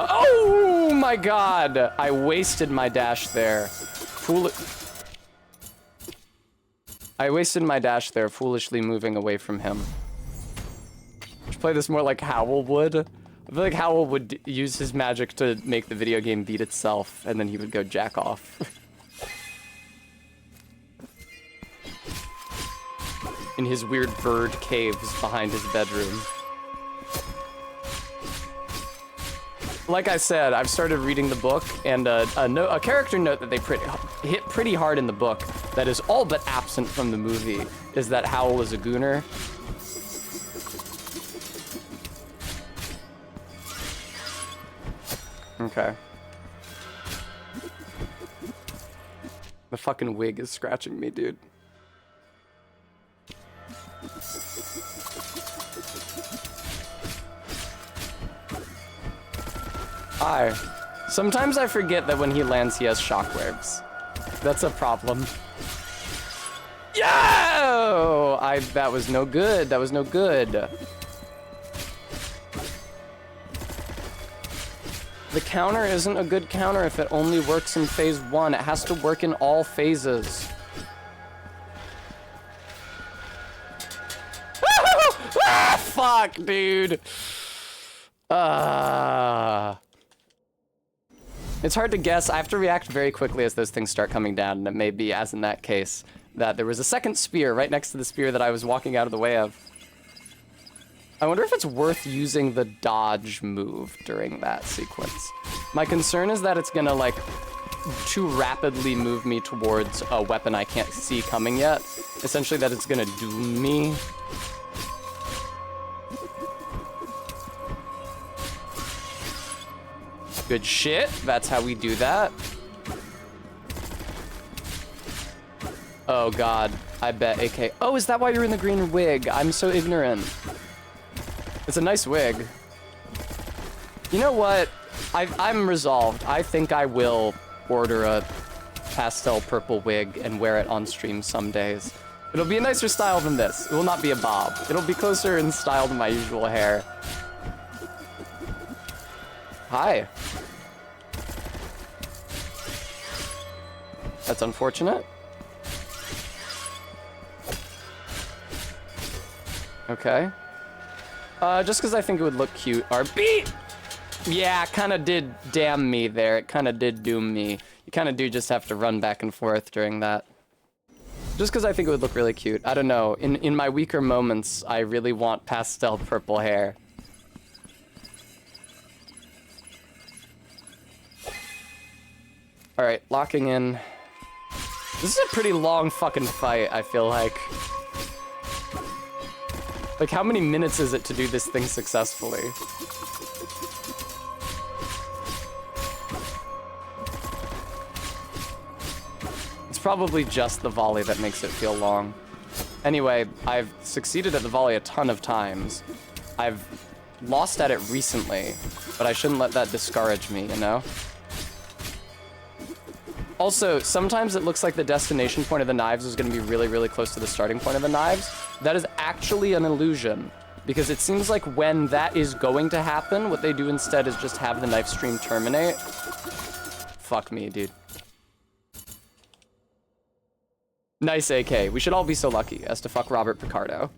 Oh my god! I wasted my dash there. I wasted my dash there, foolishly moving away from him. Should play this more like Howl would. I feel like Howl would use his magic to make the video game beat itself, and then he would go jack off. In his weird bird caves behind his bedroom. Like I said, I've started reading the book, and a character note that they hit pretty hard in the book that is all but absent from the movie is that Howl is a gooner. Okay. The fucking wig is scratching me, dude. Hi. Sometimes I forget that when he lands, he has shockwaves. That's a problem. Yo! That was no good. That was no good. The counter isn't a good counter if it only works in phase 1. It has to work in all phases. Ah, fuck, dude. It's hard to guess. I have to react very quickly as those things start coming down, and it may be, as in that case, that there was a second spear right next to the spear that I was walking out of the way of. I wonder if it's worth using the dodge move during that sequence. My concern is that it's gonna, like, too rapidly move me towards a weapon I can't see coming yet. Essentially that it's gonna doom me. Good shit. That's how we do that. Oh god. I bet AK. Oh, is that why you're in the green wig? I'm so ignorant. It's a nice wig. You know what? I'm resolved. I think I will order a pastel purple wig and wear it on stream some days. It'll be a nicer style than this. It will not be a bob. It'll be closer in style to my usual hair. Hi. That's unfortunate. Okay. Just because I think it would look cute. RB! Yeah, kind of did damn me there. It kind of did doom me. You kind of do just have to run back and forth during that. Just because I think it would look really cute. I don't know. In my weaker moments, I really want pastel purple hair. Alright, locking in. This is a pretty long fucking fight, I feel like. Like, how many minutes is it to do this thing successfully? probably just the volley that makes it feel long. Anyway, I've succeeded at the volley a ton of times. I've lost at it recently, but I shouldn't let that discourage me, you know? Also, sometimes it looks like the destination point of the knives is going to be really, really close to the starting point of the knives. That is actually an illusion, because it seems like when that is going to happen, what they do instead is just have the knife stream terminate. Fuck me, dude. Nice AK. We should all be so lucky as to fuck Robert Picardo.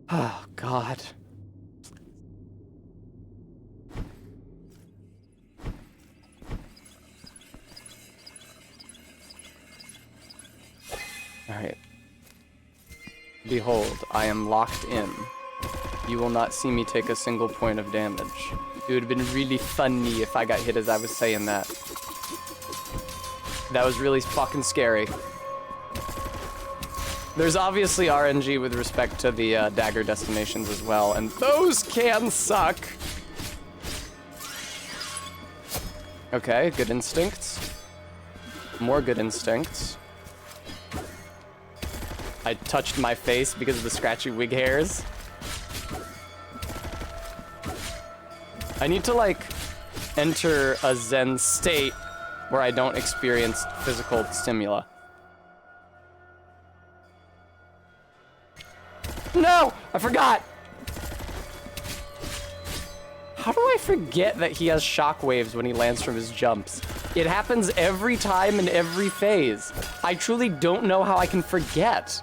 Oh, God. Alright. Behold, I am locked in. You will not see me take a single point of damage. It would have been really funny if I got hit as I was saying that. That was really fucking scary. There's obviously RNG with respect to the dagger destinations as well, and those can suck. Okay, good instincts. More good instincts. I touched my face because of the scratchy wig hairs. I need to, like, enter a Zen state where I don't experience physical stimuli. No! I forgot! How do I forget that he has shockwaves when he lands from his jumps? It happens every time in every phase. I truly don't know how I can forget.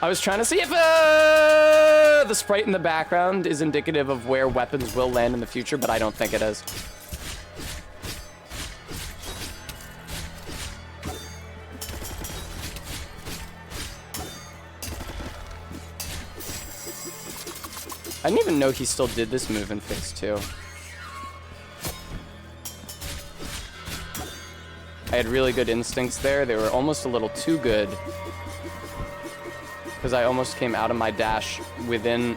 I was trying to see if the sprite in the background is indicative of where weapons will land in the future, but I don't think it is. I didn't even know he still did this move in phase 2. I had really good instincts there. They were almost a little too good, because I almost came out of my dash within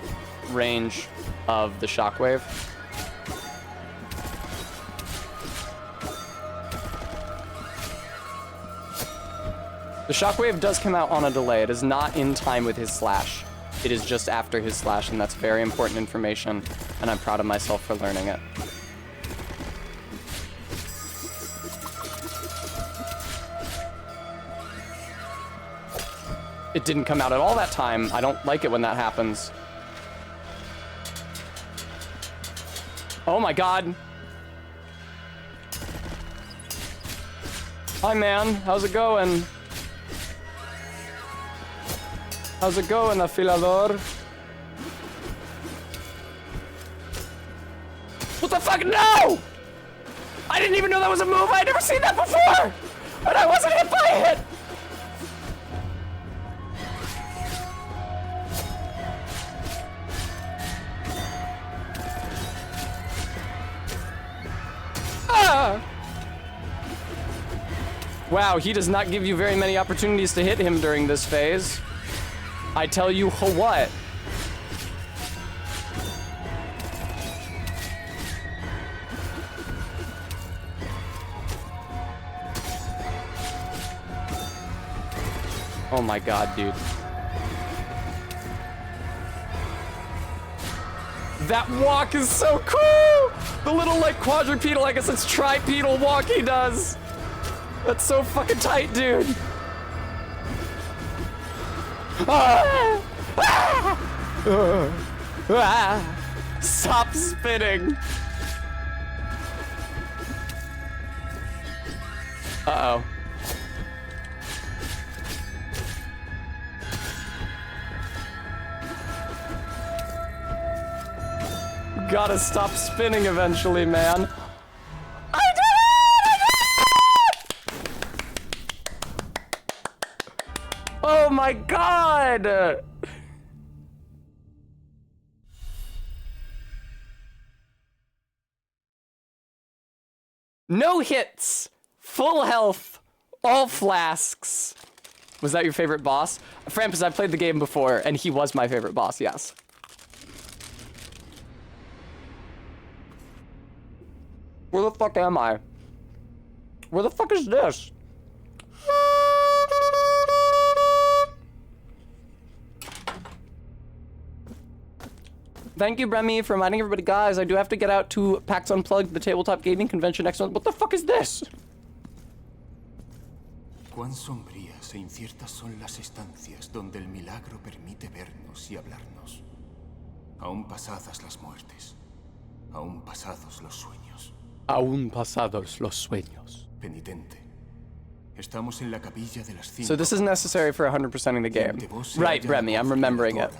range of the shockwave. The shockwave does come out on a delay. It is not in time with his slash. It is just after his slash, and that's very important information, and I'm proud of myself for learning it. It didn't come out at all that time. I don't like it when that happens. Oh my God. Hi, man. How's it going? How's it going, afilador? What the fuck? No! I didn't even know that was a move. I had never seen that before! And I wasn't hit by it! Ah! Wow, he does not give you very many opportunities to hit him during this phase. I tell you what. Oh my God, dude. That walk is so cool! The little, like, quadrupedal, I guess it's tripedal walk he does. That's so fucking tight, dude. Ah! Ah! Ah! Stop spinning. Uh-oh. Gotta stop spinning eventually, man. I did it! Oh my God! No hits, full health, all flasks. Was that your favorite boss? Frampus, I've played the game before, and he was my favorite boss, yes. Where the fuck am I? Where the fuck is this? Thank you, Bremy, for reminding everybody. Guys, I do have to get out to PAX Unplugged, the tabletop gaming convention next month. What the fuck is this? Cuán sombrías e inciertas son las estancias donde el milagro permite vernos y hablarnos. Aún pasadas las muertes, aún pasados los sueños. Aún pasados los sueños. Penitente, estamos en la capilla de las 5. So this is necessary for 100%ing the game. Right, Bremy, I'm remembering it.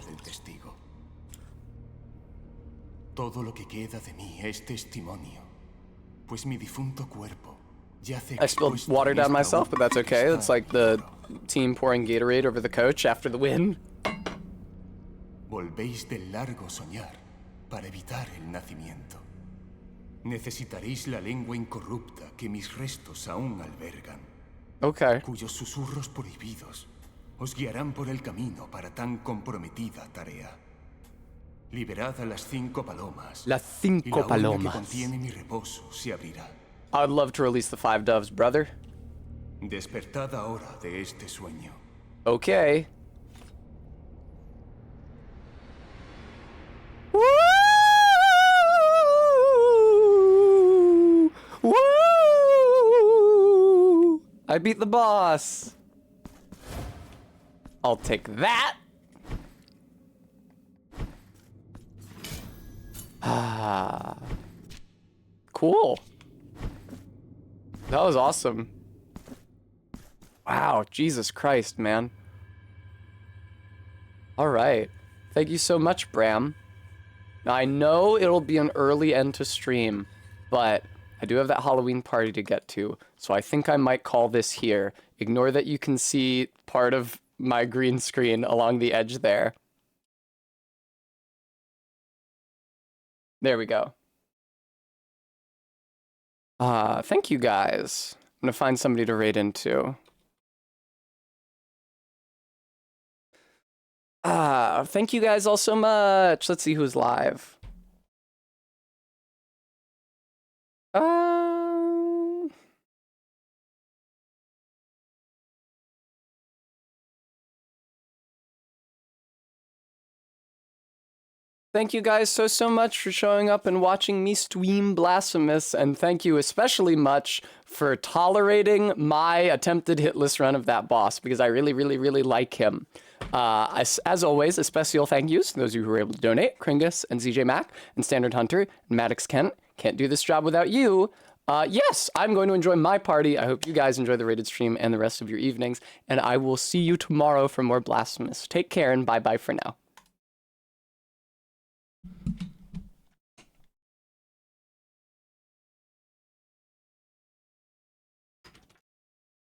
Todo lo que queda de mí es testimonio, pues mi difunto cuerpo yace. I spilled water down myself, but that's okay. It's like the team pouring Gatorade over the coach after the win. Volvéis del largo soñar para evitar el nacimiento. Necesitaréis la lengua incorrupta que mis restos aún albergan. Okay. Cuyos susurros prohibidos os guiarán por el camino para tan comprometida tarea. Liberad a las 5 palomas. Las 5 palomas. Que contiene mi reposo se abrirá. I'd love to release the 5 doves, brother. Despertad ahora de este sueño. Okay. Woo! Woo! I beat the boss. I'll take that. Ah. Cool. That was awesome. Wow, Jesus Christ, man. All right. Thank you so much, Bram. Now, I know it'll be an early end to stream, but I do have that Halloween party to get to, so I think I might call this here. Ignore that you can see part of my green screen along the edge there. There we go. Thank you guys. I'm gonna find somebody to raid into. Thank you guys all so much. Let's see who's live. Thank you guys so much for showing up and watching me stream Blasphemous, and thank you especially much for tolerating my attempted hitless run of that boss, because I really like him. As always, a special thank yous to those of you who were able to donate, Kringus and ZJ Mac and Standard Hunter and Maddox Kent. Can't do this job without you. Yes, I'm going to enjoy my party. I hope you guys enjoy the rated stream and the rest of your evenings, and I will see you tomorrow for more Blasphemous. Take care and bye-bye for now.